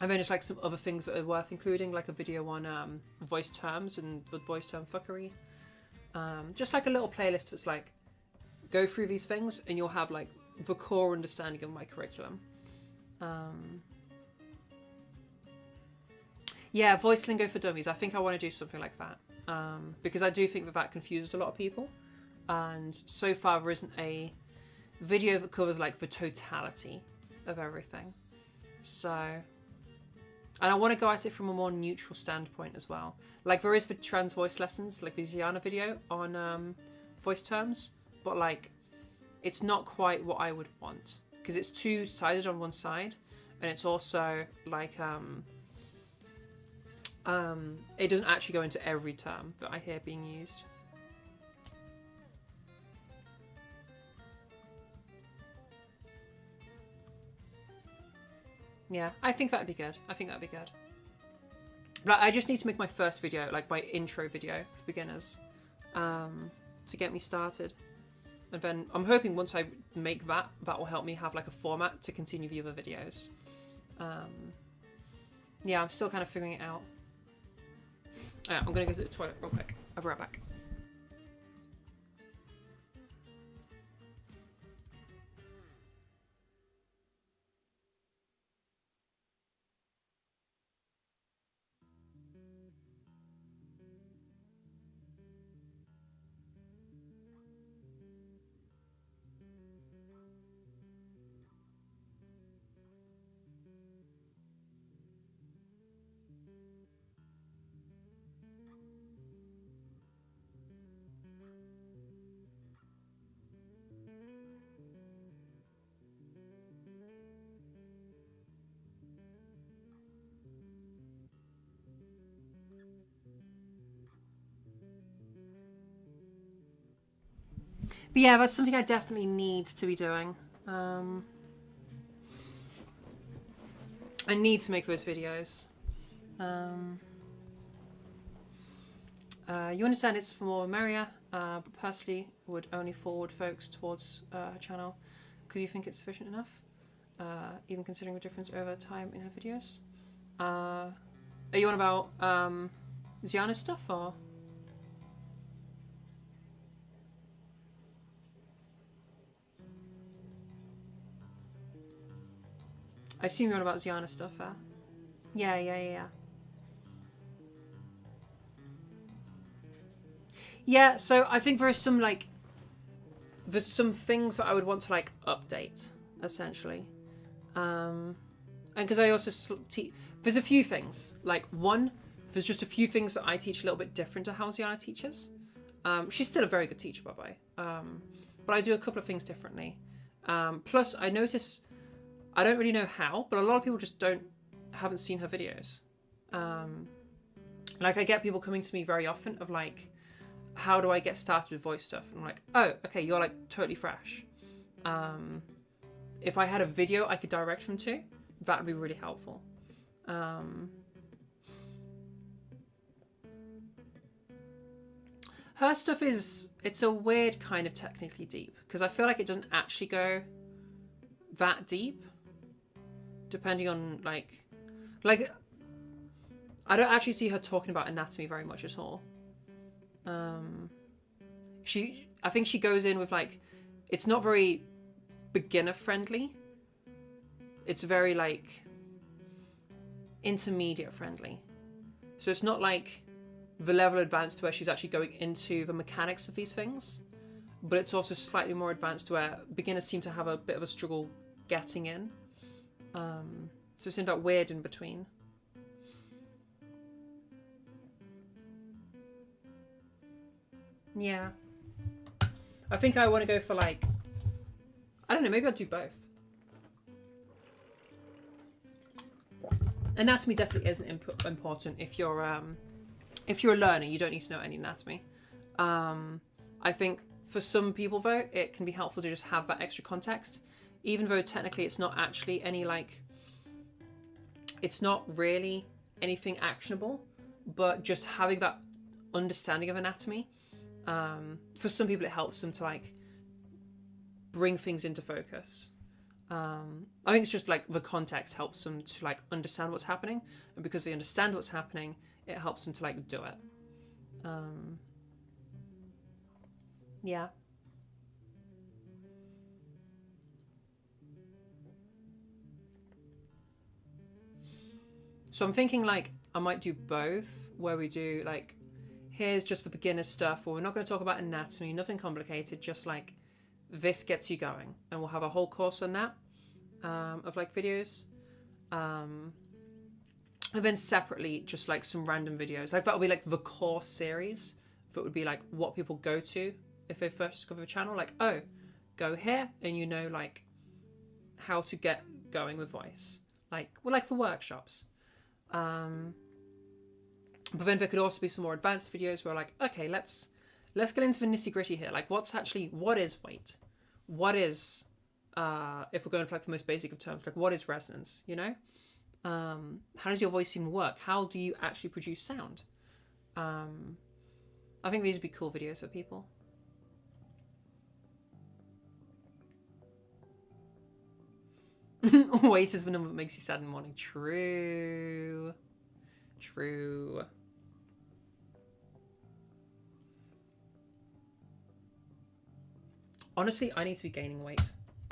And then just like some other things that are worth including, like a video on voice terms and voice term fuckery. Just like a little playlist that's like, go through these things and you'll have like the core understanding of my curriculum. Yeah, voice lingo for dummies. I think I want to do something like that. Because I do think that confuses a lot of people. And so far there isn't a video that covers like the totality of everything. So, and I want to go at it from a more neutral standpoint as well. Like there is for trans voice lessons, like the Ziana video on voice terms, but like it's not quite what I would want because it's two-sided on one side, and it's also like it doesn't actually go into every term that I hear being used. Yeah, I think that'd be good. But I just need to make my first video, like my intro video for beginners, to get me started. And then I'm hoping once I make that will help me have like a format to continue the other videos. Yeah, I'm still kind of figuring it out. I'm gonna go to the toilet real quick. I'll be right back. But yeah, that's something I definitely need to be doing. I need to make those videos. You understand it's for more merrier, but personally would only forward folks towards her channel because you think it's sufficient enough, even considering the difference over time in her videos. Are you on about Ziana's stuff or? I assume you're on about Ziana stuff there. Yeah. Yeah, so I think there's some things that I would want to like update, essentially. And because I also there's a few things. Like one, there's just a few things that I teach a little bit different to how Ziana teaches. She's still a very good teacher, by the way. But I do a couple of things differently. Plus, I notice, I don't really know how, but a lot of people just haven't seen her videos. Like I get people coming to me very often of like, how do I get started with voice stuff? And I'm like, oh, okay, you're like totally fresh. If I had a video I could direct them to, that would be really helpful. Her stuff it's a weird kind of technically deep because I feel like it doesn't actually go that deep, depending on like I don't actually see her talking about anatomy very much at all. I think she goes in with like, it's not very beginner friendly. It's very like intermediate friendly. So it's not like the level advanced to where she's actually going into the mechanics of these things, but it's also slightly more advanced to where beginners seem to have a bit of a struggle getting in. So it's in that weird in between. Yeah. I think I want to go for like, I don't know, maybe I'll do both. Anatomy definitely isn't important if you're a learner. You don't need to know any anatomy. I think for some people though, it can be helpful to just have that extra context, even though technically it's not actually any like, it's not really anything actionable, but just having that understanding of anatomy, for some people it helps them to like bring things into focus. I think it's just like the context helps them to like understand what's happening, and because they understand what's happening, it helps them to like do it. Yeah. So I'm thinking like I might do both, where we do like, here's just the beginner stuff, where we're not going to talk about anatomy, nothing complicated, just like this gets you going, and we'll have a whole course on that, of like videos, and then separately just like some random videos, like that'll be like the course series. That would be like what people go to if they first discover the channel, like, oh, go here and you know like how to get going with voice, like, well, like for workshops. But then there could also be some more advanced videos where like, okay, let's get into the nitty gritty here. Like what is weight? What is, if we're going for like the most basic of terms, like what is resonance, you know? How does your voice even work? How do you actually produce sound? I think these would be cool videos for people. Weight is the number that makes you sad in the morning. True. Honestly, I need to be gaining weight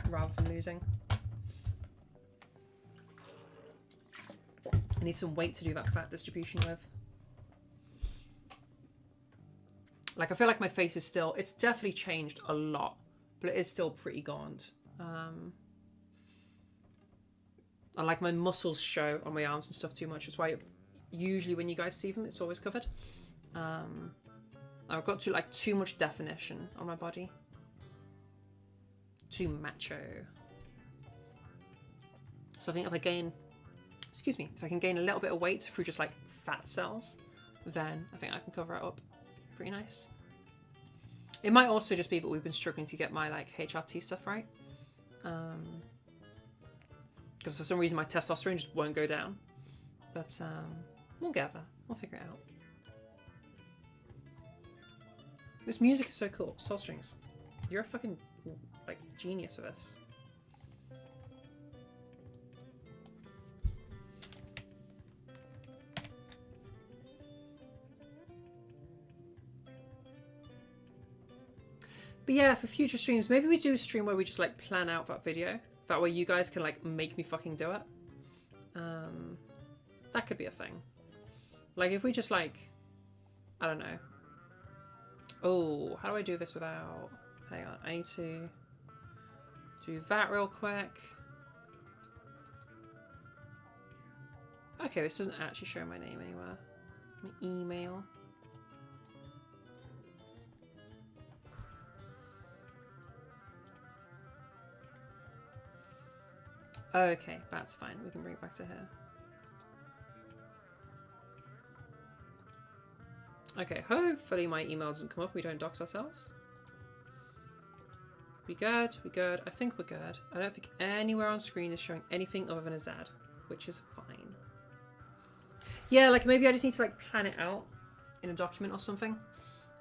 rather than losing. I need some weight to do that fat distribution with. Like, I feel like my face is still, it's definitely changed a lot, but it is still pretty gaunt. And like my muscles show on my arms and stuff too much. That's why usually when you guys see them, it's always covered. I've got too much definition on my body. Too macho. So I think if I can gain a little bit of weight through just like fat cells, then I think I can cover it up pretty nice. It might also just be that we've been struggling to get my like HRT stuff right. Because for some reason my testosterone just won't go down. But we'll get there. We'll figure it out. This music is so cool. Soul strings. You're a fucking like genius with this. But yeah, for future streams, maybe we do a stream where we just like plan out that video. That way you guys can like make me fucking do it. That could be a thing. Like if we just like, I don't know. Oh, how do I do this without, hang on, I need to do that real quick. Okay, this doesn't actually show my name anywhere. My email. Okay, that's fine. We can bring it back to here. Okay, hopefully my email doesn't come up. We don't dox ourselves. We good? We good? I think we're good. I don't think anywhere on screen is showing anything other than a Z, which is fine. Yeah, like maybe I just need to like plan it out in a document or something.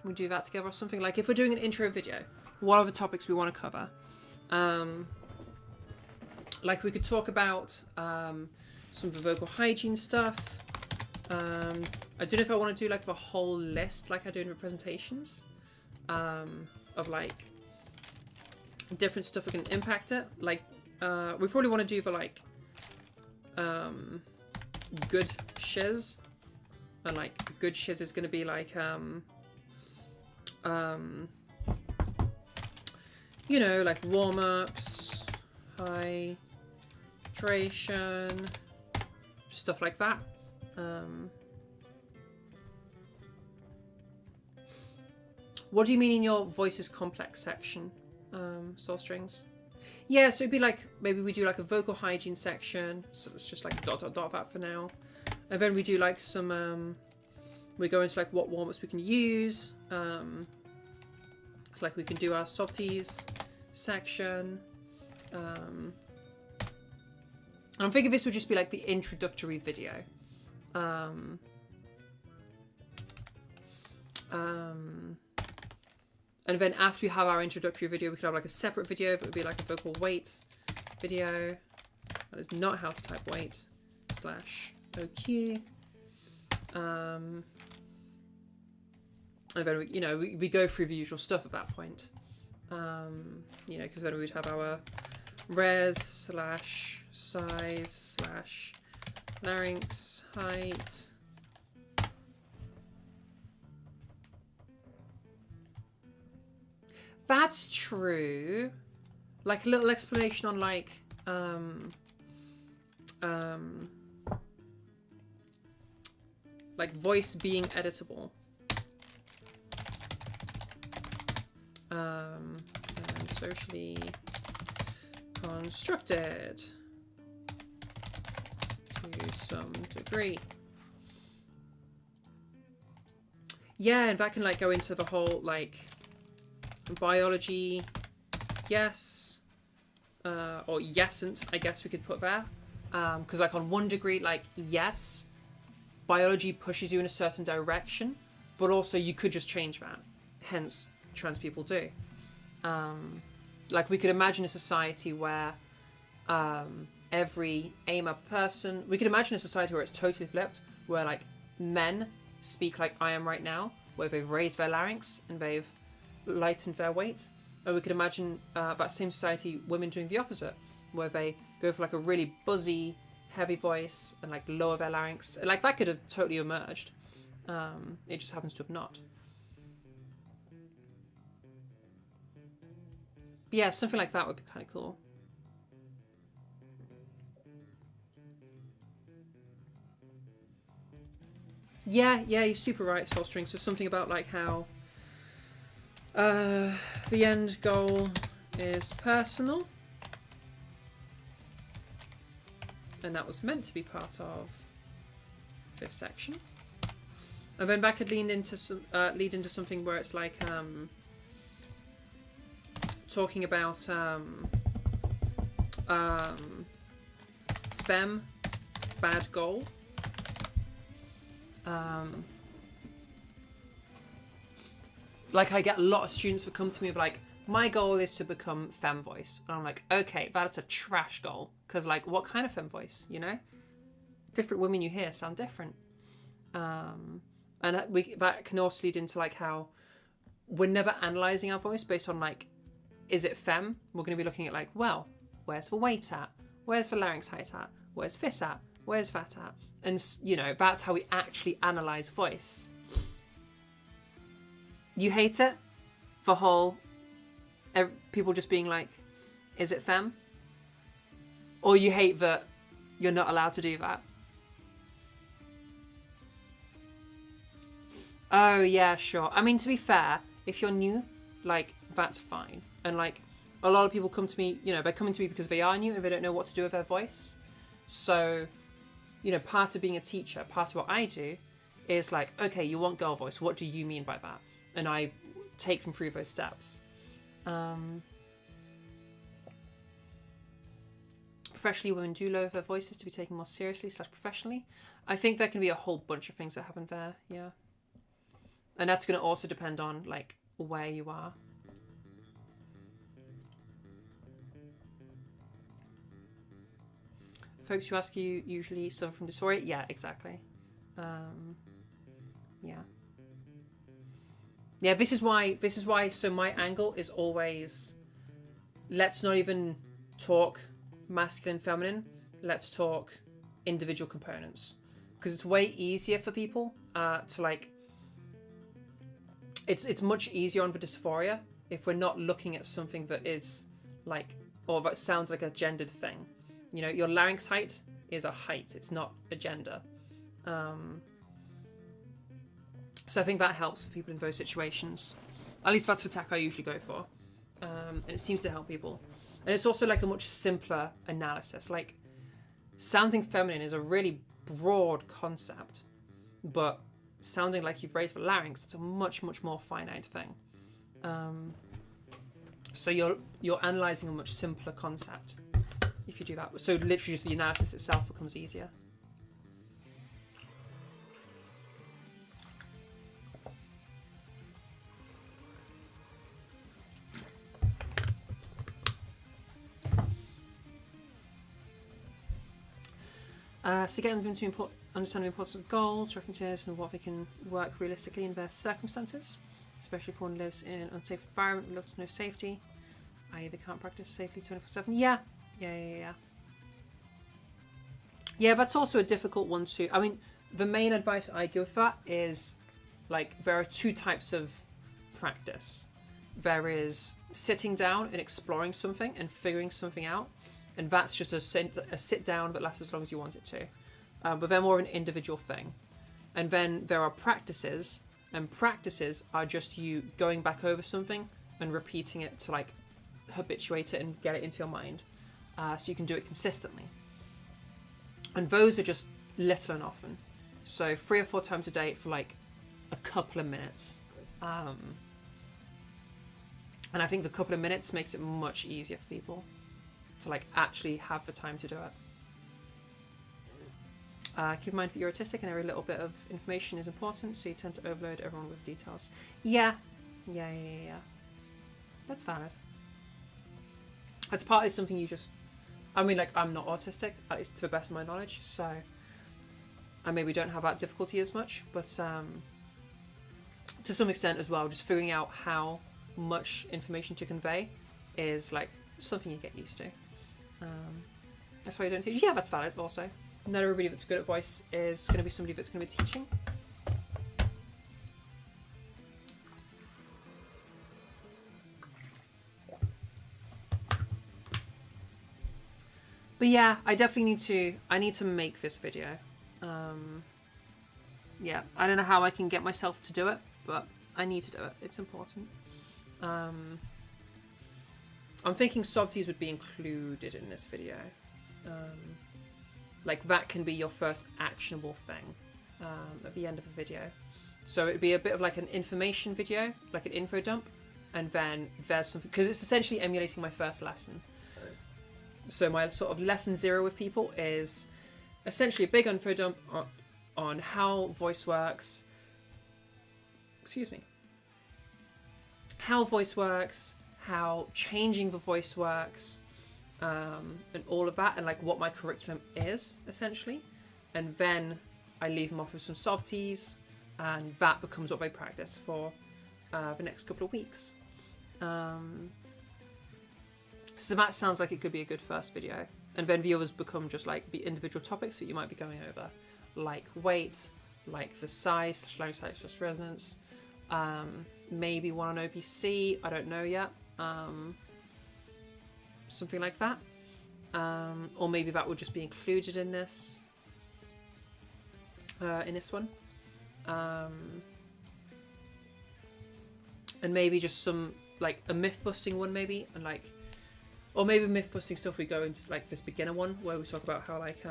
We do that together or something. Like if we're doing an intro video, what are the topics we want to cover? Like we could talk about some of the vocal hygiene stuff. I don't know if I want to do like the whole list like I do in the presentations of like different stuff that can impact it. Like we probably want to do the like good shiz, and like good shiz is going to be like you know, like warm-ups, hydration, stuff like that. What do you mean in your voices complex section, Soul Strings? Yeah, so it'd be like, maybe we do like a vocal hygiene section, so it's just like dot that for now. And then we do like some, we go into like what warm-ups we can use. It's like we can do our softies section. And I'm thinking this would just be like the introductory video. And then after we have our introductory video, we could have like a separate video that would be like a vocal weights video. That is not how to type weight / OQ. And then we go through the usual stuff at that point. Because then we'd have our res / size / larynx height. That's true. Like a little explanation on like voice being editable. And socially constructed to some degree. Yeah, and that can like go into the whole like biology, yes, or yesn't, I guess we could put there. Because like on one degree, like yes, biology pushes you in a certain direction, but also you could just change that. Hence, trans people do. Like we could imagine a society where every AMAB person, we could imagine a society where it's totally flipped, where like men speak like I am right now, where they've raised their larynx and they've lightened their weight. Or we could imagine that same society, women doing the opposite, where they go for like a really buzzy, heavy voice and like lower their larynx. Like that could have totally emerged. It just happens to have not. But yeah, something like that would be kind of cool. Yeah, you're super right, Soulstring. So something about like how the end goal is personal. And that was meant to be part of this section. And then that could lead into something where it's like talking about femme bad goal. Like I get a lot of students that come to me with like, my goal is to become femme voice. And I'm like, okay, that's a trash goal. Because like, what kind of femme voice, you know? Different women you hear sound different. And that can also lead into like how we're never analysing our voice based on like, is it femme? We're going to be looking at like, well, where's the weight at? Where's the larynx height at? Where's this at? Where's that at? And, you know, that's how we actually analyse voice. You hate it? The whole, people just being like, is it femme? Or you hate that you're not allowed to do that? Oh, yeah, sure. I mean, to be fair, if you're new, like, that's fine. And, like, a lot of people come to me, you know, they're coming to me because they are new and they don't know what to do with their voice. So, you know, part of being a teacher, part of what I do is like, okay, you want girl voice. What do you mean by that? And I take them through those steps. Professionally, women do lower their voices to be taken more seriously / professionally. I think there can be a whole bunch of things that happen there, yeah. And that's going to also depend on, like, where you are. Folks who ask you usually suffer from dysphoria? Yeah, exactly. Yeah. Yeah, this is why, so my angle is always, let's not even talk masculine, feminine, let's talk individual components. Because it's way easier for people to like, it's much easier on the dysphoria if we're not looking at something that is like, or that sounds like a gendered thing. You know, your larynx height is a height, it's not a gender. So I think that helps for people in those situations. At least that's the tack I usually go for. And it seems to help people. And it's also like a much simpler analysis. Like, sounding feminine is a really broad concept, but sounding like you've raised the larynx, it's a much, much more finite thing. So you're analysing a much simpler concept if you do that. So literally just the analysis itself becomes easier. So getting them to understand the importance of goals, references, and what they can work realistically in their circumstances, especially if one lives in an unsafe environment with little to no safety. I either can't practice safely 24/7. Yeah. Yeah, that's also a difficult one too. I mean, the main advice I give for that is, like, there are two types of practice. There is sitting down and exploring something and figuring something out, and that's just a sit down that lasts as long as you want it to. But they're more of an individual thing. And then there are practices, and practices are just you going back over something and repeating it to, like, habituate it and get it into your mind, so you can do it consistently. And those are just little and often. So 3 or 4 times a day for like a couple of minutes. And I think the couple of minutes makes it much easier for people to like actually have the time to do it. Keep in mind that you're autistic and every little bit of information is important, so you tend to overload everyone with details. Yeah. That's valid. That's partly something you just... I mean, like, I'm not autistic, at least to the best of my knowledge, so I maybe don't have that difficulty as much, but to some extent as well, just figuring out how much information to convey is, like, something you get used to. That's why you don't teach. Yeah, that's valid also. Not everybody that's good at voice is going to be somebody that's going to be teaching. But yeah, I definitely need to make this video. Yeah, I don't know how I can get myself to do it, but I need to do it. It's important. I'm thinking softies would be included in this video. Like that can be your first actionable thing at the end of a video. So it'd be a bit of like an information video, like an info dump, and then there's something, because it's essentially emulating my first lesson. So my sort of lesson 0 with people is essentially a big info dump on how voice works. Excuse me. How voice works, how changing the voice works, and all of that, and like what my curriculum is essentially. And then I leave them off with some softies, and that becomes what they practice for the next couple of weeks. So that sounds like it could be a good first video. And then the others become just like the individual topics that you might be going over, like weight, like the size, /language type, /resonance, maybe one on OPC, I don't know yet, something like that. Or maybe that would just be included in this one. And maybe just some, like a myth busting one maybe, and like, or maybe myth busting stuff we go into like this beginner one where we talk about how like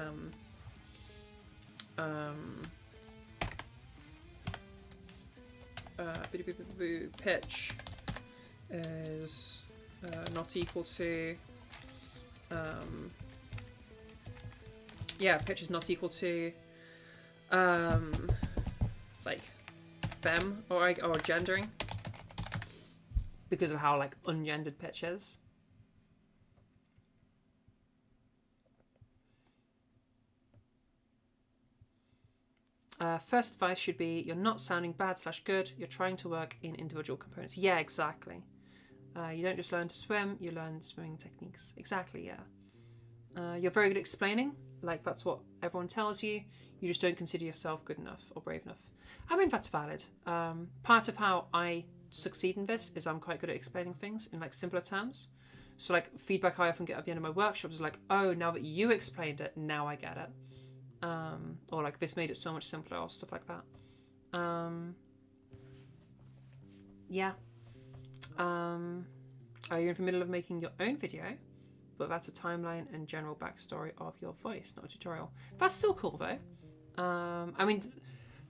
pitch is not equal to pitch is not equal to like femme or gendering, because of how like ungendered pitch is. First advice should be, you're not sounding bad/good, you're trying to work in individual components. Yeah, exactly. You don't just learn to swim, you learn swimming techniques. Exactly, yeah. You're very good at explaining, like that's what everyone tells you. You just don't consider yourself good enough or brave enough. I mean, that's valid. Part of how I succeed in this is I'm quite good at explaining things in like simpler terms. So like feedback I often get at the end of my workshops is like, oh, now that you explained it, now I get it. Or like this made it so much simpler, or stuff like that. Yeah. Are you in the middle of making your own video, but that's a timeline and general backstory of your voice, not a tutorial? That's still cool though. I mean,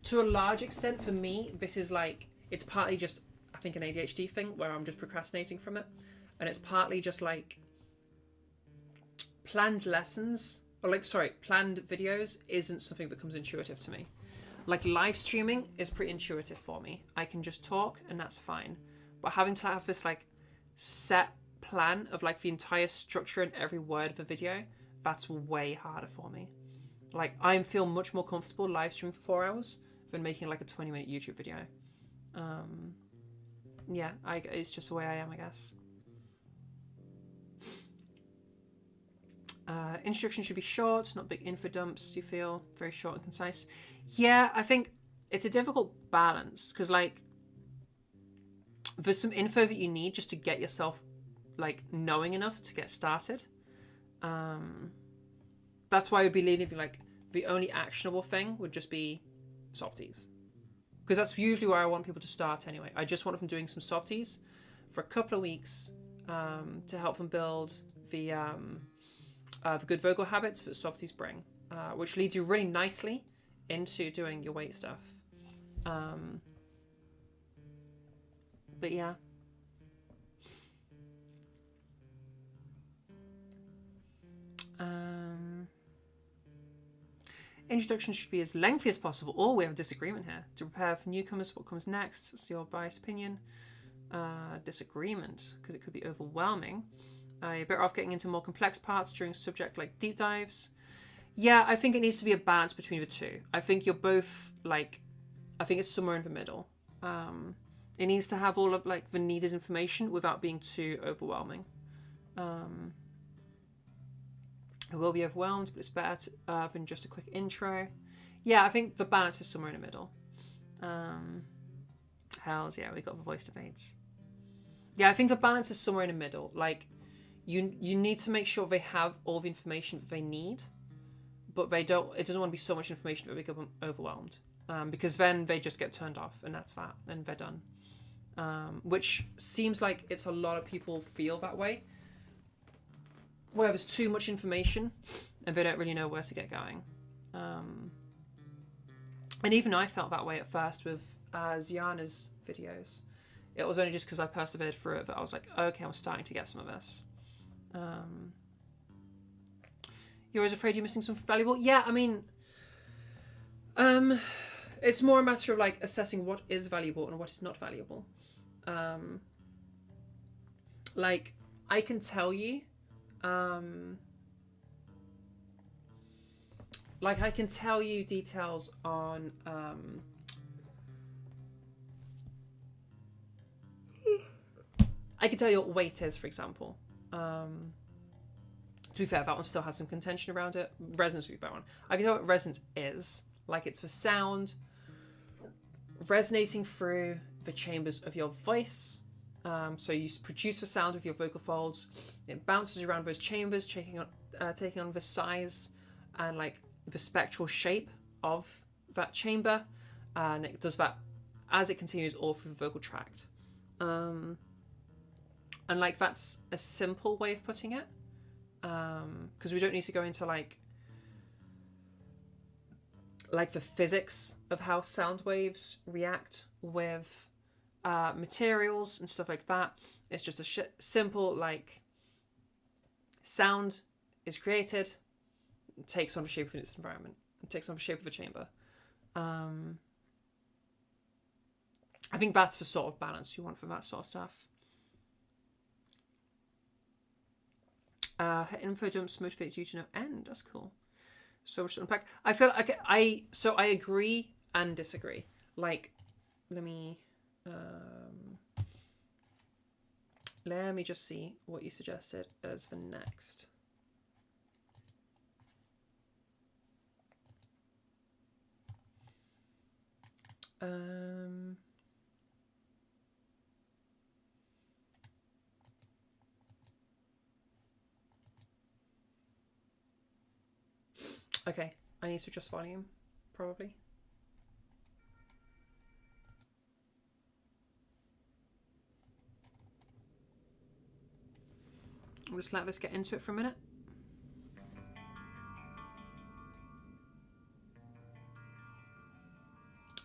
to a large extent for me, this is like, it's partly just, I think, an ADHD thing where I'm just procrastinating from it, and it's partly just like planned lessons, or like, sorry, planned videos isn't something that comes intuitive to me. Like live streaming is pretty intuitive for me. I can just talk and that's fine. But having to have this like set plan of like the entire structure and every word of a video, that's way harder for me. Like, I feel much more comfortable live streaming for 4 hours than making like a 20-minute YouTube video. Yeah, it's just the way I am, I guess. Introduction should be short, not big info dumps. Do you feel very short and concise? Yeah, I think it's a difficult balance because, like, there's some info that you need just to get yourself, like, knowing enough to get started. That's why I would be leaning, like, the only actionable thing would just be softies. Because that's usually where I want people to start anyway. I just want them doing some softies for a couple of weeks to help them build the good vocal habits that softies bring, which leads you really nicely into doing your weight stuff. But yeah. Introduction should be as lengthy as possible. Oh, we have a disagreement here. To prepare for newcomers, what comes next? It's your biased opinion. Disagreement, because it could be overwhelming. You're better off getting into more complex parts during subject like deep dives. Yeah, I think it needs to be a balance between the two. I think you're both like, I think it's somewhere in the middle. It needs to have all of like the needed information without being too overwhelming. It will be overwhelmed, but it's better than just a quick intro. Yeah, I think the balance is somewhere in the middle. Hells yeah, we got the voice debates. Yeah, I think the balance is somewhere in the middle. Like, you need to make sure they have all the information that they need, but they don't. It doesn't want to be so much information that they become overwhelmed, because then they just get turned off, and that's that, and they're done. Which seems like it's a lot of people feel that way, where there's too much information and they don't really know where to get going. And even I felt that way at first with Ziana's videos. It was only just because I persevered through it that I was like, okay, I'm starting to get some of this. You're always afraid you're missing something valuable? Yeah, I mean, it's more a matter of like assessing what is valuable and what is not valuable. Like, I can tell you, like I can tell you details on I can tell you what weight is, for example. To be fair, that one still has some contention around it. Resonance would be a better one. I can tell what resonance is. Like, it's the sound resonating through the chambers of your voice. So you produce the sound with your vocal folds. It bounces around those chambers, taking on the size and like the spectral shape of that chamber, and it does that as it continues all through the vocal tract. And like, that's a simple way of putting it, because we don't need to go into like the physics of how sound waves react with materials and stuff like that. It's just a simple, like, sound is created, it takes on the shape of its environment, it takes on the shape of a chamber. I think that's the sort of balance you want for that sort of stuff. Info dumps motivate you to no end. That's cool. So much to unpack. I feel like I agree and disagree. Like, let me just see what you suggested as the next. Okay, I need to adjust volume, probably. I'll just let this get into it for a minute.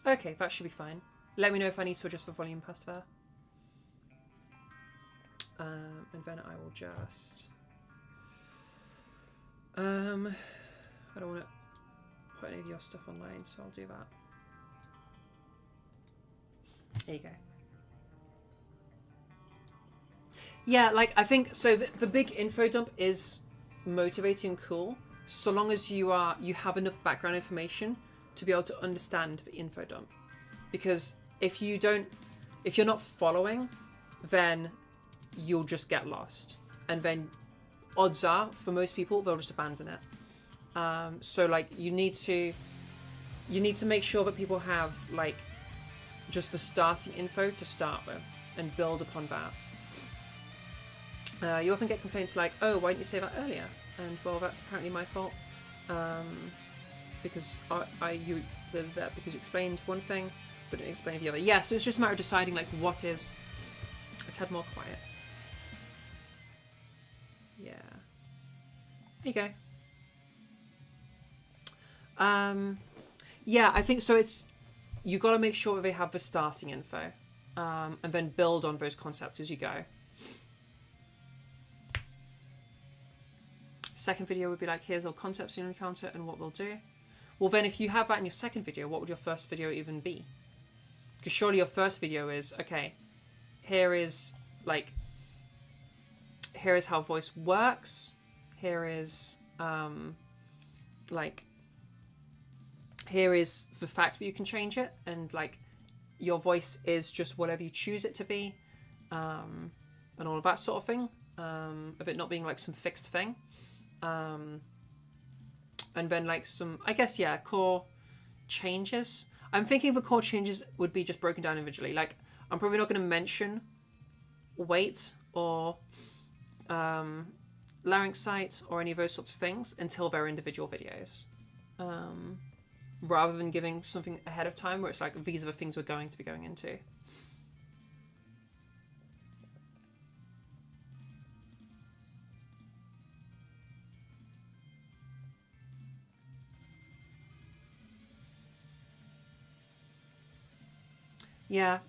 Okay, that should be fine. Let me know if I need to adjust the volume past there. And then I will just... I don't want to put any of your stuff online, so I'll do that. There you go. Yeah, like, I think, so the big info dump is motivating and cool, so long as you have enough background information to be able to understand the info dump. Because if you're not following, then you'll just get lost, and then odds are for most people they'll just abandon it. So like you need to make sure that people have like just the starting info to start with and build upon that. You often get complaints like, oh, why didn't you say that earlier? And well, that's apparently my fault, because you explained one thing but didn't explain the other. Yeah, so it's just a matter of deciding like what is. Let's head more quiet. Yeah. There you go. Yeah, I think so. You got to make sure that they have the starting info, and then build on those concepts as you go. Second video would be like, here's all concepts you'll encounter and what we'll do. Well, then if you have that in your second video, what would your first video even be? Because surely your first video is, okay, here is how voice works. Here is here is the fact that you can change it, and like your voice is just whatever you choose it to be, and all of that sort of thing, of it not being like some fixed thing. And then like some, I guess, yeah, core changes. I'm thinking the core changes would be just broken down individually. Like, I'm probably not going to mention weight or larynx site or any of those sorts of things until they're individual videos. Rather than giving something ahead of time where it's like, these are the things we're going to be going into. Yeah.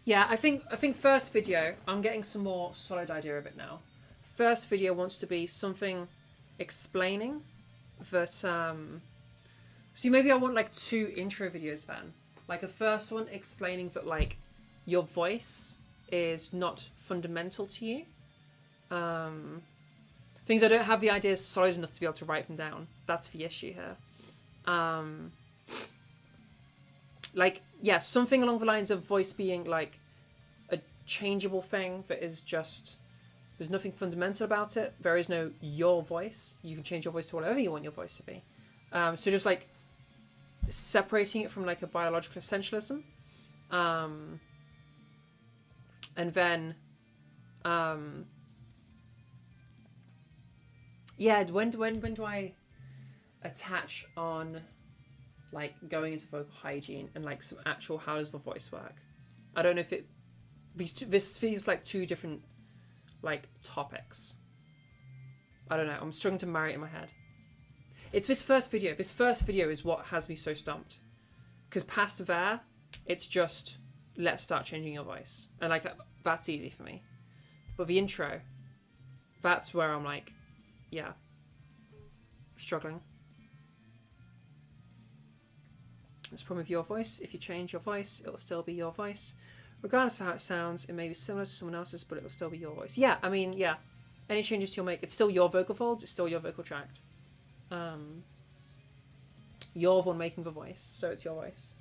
Yeah, I think first video, I'm getting some more solid idea of it now. First video wants to be something explaining that, so maybe I want like 2 intro videos then. Like a first one explaining that like your voice is not fundamental to you. Things I don't have the ideas solid enough to be able to write them down. That's the issue here. Like, yeah, something along the lines of voice being like a changeable thing that is just, there's nothing fundamental about it. There is no your voice. You can change your voice to whatever you want your voice to be. So just like separating it from like a biological essentialism. And then, yeah, when do I attach on like going into vocal hygiene and like some actual how does the voice work? I don't know if this feels like 2 different like topics. I don't know. I'm struggling to marry it in my head. It's this first video. This first video is what has me so stumped. Because past there, it's just let's start changing your voice, and like that's easy for me. But the intro, that's where I'm like, yeah, struggling. It's the problem with your voice. If you change your voice, it'll still be your voice. Regardless of how it sounds, it may be similar to someone else's, but it'll still be your voice. Yeah, I mean, yeah. Any changes you'll make, it's still your vocal folds, it's still your vocal tract. You're the one making the voice, so it's your voice.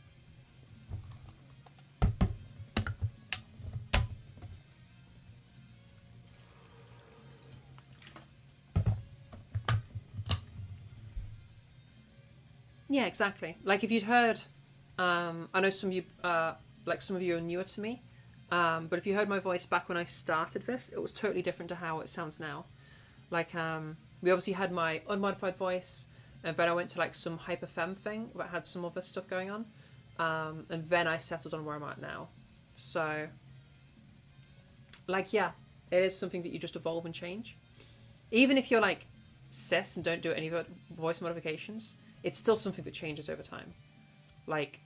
Yeah, exactly. Like if you'd heard, I know some of you, like some of you are newer to me, but if you heard my voice back when I started this, it was totally different to how it sounds now. Like, we obviously had my unmodified voice, and then I went to like some hyperfem thing that had some other stuff going on, and then I settled on where I'm at now. So, like, yeah, it is something that you just evolve and change. Even if you're like cis and don't do any voice modifications, it's still something that changes over time. Like,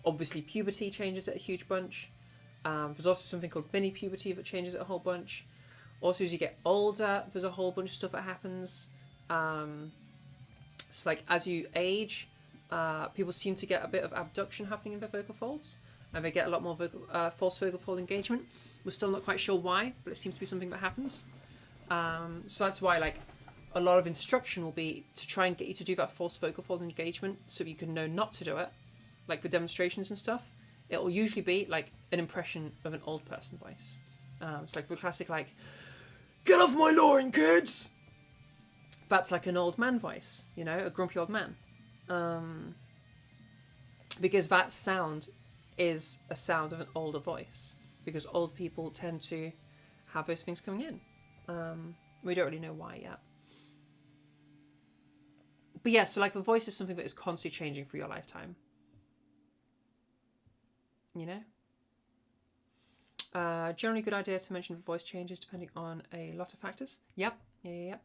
obviously puberty changes it a huge bunch. There's also something called mini puberty that changes it a whole bunch. Also, as you get older, there's a whole bunch of stuff that happens. So like as you age, people seem to get a bit of abduction happening in their vocal folds, and they get a lot more false vocal fold engagement. We're still not quite sure why, but it seems to be something that happens. So that's why, like, a lot of instruction will be to try and get you to do that false vocal fold engagement so you can know not to do it. Like for demonstrations and stuff, it will usually be like an impression of an old person voice. It's like the classic, like, get off my lawn, kids! That's like an old man voice, you know, a grumpy old man. Because that sound is a sound of an older voice. Because old people tend to have those things coming in. We don't really know why yet. But yeah, so like the voice is something that is constantly changing through your lifetime. You know? Generally good idea to mention the voice changes depending on a lot of factors. Yep. Yeah.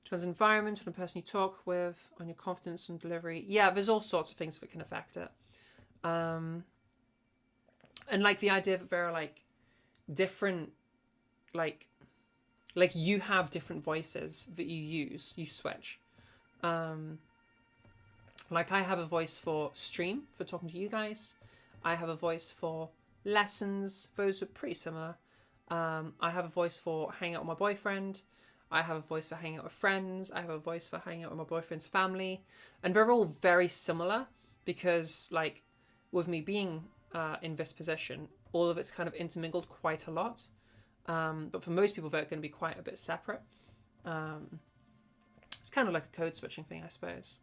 Depends on environment, on the person you talk with, on your confidence and delivery. Yeah, there's all sorts of things that can affect it. And like the idea that there are like different, like you have different voices that you switch. Like I have a voice for stream, for talking to you guys. I have a voice for lessons. Those are pretty similar. I have a voice for hanging out with my boyfriend. I have a voice for hanging out with friends. I have a voice for hanging out with my boyfriend's family. And they're all very similar because, like, with me being in this position, all of it's kind of intermingled quite a lot. But for most people, they're going to be quite a bit separate. It's kind of like a code switching thing, I suppose.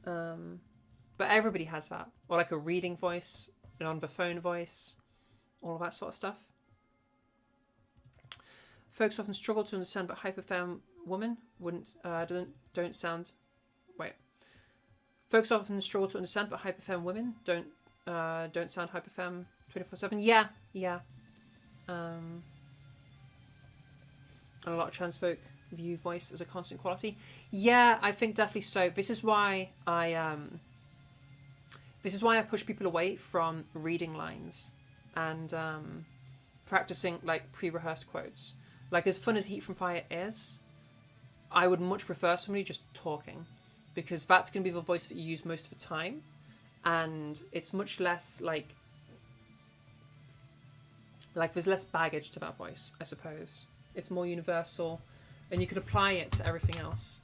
But everybody has that. Or like a reading voice, an on the phone voice, all of that sort of stuff. Folks often struggle to understand that hyperfem women don't sound. Wait. Folks often struggle to understand that hyperfem women don't sound hyperfem 24/7. Yeah. And a lot of trans folk view voice as a constant quality. Yeah, I think definitely so. This is why I push people away from reading lines and practicing like pre-rehearsed quotes. Like, as fun as Heat from Fire is, I would much prefer somebody just talking, because that's going to be the voice that you use most of the time, and it's much less like there's less baggage to that voice, I suppose. It's more universal, and you can apply it to everything else.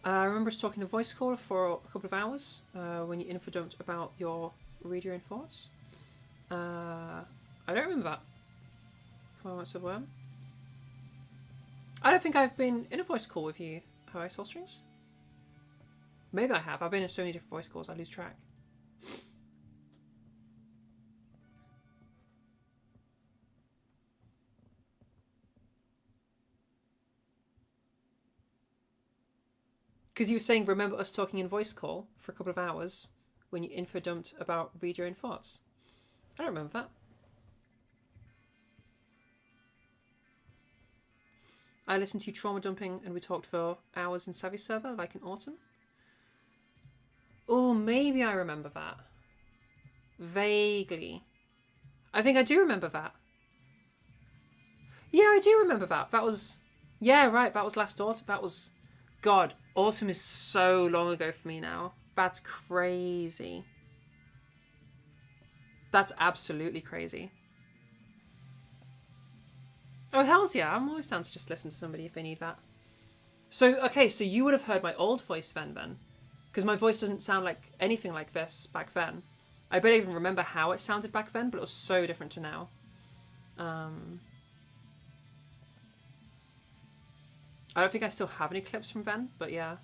I remember us talking to voice caller for a couple of hours when you infodumped about your read your own thoughts. I don't remember that. Moments of Worm. I don't think I've been in a voice call with you, have I, Soul Strings? Maybe I have. I've been in so many different voice calls, I lose track. Because you were saying, remember us talking in voice call for a couple of hours when you infodumped about read your own thoughts. I don't remember that. I listened to you trauma dumping and we talked for hours in Savvy Server, like in autumn. Oh, maybe I remember that. Vaguely. I think I do remember that. Yeah, I do remember that. That was... Yeah, right, that was last autumn. That was... God, autumn is so long ago for me now. That's crazy. That's absolutely crazy. Oh, hells yeah. I'm always down to just listen to somebody if they need that. So, okay, so you would have heard my old voice then. Because my voice doesn't sound like anything like this back then. I barely even remember how it sounded back then, but it was so different to now. I don't think I still have any clips from then, but yeah.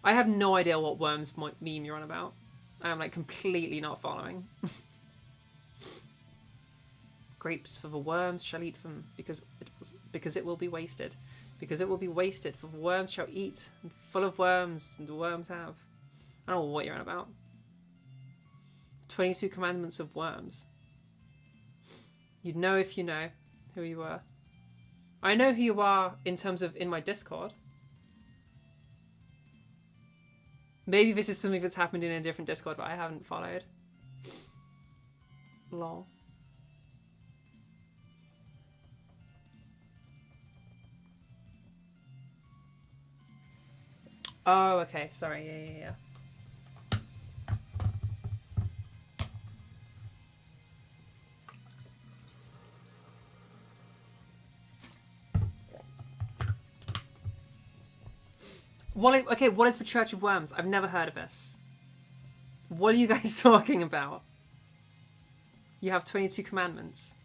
I have no idea what Worms meme you're on about. I'm like completely not following. Grapes for the worms shall eat them because it will be wasted. Because it will be wasted, for the worms shall eat, and full of worms, and the worms have. I don't know what you're on about. 22 commandments of worms. You'd know if you know who you were. I know who you are in terms of in my Discord. Maybe this is something that's happened in a different Discord that I haven't followed. Lol. Oh, okay. Sorry. Yeah. What is the Church of Worms? I've never heard of this. What are you guys talking about? You have 22 commandments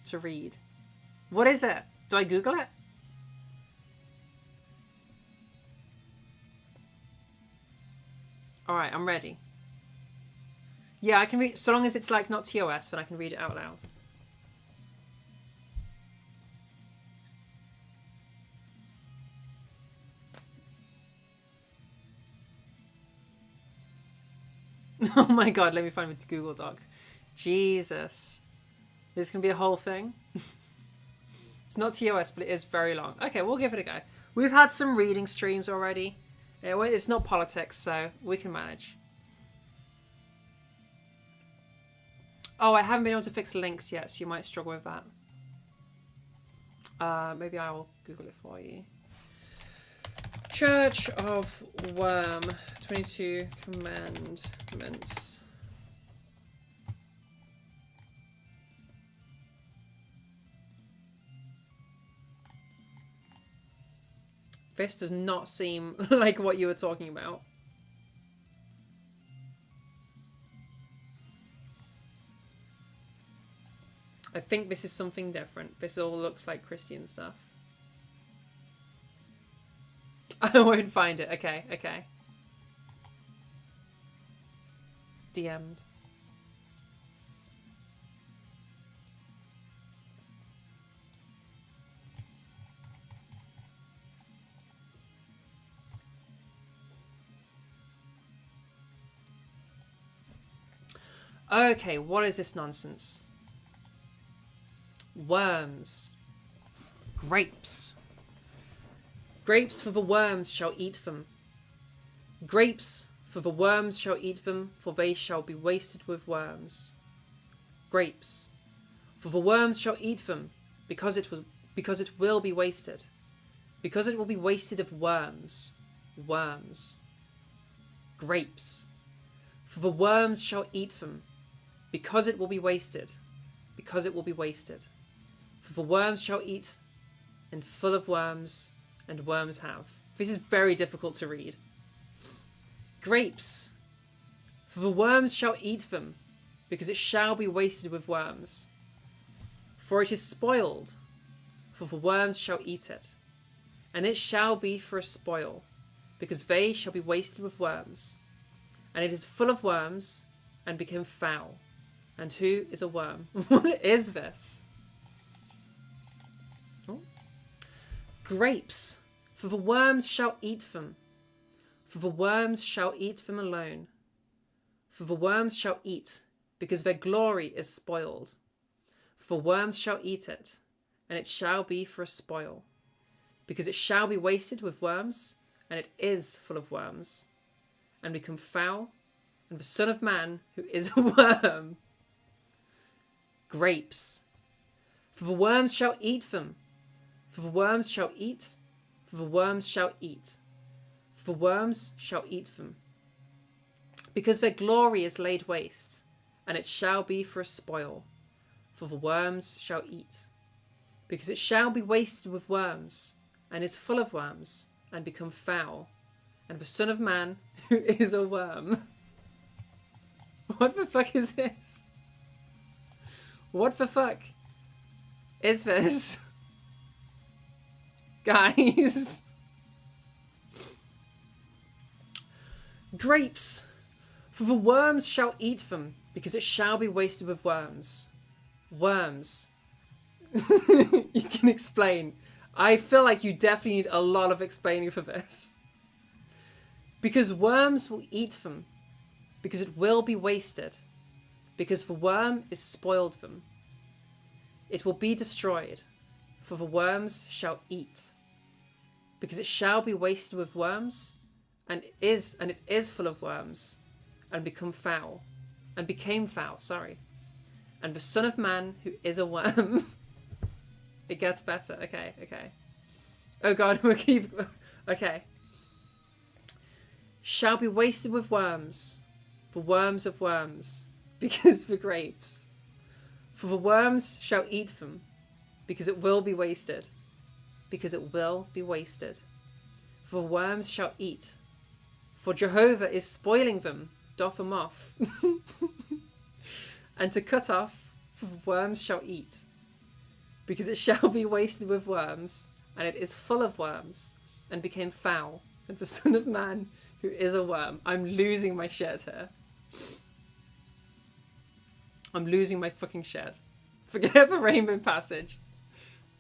to read. What is it? Do I Google it? Alright, I'm ready. Yeah, I can read, so long as it's like not TOS, then I can read it out loud. Oh my god, let me find the Google Doc. Jesus. This can be a whole thing. It's not TOS, but it is very long. Okay, we'll give it a go. We've had some reading streams already. It's not politics, so we can manage. Oh, I haven't been able to fix links yet, so you might struggle with that. Maybe I'll Google it for you. Church of Worm, 22 commandments. This does not seem like what you were talking about. I think this is something different. This all looks like Christian stuff. I won't find it. Okay. DM'd. Okay, what is this nonsense? Worms. Grapes. Grapes, for the worms shall eat them. Grapes, for the worms shall eat them, for they shall be wasted with worms. Grapes, for the worms shall eat them, because it will be wasted. Because it will be wasted of worms. Worms. Grapes, for the worms shall eat them, because it will be wasted. Because it will be wasted. For the worms shall eat, and full of worms, and worms have. This is very difficult to read. Grapes, for the worms shall eat them, because it shall be wasted with worms. For it is spoiled, for the worms shall eat it. And it shall be for a spoil, because they shall be wasted with worms. And it is full of worms, and became foul. And who is a worm? What is this? Oh. Grapes, for the worms shall eat them. For the worms shall eat them alone. For the worms shall eat, because their glory is spoiled. For worms shall eat it, and it shall be for a spoil. Because it shall be wasted with worms, and it is full of worms. And become foul, and the Son of Man, who is a worm. Grapes, for the worms shall eat them. For the worms shall eat, for the worms shall eat. For the worms shall eat them. Because their glory is laid waste, and it shall be for a spoil. For the worms shall eat. Because it shall be wasted with worms, and is full of worms, and become foul. And the Son of Man, who is a worm. What the fuck is this? What the fuck is this? Guys. Grapes, for the worms shall eat them, because it shall be wasted with worms. Worms. You can explain. I feel like you definitely need a lot of explaining for this. Because worms will eat them, because it will be wasted. Because the worm is spoiled them. It will be destroyed, for the worms shall eat. Because it shall be wasted with worms, and it is full of worms, and became foul. And the Son of Man, who is a worm. It gets better. Okay. Oh god, we'll keep... Okay. shall be wasted with worms, for worms of worms, because for grapes. For the worms shall eat them, because it will be wasted, because it will be wasted. For the worms shall eat, for Jehovah is spoiling them, doth them off. And to cut off, for the worms shall eat, because it shall be wasted with worms, and it is full of worms, and became foul, and the Son of Man, who is a worm. I'm losing my shit here. I'm losing my fucking shit. Forget the rainbow passage.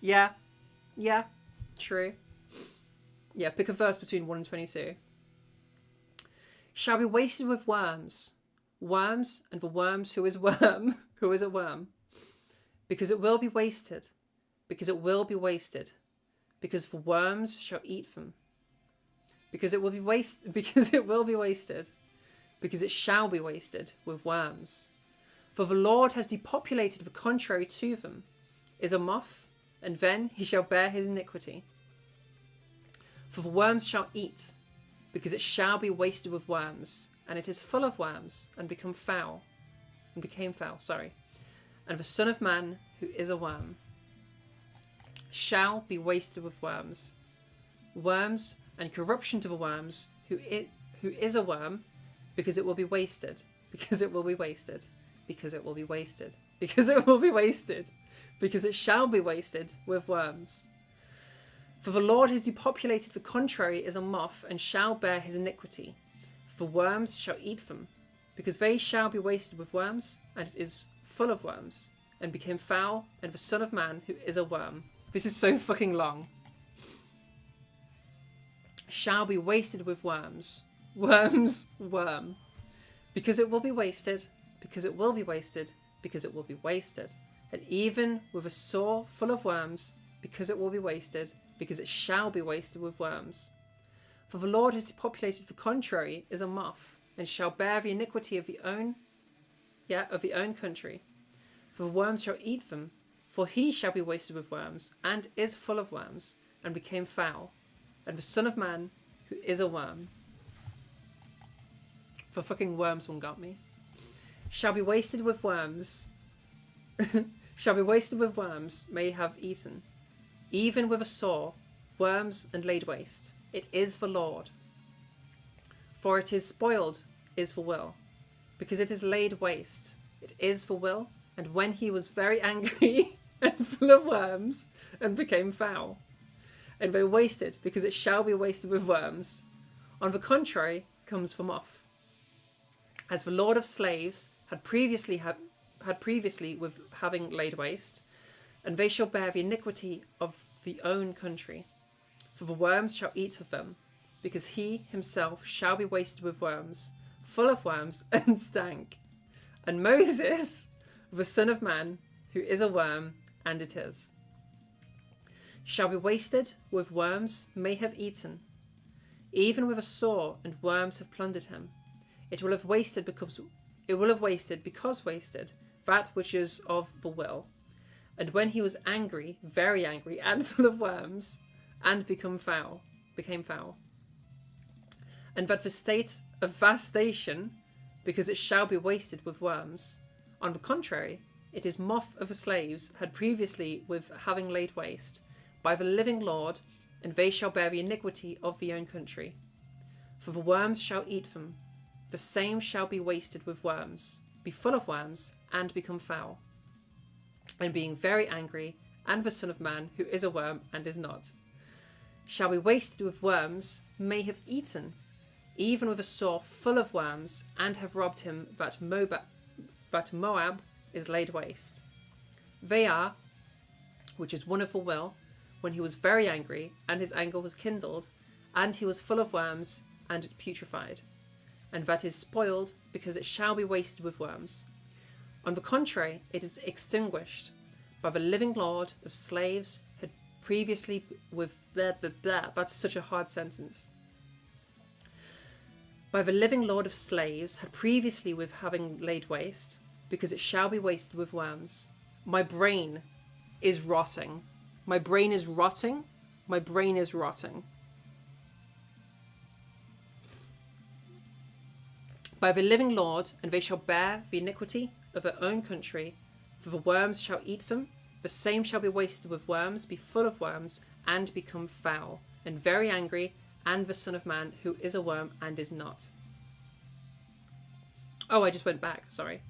Yeah, true. Yeah, pick a verse between 1 and 22. Shall be wasted with worms, worms, and the worms who is worm, who is a worm. Because it will be wasted, because it will be wasted, because the worms shall eat them. Because it will be wasted, because it will be wasted, because it shall be wasted with worms. For the Lord has depopulated the contrary to them, is a moth, and then he shall bear his iniquity. For the worms shall eat, because it shall be wasted with worms, and it is full of worms, and became foul. And the Son of Man, who is a worm, shall be wasted with worms. Worms and corruption to the worms, who is a worm, because it will be wasted, because it will be wasted, because it will be wasted, because it will be wasted, because it shall be wasted with worms. For the Lord has depopulated the contrary as a moth, and shall bear his iniquity. For worms shall eat them, because they shall be wasted with worms, and it is full of worms, and became foul, and the Son of Man, who is a worm. This is so fucking long. Shall be wasted with worms. Worms, worm. Because it will be wasted, because it will be wasted, because it will be wasted. And even with a sore full of worms, because it will be wasted, because it shall be wasted with worms. For the Lord has depopulated the contrary as a moth, and shall bear the iniquity of the own country. For the worms shall eat them, for he shall be wasted with worms, and is full of worms, and became foul. And the Son of Man, who is a worm. The fucking worms one got me. Shall be wasted with worms. Shall be wasted with worms, may have eaten. Even with a saw, worms and laid waste. It is the Lord. For it is spoiled, is the will. Because it is laid waste. It is the will. And when he was very angry and full of worms, and became foul. And they wasted, because it shall be wasted with worms. On the contrary comes the moth. As the Lord of slaves had previously with having laid waste, and they shall bear the iniquity of the own country. For the worms shall eat of them, because he himself shall be wasted with worms, full of worms, and stank. And Moses, the Son of Man, who is a worm, and it is, shall be wasted with worms, may have eaten. Even with a saw and worms have plundered him. It will have wasted because wasted, that which is of the will. And when he was angry, very angry, and full of worms, and became foul. And that the state of vastation, because it shall be wasted with worms. On the contrary, it is moth of the slaves had previously with having laid waste, by the living Lord, and they shall bear the iniquity of the own country. For the worms shall eat them, the same shall be wasted with worms, be full of worms, and become foul. And being very angry, and the Son of Man, who is a worm and is not, shall be wasted with worms, may have eaten, even with a saw full of worms, and have robbed him that Moab is laid waste. They are, which is one of the will, when he was very angry, and his anger was kindled, and he was full of worms, and it putrefied. And that is spoiled, because it shall be wasted with worms. On the contrary, it is extinguished, by the living Lord of slaves had previously with that's such a hard sentence. By the living Lord of slaves had previously with having laid waste, because it shall be wasted with worms. My brain is rotting. My brain is rotting. My brain is rotting. by the living Lord, and they shall bear the iniquity of their own country, for the worms shall eat them, the same shall be wasted with worms, be full of worms, and become foul, and very angry, and the Son of Man, who is a worm and is not. Oh, I just went back, sorry.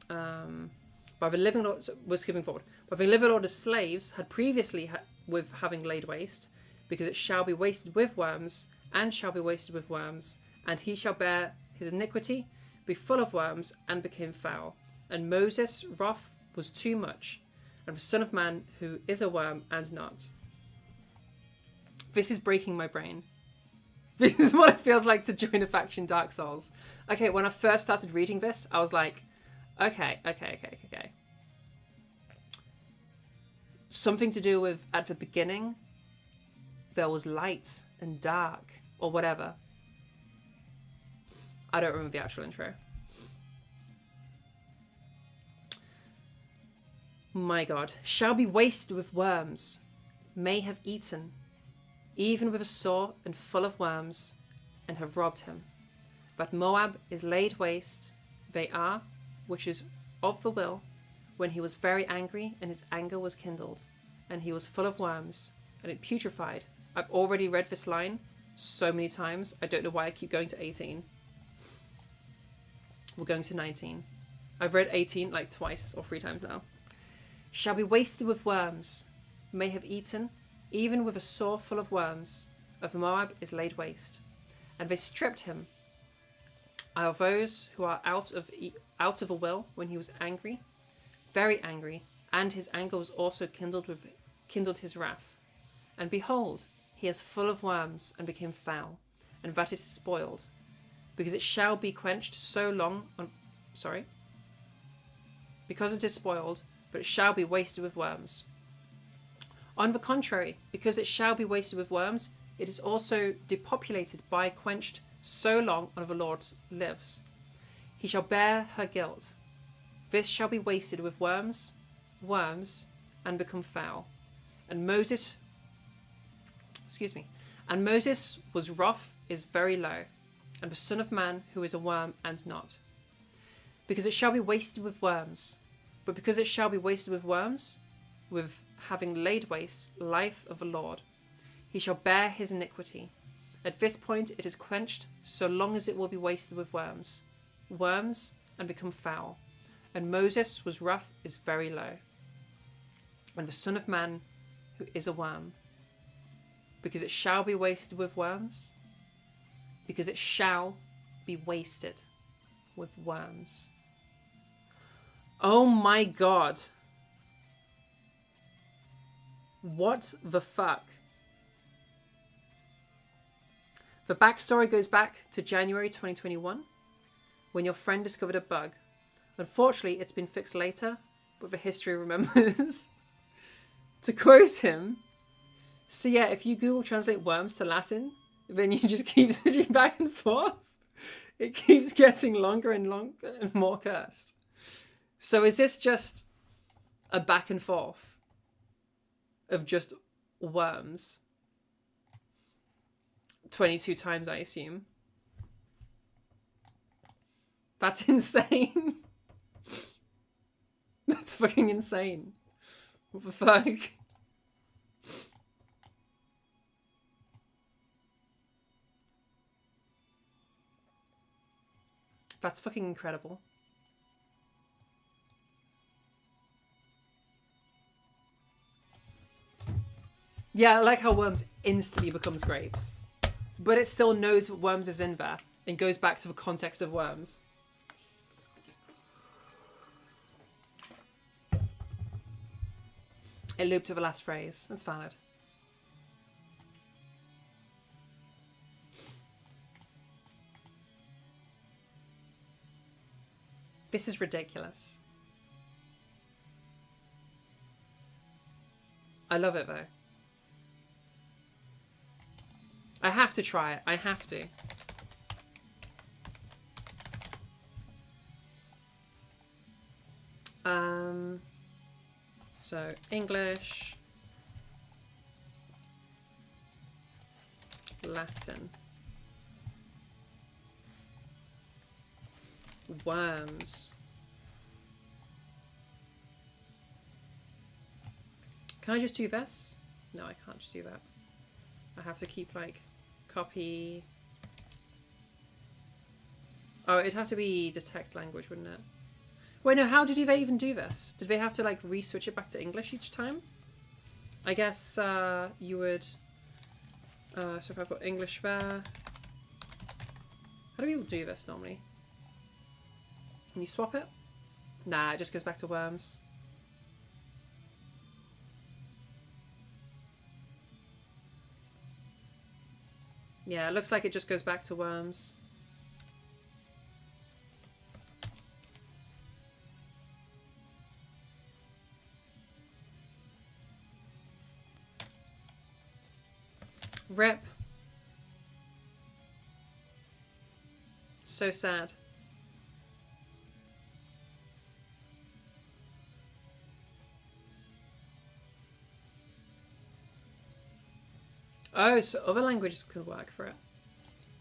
By the living Lord, so we're skipping forward. By the living Lord of slaves had previously with having laid waste, because it shall be wasted with worms, and shall be wasted with worms, and he shall bear his iniquity, be full of worms, and became foul. And Moses' wrath was too much, and the Son of Man, who is a worm and not. This is breaking my brain. This is what it feels like to join a faction Dark Souls. Okay, when I first started reading this, I was like, okay. Something to do with, at the beginning, there was light and dark, or whatever. I don't remember the actual intro. My God. Shall be wasted with worms, may have eaten, even with a sore and full of worms, and have robbed him. But Moab is laid waste, they are, which is of the will, when he was very angry, and his anger was kindled, and he was full of worms, and it putrefied. I've already read this line so many times, I don't know why I keep going to 18. We're going to 19. I've read 18 like twice or 3 times now. Shall be wasted with worms, may have eaten, even with a sore full of worms, of Moab is laid waste. And they stripped him. Are those who are out of a will when he was angry, very angry, and his anger was also kindled his wrath. And behold, he is full of worms and became foul, and that it is spoiled, because it shall be quenched so long on. Because it is spoiled, but it shall be wasted with worms. On the contrary, because it shall be wasted with worms, it is also depopulated by quenched so long on the Lord lives. He shall bear her guilt. This shall be wasted with worms, and become foul. And Moses was wrath is very low, and the Son of Man who is a worm and not. Because it shall be wasted with worms, but because it shall be wasted with worms, with having laid waste life of the Lord, he shall bear his iniquity. At this point it is quenched, so long as it will be wasted with worms, and become foul. And Moses was wrath is very low, and the Son of Man who is a worm, because it shall be wasted with worms, because it shall be wasted with worms. Oh my God. What the fuck? The backstory goes back to January 2021, when your friend discovered a bug. Unfortunately, it's been fixed later, but the history remembers. To quote him, so yeah, if you Google translate worms to Latin, then you just keep switching back and forth. It keeps getting longer and longer and more cursed. So is this just a back and forth of just worms? 22 times, I assume. That's insane. That's fucking insane. What the fuck? That's fucking incredible. Yeah, I like how worms instantly becomes grapes. But it still knows that worms is in there and goes back to the context of worms. It looped to the last phrase. That's valid. This is ridiculous. I love it though. I have to try it. I have to. So English, Latin. Worms. Can I just do this? No, I can't just do that. I have to keep, like, copy. Oh, it'd have to be detect language, wouldn't it? Wait, no, how did they even do this? Did they have to, like, re-switch it back to English each time? I guess you would... so if I put English there... How do people do this normally? Can you swap it? Nah, it just goes back to worms. Yeah, it looks like it just goes back to worms. Rip. So sad. Oh, so other languages could work for it.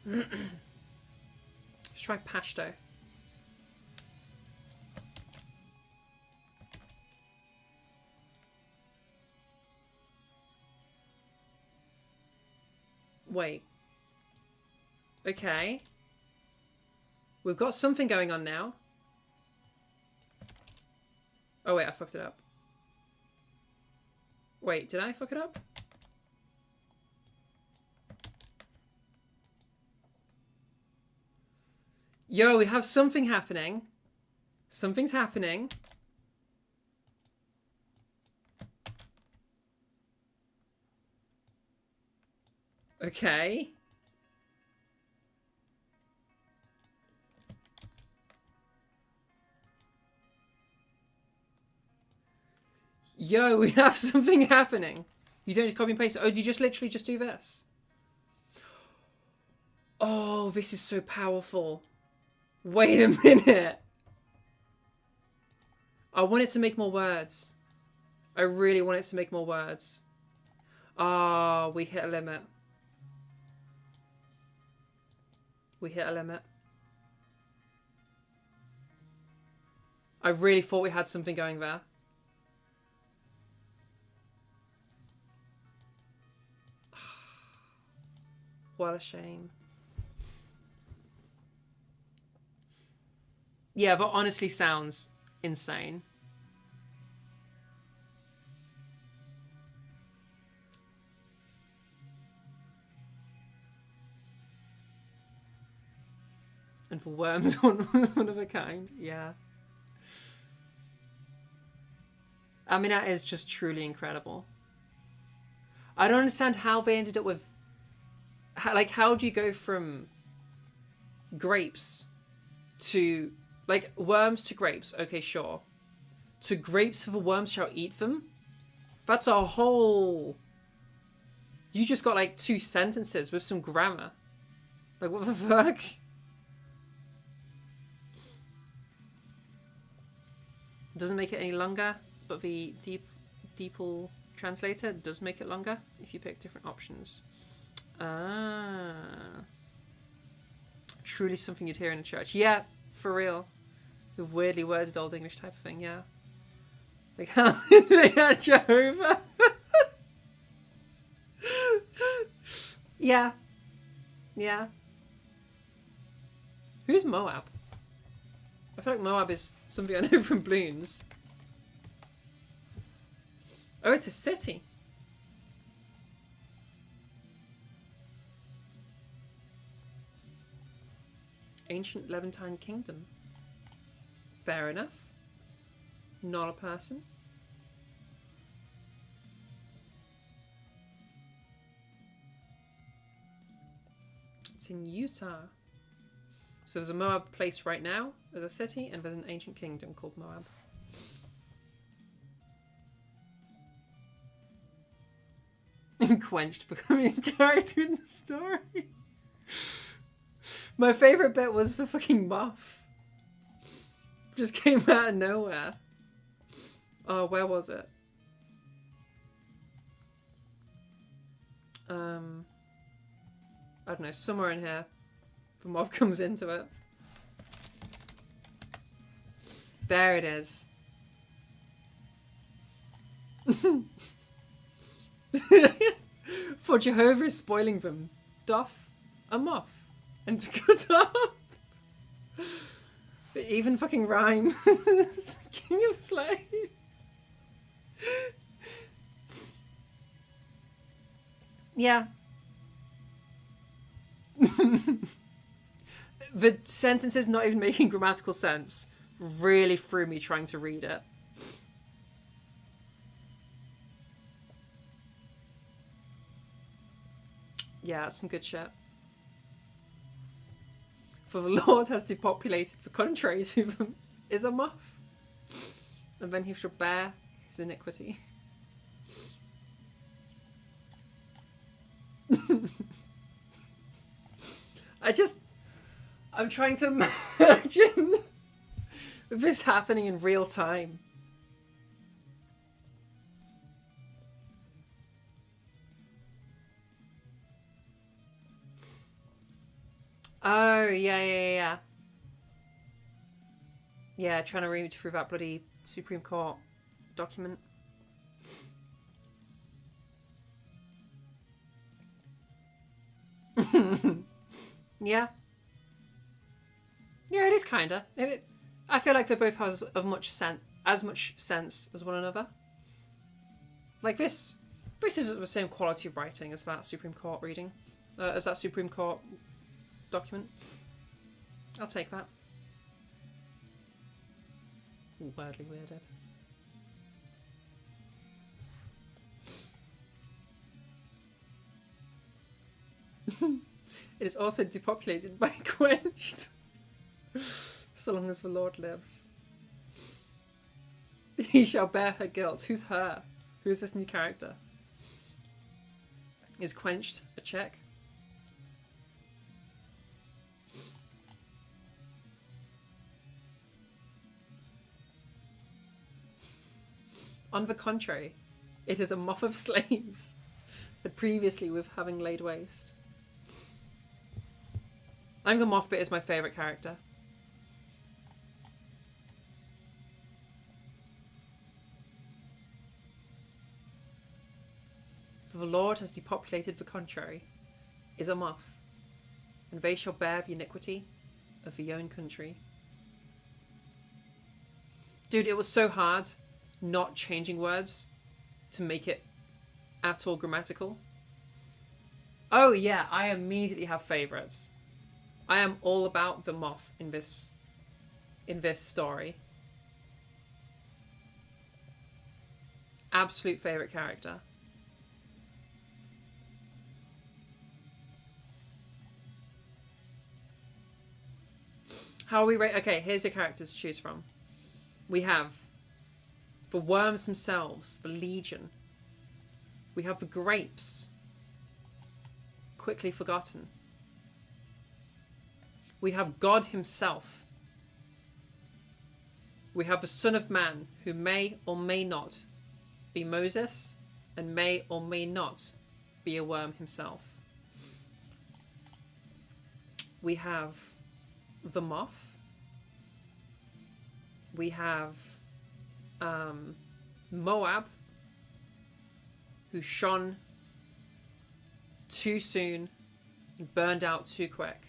Let's try Pashto. Wait. Okay. We've got something going on now. Oh wait, I fucked it up. Wait, did I fuck it up? Yo, we have something happening. Something's happening. Okay. Yo, we have something happening. You don't just copy and paste it. Oh, do you just literally just do this? Oh, this is so powerful. Wait a minute. I want it to make more words. I really want it to make more words. Ah, we hit a limit. We hit a limit. I really thought we had something going there. What a shame. Yeah, that honestly sounds insane. And for worms, one was one of a kind. Yeah. I mean, that is just truly incredible. I don't understand how they ended up with... how do you go from grapes to... like, worms to grapes, okay, sure. To grapes for the worms shall eat them? That's a whole... You just got, like, 2 sentences with some grammar. Like, what the fuck? Doesn't make it any longer, but the DeepL translator does make it longer if you pick different options. Ah. Truly something you'd hear in a church. Yeah, for real. The weirdly worded Old English type of thing, yeah. Like, how did they had Jehovah? Yeah. Yeah. Who's Moab? I feel like Moab is something I know from Bloons. Oh, it's a city. Ancient Levantine Kingdom. Fair enough. Not a person. It's in Utah. So there's a Moab place right now, there's a city, and there's an ancient kingdom called Moab. Quenched becoming a character in the story. My favourite bit was the fucking moth. Just came out of nowhere. Oh, where was it? I don't know, somewhere in here. The mob comes into it. There it is. For Jehovah is spoiling them. Doth a moth. And to cut off. It even fucking rhymes. King of slaves. Yeah. The sentences not even making grammatical sense really threw me trying to read it. Yeah, that's some good shit. For the Lord has depopulated the country to them is a moth, and then he shall bear his iniquity. I'm trying to imagine this happening in real time. Oh, yeah. Yeah, trying to read through that bloody Supreme Court document. Yeah. Yeah, it is kinda. I feel like they both have as much sense as one another. Like this isn't the same quality of writing as that Supreme Court reading, as that Supreme Court document. I'll take that. Wordly weirded. It is also depopulated by quenched. So long as the Lord lives. He shall bear her guilt. Who's her? Who is this new character? Is quenched a check? On the contrary, it is a moth of slaves, but previously with having laid waste. I think the moth bit is my favourite character. For the Lord has depopulated the contrary, is a moth, and they shall bear the iniquity of the own country. Dude, it was so hard not changing words to make it at all grammatical. Oh yeah, I immediately have favourites. I am all about the moth in this story. Absolute favourite character. How are we okay, here's your characters to choose from. We have the worms themselves, the legion. We have the grapes, quickly forgotten. We have God himself. We have the Son of Man, who may or may not be Moses, and may or may not be a worm himself. We have the moth. We have Moab, who shone too soon and burned out too quick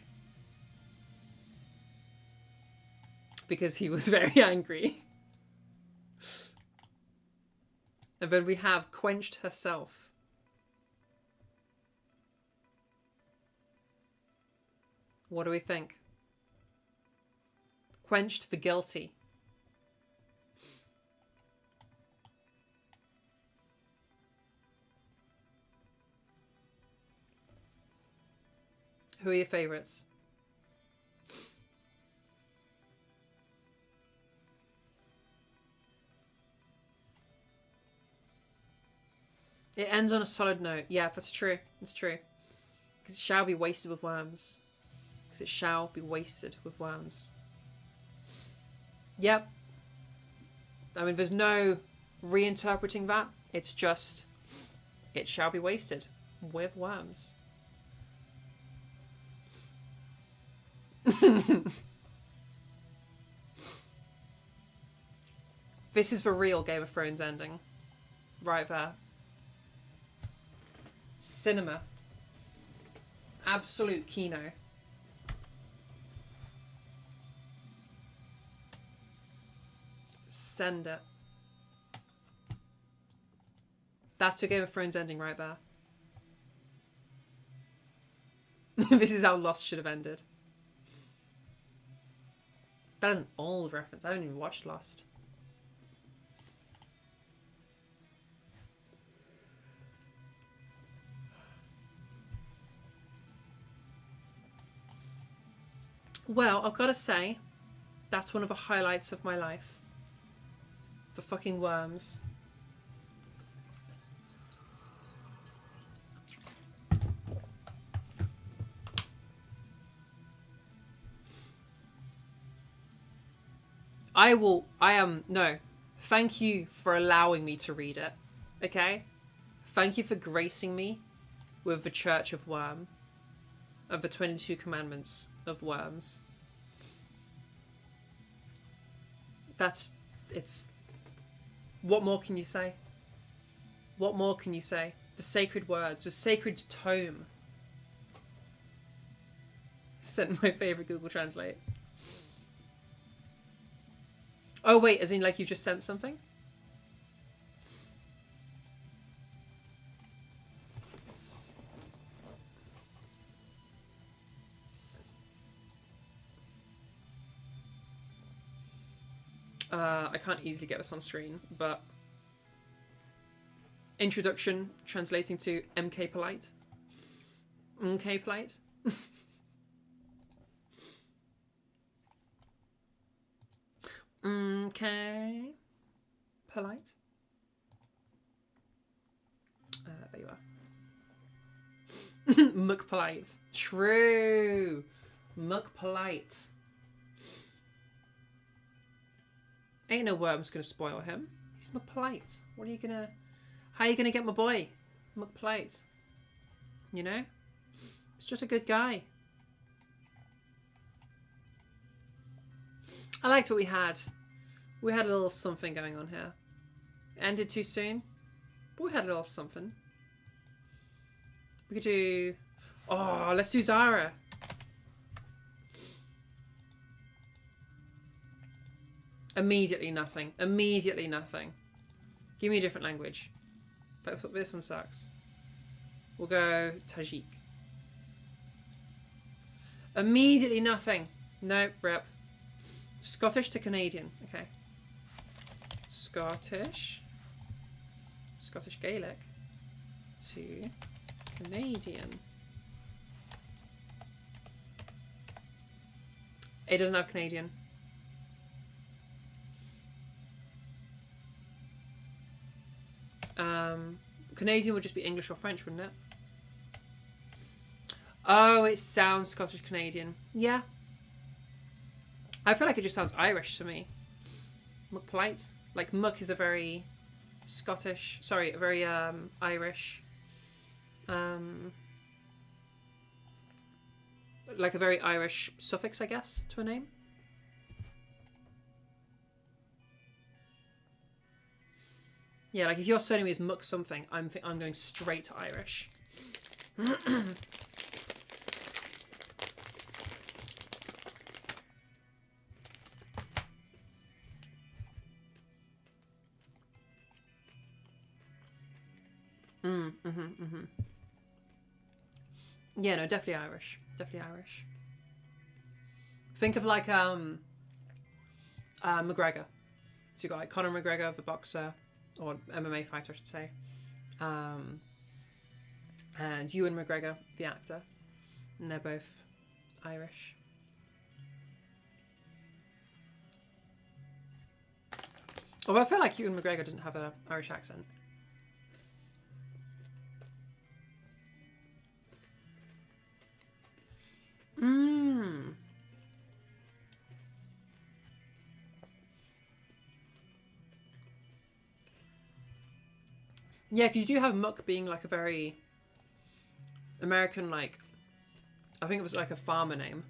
because he was very angry. And then we have quenched herself. What do we think? Quenched the guilty. Who are your favourites? It ends on a solid note. Yeah, that's true. That's true. Because it shall be wasted with worms. Because it shall be wasted with worms. Yep. I mean, there's no reinterpreting that. It's just, it shall be wasted with worms. This is the real Game of Thrones ending. Right there. Cinema. Absolute kino. Send it. That's a Game of Thrones ending right there. This is how Lost should have ended. That is an old reference. I haven't even watched Lost. Well, I've got to say, that's one of the highlights of my life. The fucking worms. No. Thank you for allowing me to read it. Okay? Thank you for gracing me with the Church of Worm. Of the 22 Commandments of Worms. It's... What more can you say? What more can you say? The sacred words, the sacred tome. Sent my favourite Google Translate. Oh wait, as in like you just sent something? I can't easily get this on screen, but introduction translating to MK Polite. MK Polite. MK Polite. There you are. Muck Polite. True. Muck Polite. Ain't no worm's gonna spoil him. He's McPolite. What are you gonna... How are you gonna get my boy? McPolite. You know? He's just a good guy. I liked what we had. We had a little something going on here. Ended too soon. But we had a little something. We could do... Oh, let's do Zara. Immediately nothing. Immediately nothing. Give me a different language. But this one sucks. We'll go Tajik. Immediately nothing. Nope, rip. Scottish to Canadian. Okay. Scottish Gaelic to Canadian. It doesn't have Canadian. Canadian would just be English or French, wouldn't it? Oh, it sounds Scottish Canadian. Yeah. I feel like it just sounds Irish to me. Muck polite. Like muck is a very Scottish, sorry, a very Irish. Like a very Irish suffix, I guess, to a name. Yeah, like if your surname is Muck something, I'm going straight to Irish. Yeah, no, definitely Irish. Definitely Irish. Think of like McGregor. So you got like Conor McGregor, the boxer, or MMA fighter, I should say, and Ewan McGregor, the actor, and they're both Irish. Although I feel like Ewan McGregor doesn't have an Irish accent. Yeah, because you do have Muck being like a very American, like, I think it was like a farmer name,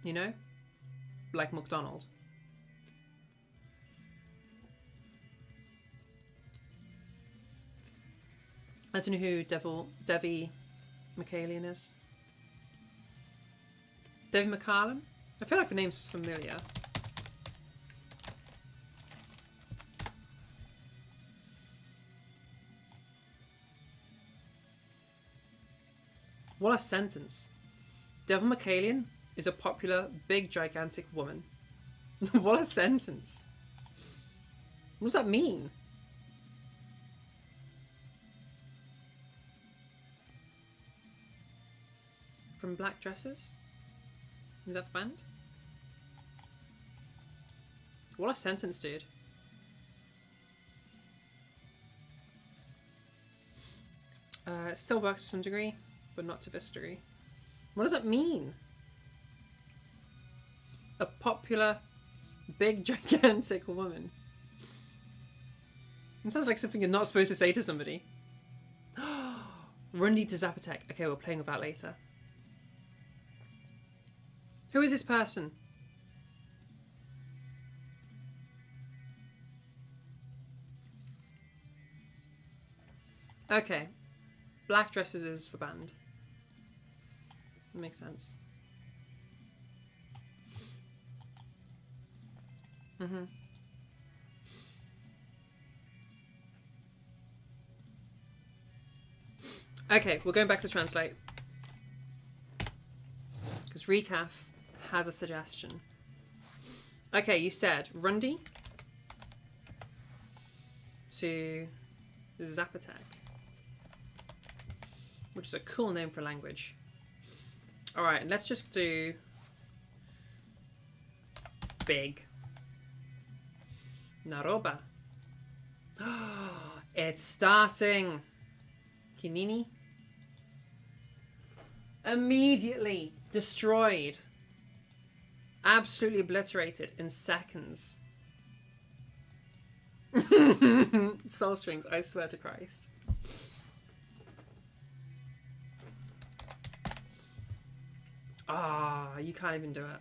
you know? Like McDonald. I don't know who Devi McCallion is. Devi McCallum? I feel like the name's familiar. What a sentence. Devil McCallion is a popular, big, gigantic woman. What a sentence. What does that mean? From Black Dresses? Is that the band? What a sentence, dude. It still works to some degree, but not to this degree. What does that mean? A popular, big, gigantic woman. It sounds like something you're not supposed to say to somebody. Rundy to Zapotec. Okay, we're playing with that later. Who is this person? Okay. Black Dresses is for band. Makes sense. Okay, we're going back to translate. Because Recaf has a suggestion. Okay, you said Rundy to Zapotec, which is a cool name for a language. Alright, let's just do big. Naroba. It's starting. Kinini. Immediately destroyed. Absolutely obliterated in seconds. Soul strings, I swear to Christ. Ah, you can't even do it.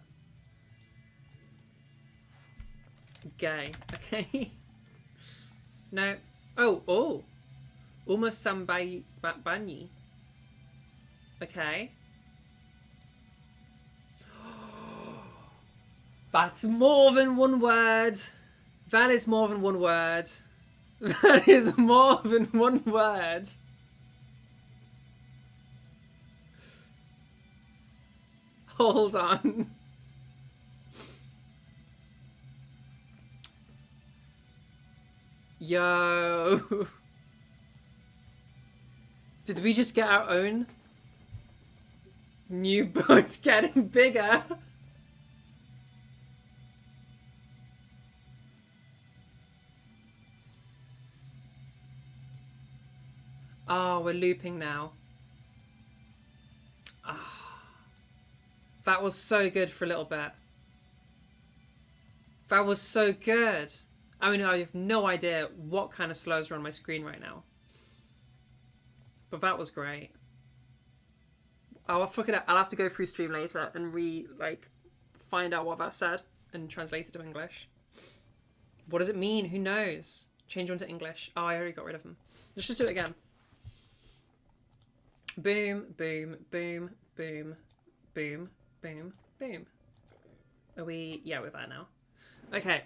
Gay. Okay. No. Oh. Uma Sambai Banyi. Okay. That's more than one word. That is more than one word. That is more than one word. Hold on. Yo. Did we just get our own new boat getting bigger? Oh, we're looping now. Ah, that was so good for a little bit. That was so good. I mean, I have no idea what kind of slows are on my screen right now. But that was great. Oh, fuck it up. I'll have to go through stream later and find out what that said and translate it to English. What does it mean? Who knows? Change one to English. Oh, I already got rid of them. Let's just do it again. Boom, boom, boom, boom, boom, boom, boom. Are we... Yeah, we're there now. Okay.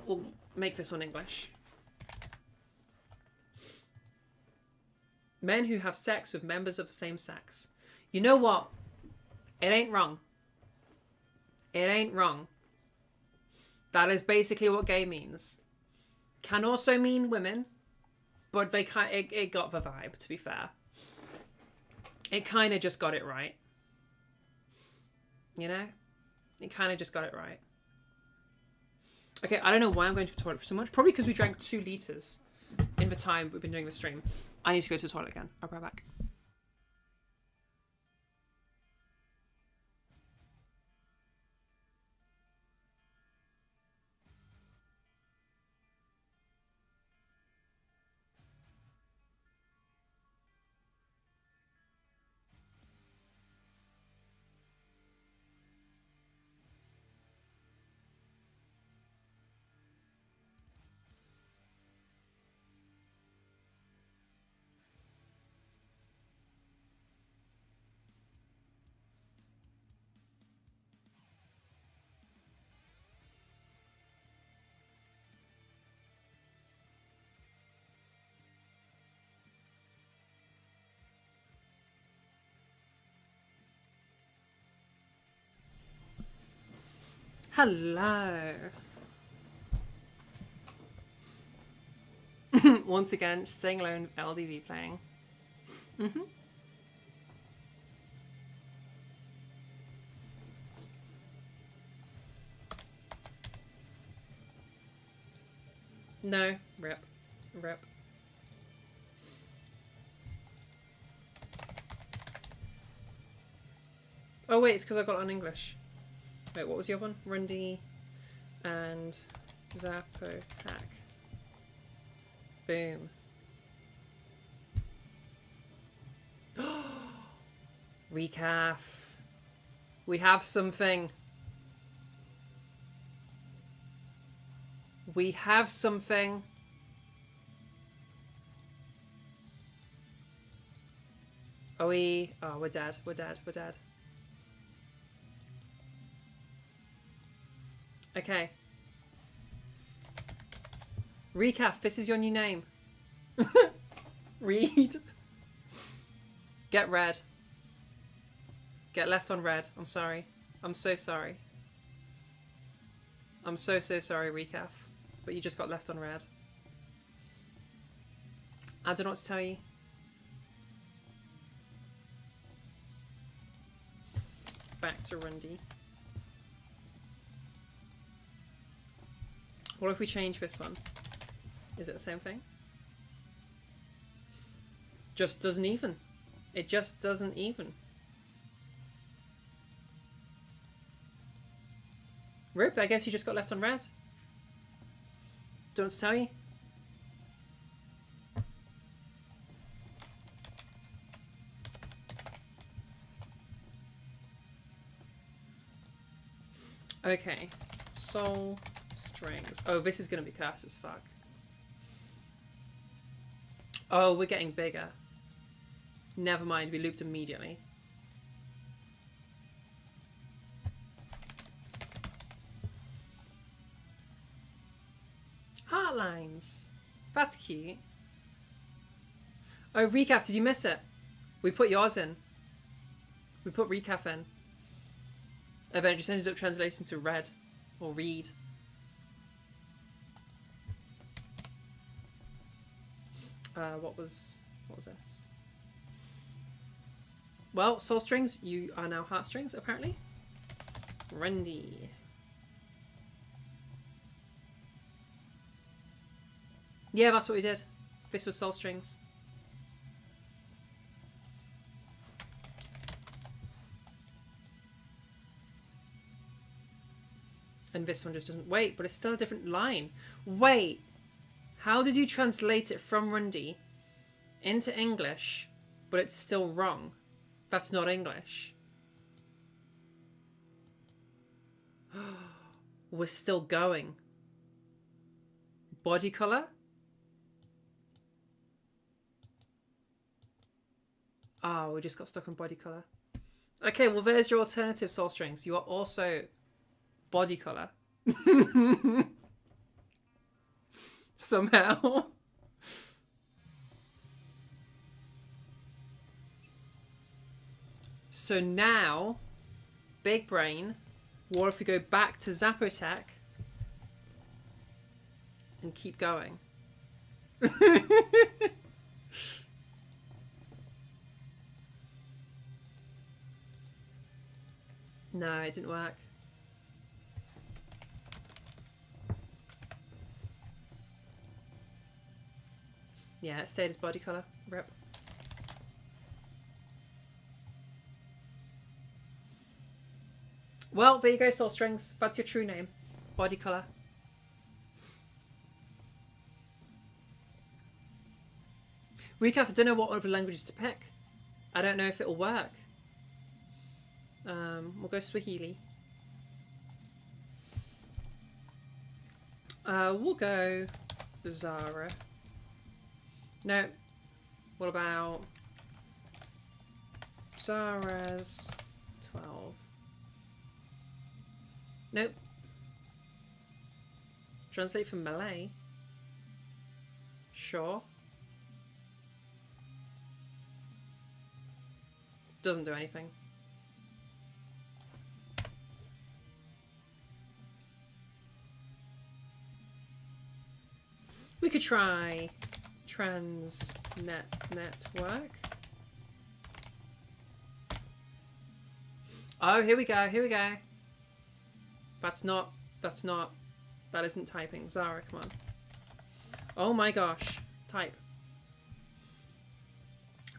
We'll make this one English. Men who have sex with members of the same sex. You know what? It ain't wrong. It ain't wrong. That is basically what gay means. Can also mean women, but they it got the vibe, to be fair. It kind of just got it right. You know? It kind of just got it right. Okay, I don't know why I'm going to the toilet for so much. Probably because we drank 2 litres in the time we've been doing the stream. I need to go to the toilet again. I'll be right back. Hello. Once again, staying alone, LDV playing. No, rip. Rip. Oh wait, it's because I got it on English. Wait, what was the other one? Rundy and Zapotak. Boom. Recaf. We have something. We have something. Are we? Oh, we're dead. We're dead. We're dead. Okay. Recaf, this is your new name. Read. Get red. Get left on red. I'm sorry. I'm so sorry. I'm so sorry, Recaf. But you just got left on red. I don't know what to tell you. Back to Rundy. What if we change this one? Is it the same thing? Just doesn't even. It just doesn't even. Rip, I guess you just got left on red. Don't know what to tell you. Okay. Soul strings. Oh, this is going to be cursed as fuck. Oh, we're getting bigger. Never mind, we looped immediately. Heartlines. That's cute. Oh, Recaf, did you miss it? We put yours in. We put Recaf in. And then it just ended up translating to red. Or read. What was this? Well, soul strings, you are now heartstrings, apparently. Rendy. Yeah, that's what we did. This was soul strings. And this one just doesn't... Wait, but it's still a different line. Wait. How did you translate it from Rundy into English, but it's still wrong? That's not English. We're still going. Body colour? Oh, we just got stuck on body colour. Okay, well there's your alternative soul strings. You are also body colour. Somehow. So now, big brain, what if we go back to Zapotec and keep going? No, it didn't work. Yeah, it stayed as body colour. Rip. Well, there you go, soul strings. That's your true name. Body colour. Recap, I don't know what other languages to pick. I don't know if it'll work. We'll go Swahili. We'll go Zara. No. What about Zara's 12? Nope. Translate from Malay. Sure. Doesn't do anything. We could try Transnet Network. Oh, here we go, here we go. That isn't typing. Zara, come on. Oh my gosh. Type.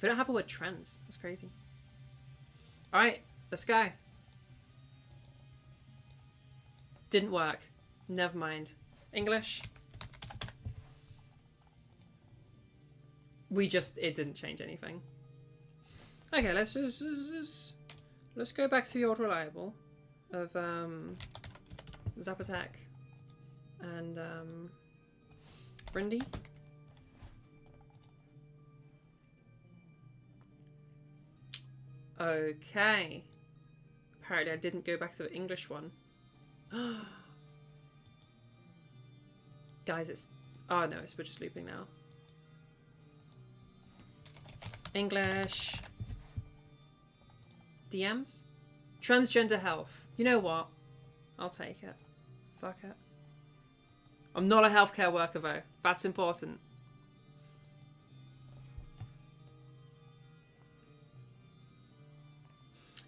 We don't have a word trans. That's crazy. Alright, let's go. Didn't work. Never mind. English. It didn't change anything. Okay, let's go back to the old reliable of Zap Attack and Brindy. Okay. Apparently I didn't go back to the English one. Guys, it's... Oh no, we're just looping now. English. DMs? Transgender health. You know what? I'll take it. Fuck it. I'm not a healthcare worker though. That's important.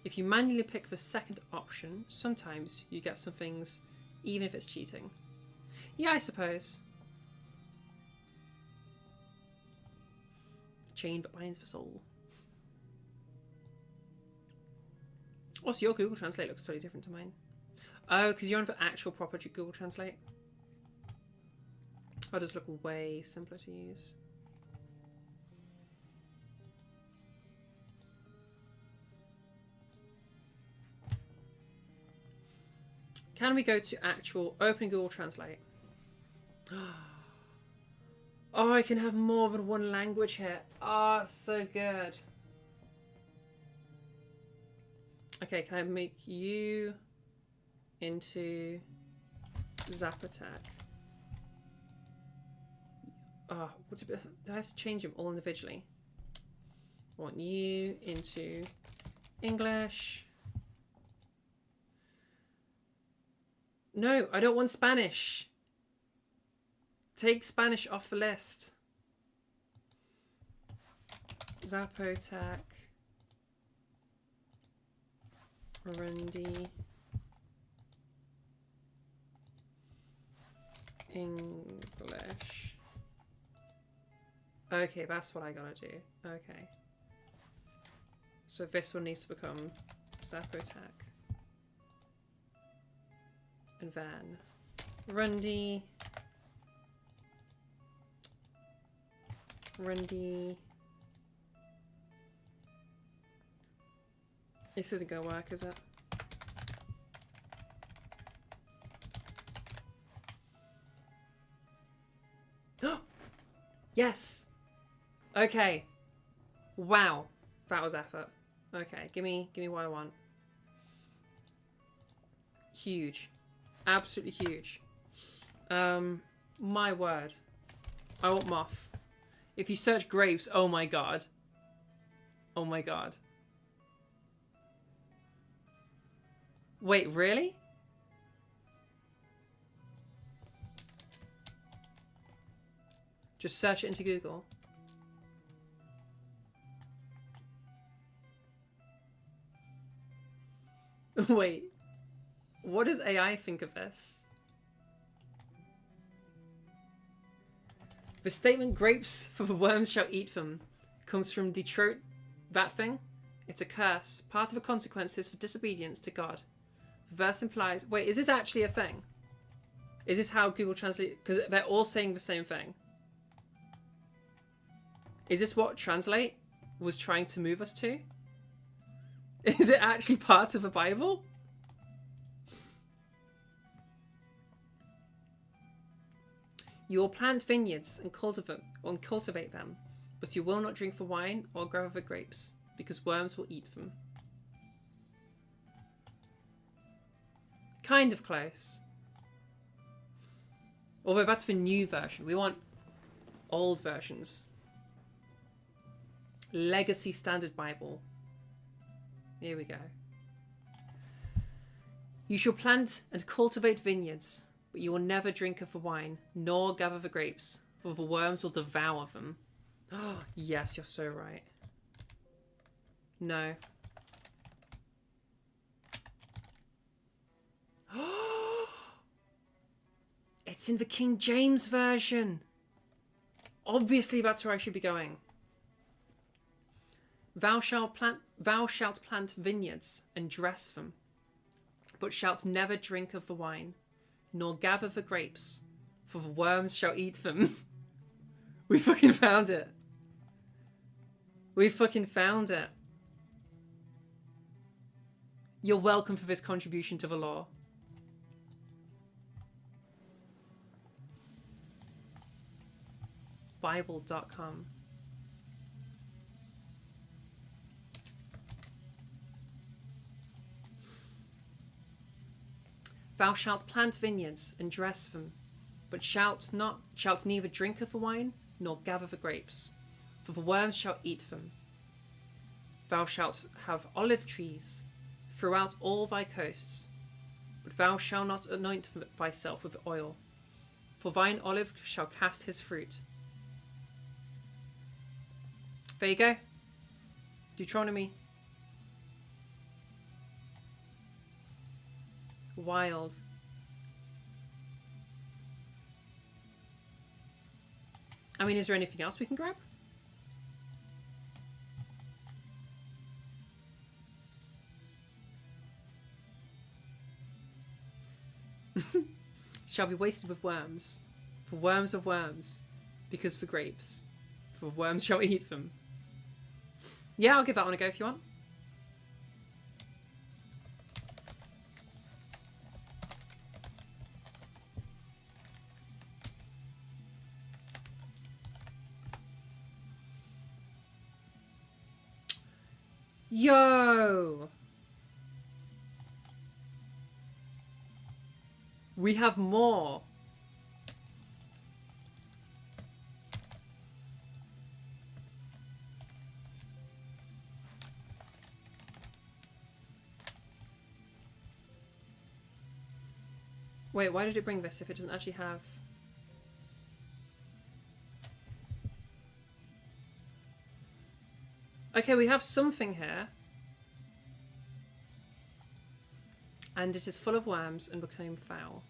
If you manually pick the second option, sometimes you get some things, even if it's cheating. Yeah, I suppose. Chain that binds the soul. Also, your Google Translate looks totally different to mine. Oh, because you're on the actual proper Google Translate. That does look way simpler to use. Can we go to actual open Google Translate? Oh, I can have more than one language here. Oh, so good. Okay, can I make you into Zap Attack? Oh, do I have to change them all individually? I want you into English. No, I don't want Spanish. Take Spanish off the list. Zapotac. Burundi. English. Okay, that's what I gotta do. Okay. So this one needs to become Zapotac. And then Rundy. This isn't gonna work, is it? Yes! Okay. Wow. That was effort. Okay, give me what I want. Huge. Absolutely huge. My word. I want moth. If you search grapes, oh my god. Oh my god. Wait, really? Just search it into Google. Wait. What does AI think of this? The statement, grapes for the worms shall eat them, comes from Detroit. That thing? It's a curse. Part of the consequences for disobedience to God. The verse implies... Wait, is this actually a thing? Is this how Google Translate... Because they're all saying the same thing. Is this what Translate was trying to move us to? Is it actually part of the Bible? You will plant vineyards and cultivate them, but you will not drink the wine or gather the grapes, because worms will eat them. Kind of close. Although that's the new version. We want old versions. Legacy Standard Bible. Here we go. You shall plant and cultivate vineyards, but you will never drink of the wine, nor gather the grapes, For the worms will devour them. Oh, yes, you're so right. No. It's in the King James version. Obviously, that's where I should be going. Thou shalt plant vineyards and dress them, but shalt never drink of the wine, nor gather the grapes, for the worms shall eat them. We fucking found it. We fucking found it. You're welcome for this contribution to the law. Bible.com. Thou shalt plant vineyards and dress them, but shalt neither drink of the wine nor gather the grapes, for the worms shall eat them. Thou shalt have olive trees throughout all thy coasts, but thou shalt not anoint thyself with oil, for thine olive shall cast his fruit. There you go. Deuteronomy. Wild. I mean, is there anything else we can grab? Shall be wasted with worms, for worms of worms, because for grapes, for worms shall eat them. Yeah, I'll give that one a go if you want. Yo! We have more. Wait, why did it bring this if it doesn't actually have... Okay, we have something here. And it is full of worms and became foul.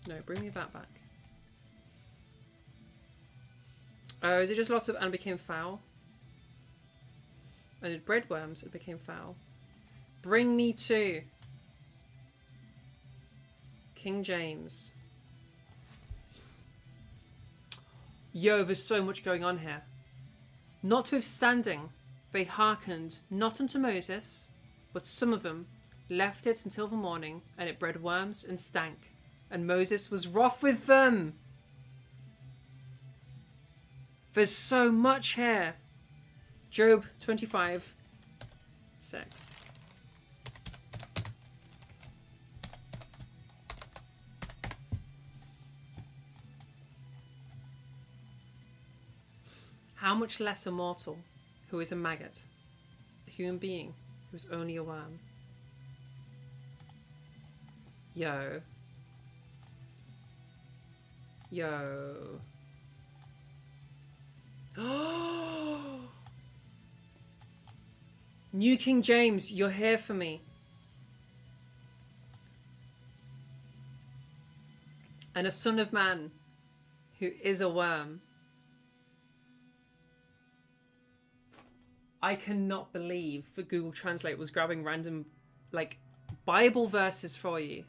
No, bring me that back. Oh, is it just lots of and became foul? And it bred worms and became foul. Bring me to King James. Yo, there's so much going on here. Notwithstanding, they hearkened not unto Moses, but some of them left it until the morning, and it bred worms and stank. And Moses was wroth with them. There's so much here. Job 25:6. How much less a mortal who is a maggot, a human being who is only a worm. Yo. Yo. New King James, you're here for me. And a son of man who is a worm. I cannot believe that Google Translate was grabbing random, like, Bible verses for you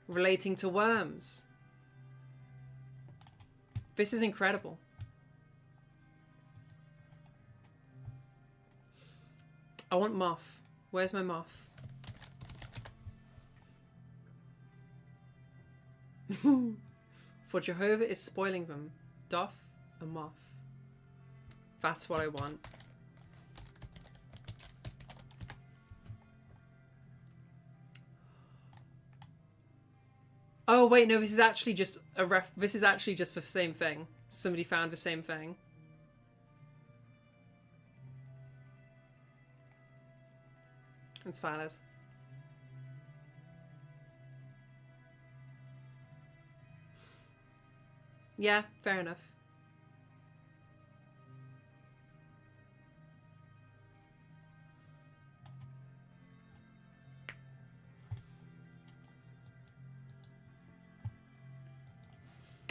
relating to worms. This is incredible. I want moth. Where's my moth? For Jehovah is spoiling them. Doth a moth. That's what I want. Oh wait, no, this is actually just this is actually just the same thing. Somebody found the same thing. It's valid. Yeah, fair enough.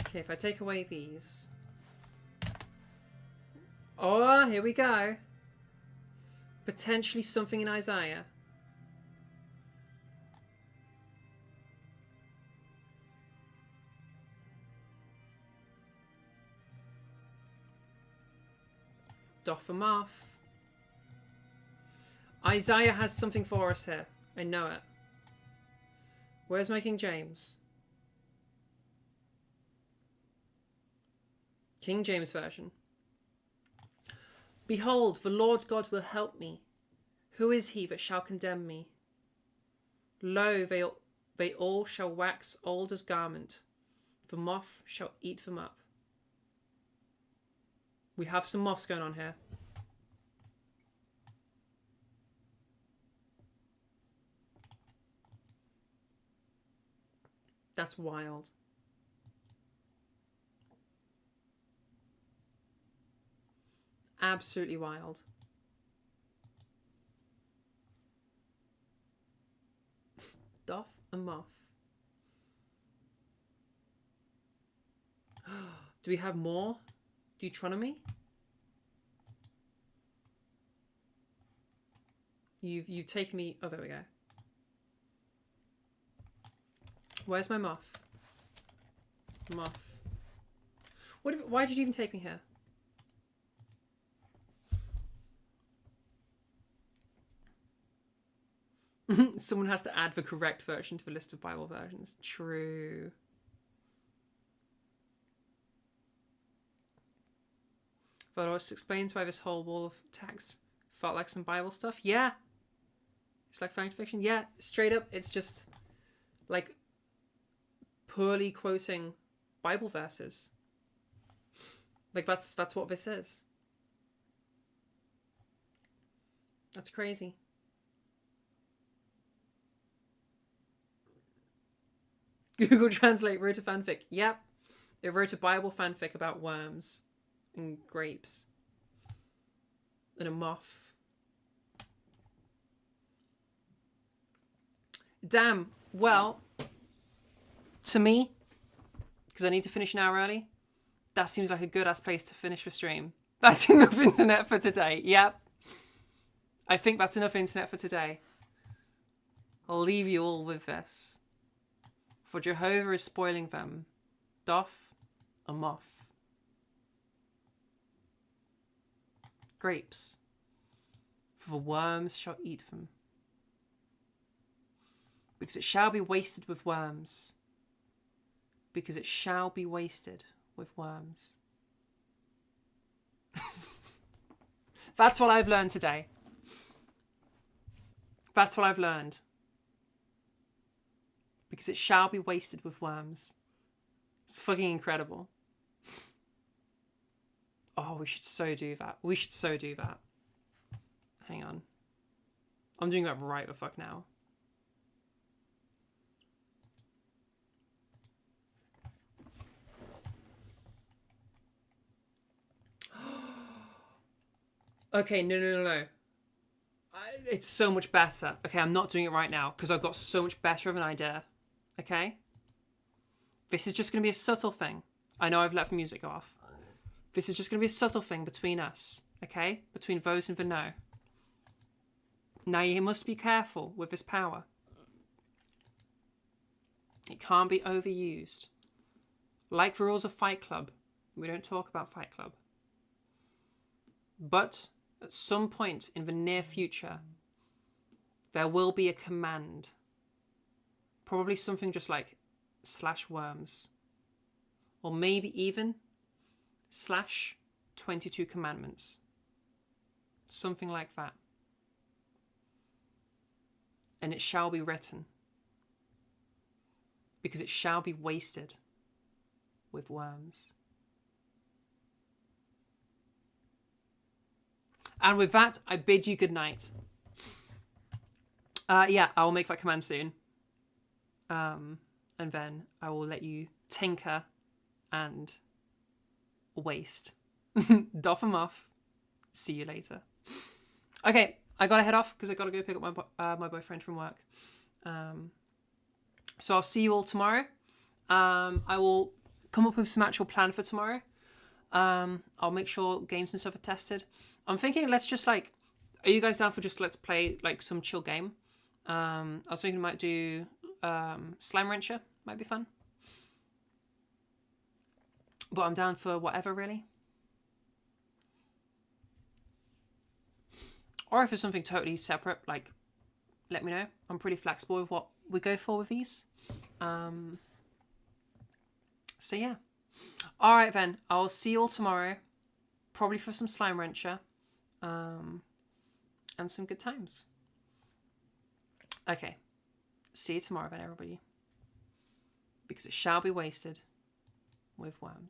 Okay, if I take away these. Oh, here we go. Potentially something in Isaiah. Doff and Moth. Isaiah has something for us here. I know it. Where's my King James? King James Version. Behold, the Lord God will help me. Who is he that shall condemn me? Lo, they all shall wax old as garment. The moth shall eat them up. We have some moths going on here. That's wild. Absolutely wild. Doff and Moth. Do we have more Deuteronomy? You've taken me. Oh, there we go. Where's my moth? Moth. Why did you even take me here? Someone has to add the correct version to the list of Bible versions. True. But it explains why this whole wall of text felt like some Bible stuff. Yeah. It's like fan fiction. Yeah, straight up. It's just like poorly quoting Bible verses. Like that's what this is. That's crazy. Google Translate wrote a fanfic. Yep. It wrote a Bible fanfic about worms and grapes and a moth. Damn. Well, to me, because I need to finish an hour early, that seems like a good ass place to finish the stream. That's enough internet for today. Yep. I think that's enough internet for today. I'll leave you all with this. For Jehovah is spoiling them. Doff a moth. Grapes. For the worms shall eat them. Because it shall be wasted with worms. Because it shall be wasted with worms. That's what I've learned today. That's what I've learned. Because it shall be wasted with worms. It's fucking incredible. Oh, we should so do that. We should so do that. Hang on. I'm doing that right the fuck now. Okay, no. It's so much better. Okay, I'm not doing it right now because I've got so much better of an idea. Okay? This is just going to be a subtle thing. I know I've let the music go off. This is just going to be a subtle thing between us. Okay? Between those and the no. Now you must be careful with this power. It can't be overused. Like the rules of Fight Club. We don't talk about Fight Club. But at some point in the near future, there will be a command. Probably something just like /worms. Or maybe even /22 commandments. Something like that. And it shall be written. Because it shall be wasted with worms. And with that, I bid you good night. Yeah, I will make that command soon. And then I will let you tinker and waste. Doff them off. See you later. Okay, I gotta head off because I gotta go pick up my boyfriend from work. So I'll see you all tomorrow. I will come up with some actual plan for tomorrow. I'll make sure games and stuff are tested. I'm thinking let's just like, are you guys down for just let's play like some chill game? I was thinking I might do Slime Rancher. Might be fun. But I'm down for whatever really. Or if it's something totally separate, like, let me know. I'm pretty flexible with what we go for with these. So yeah. All right then. I'll see you all tomorrow. Probably for some Slime Rancher. And some good times. Okay. See you tomorrow then, everybody. Because it shall be wasted with worms.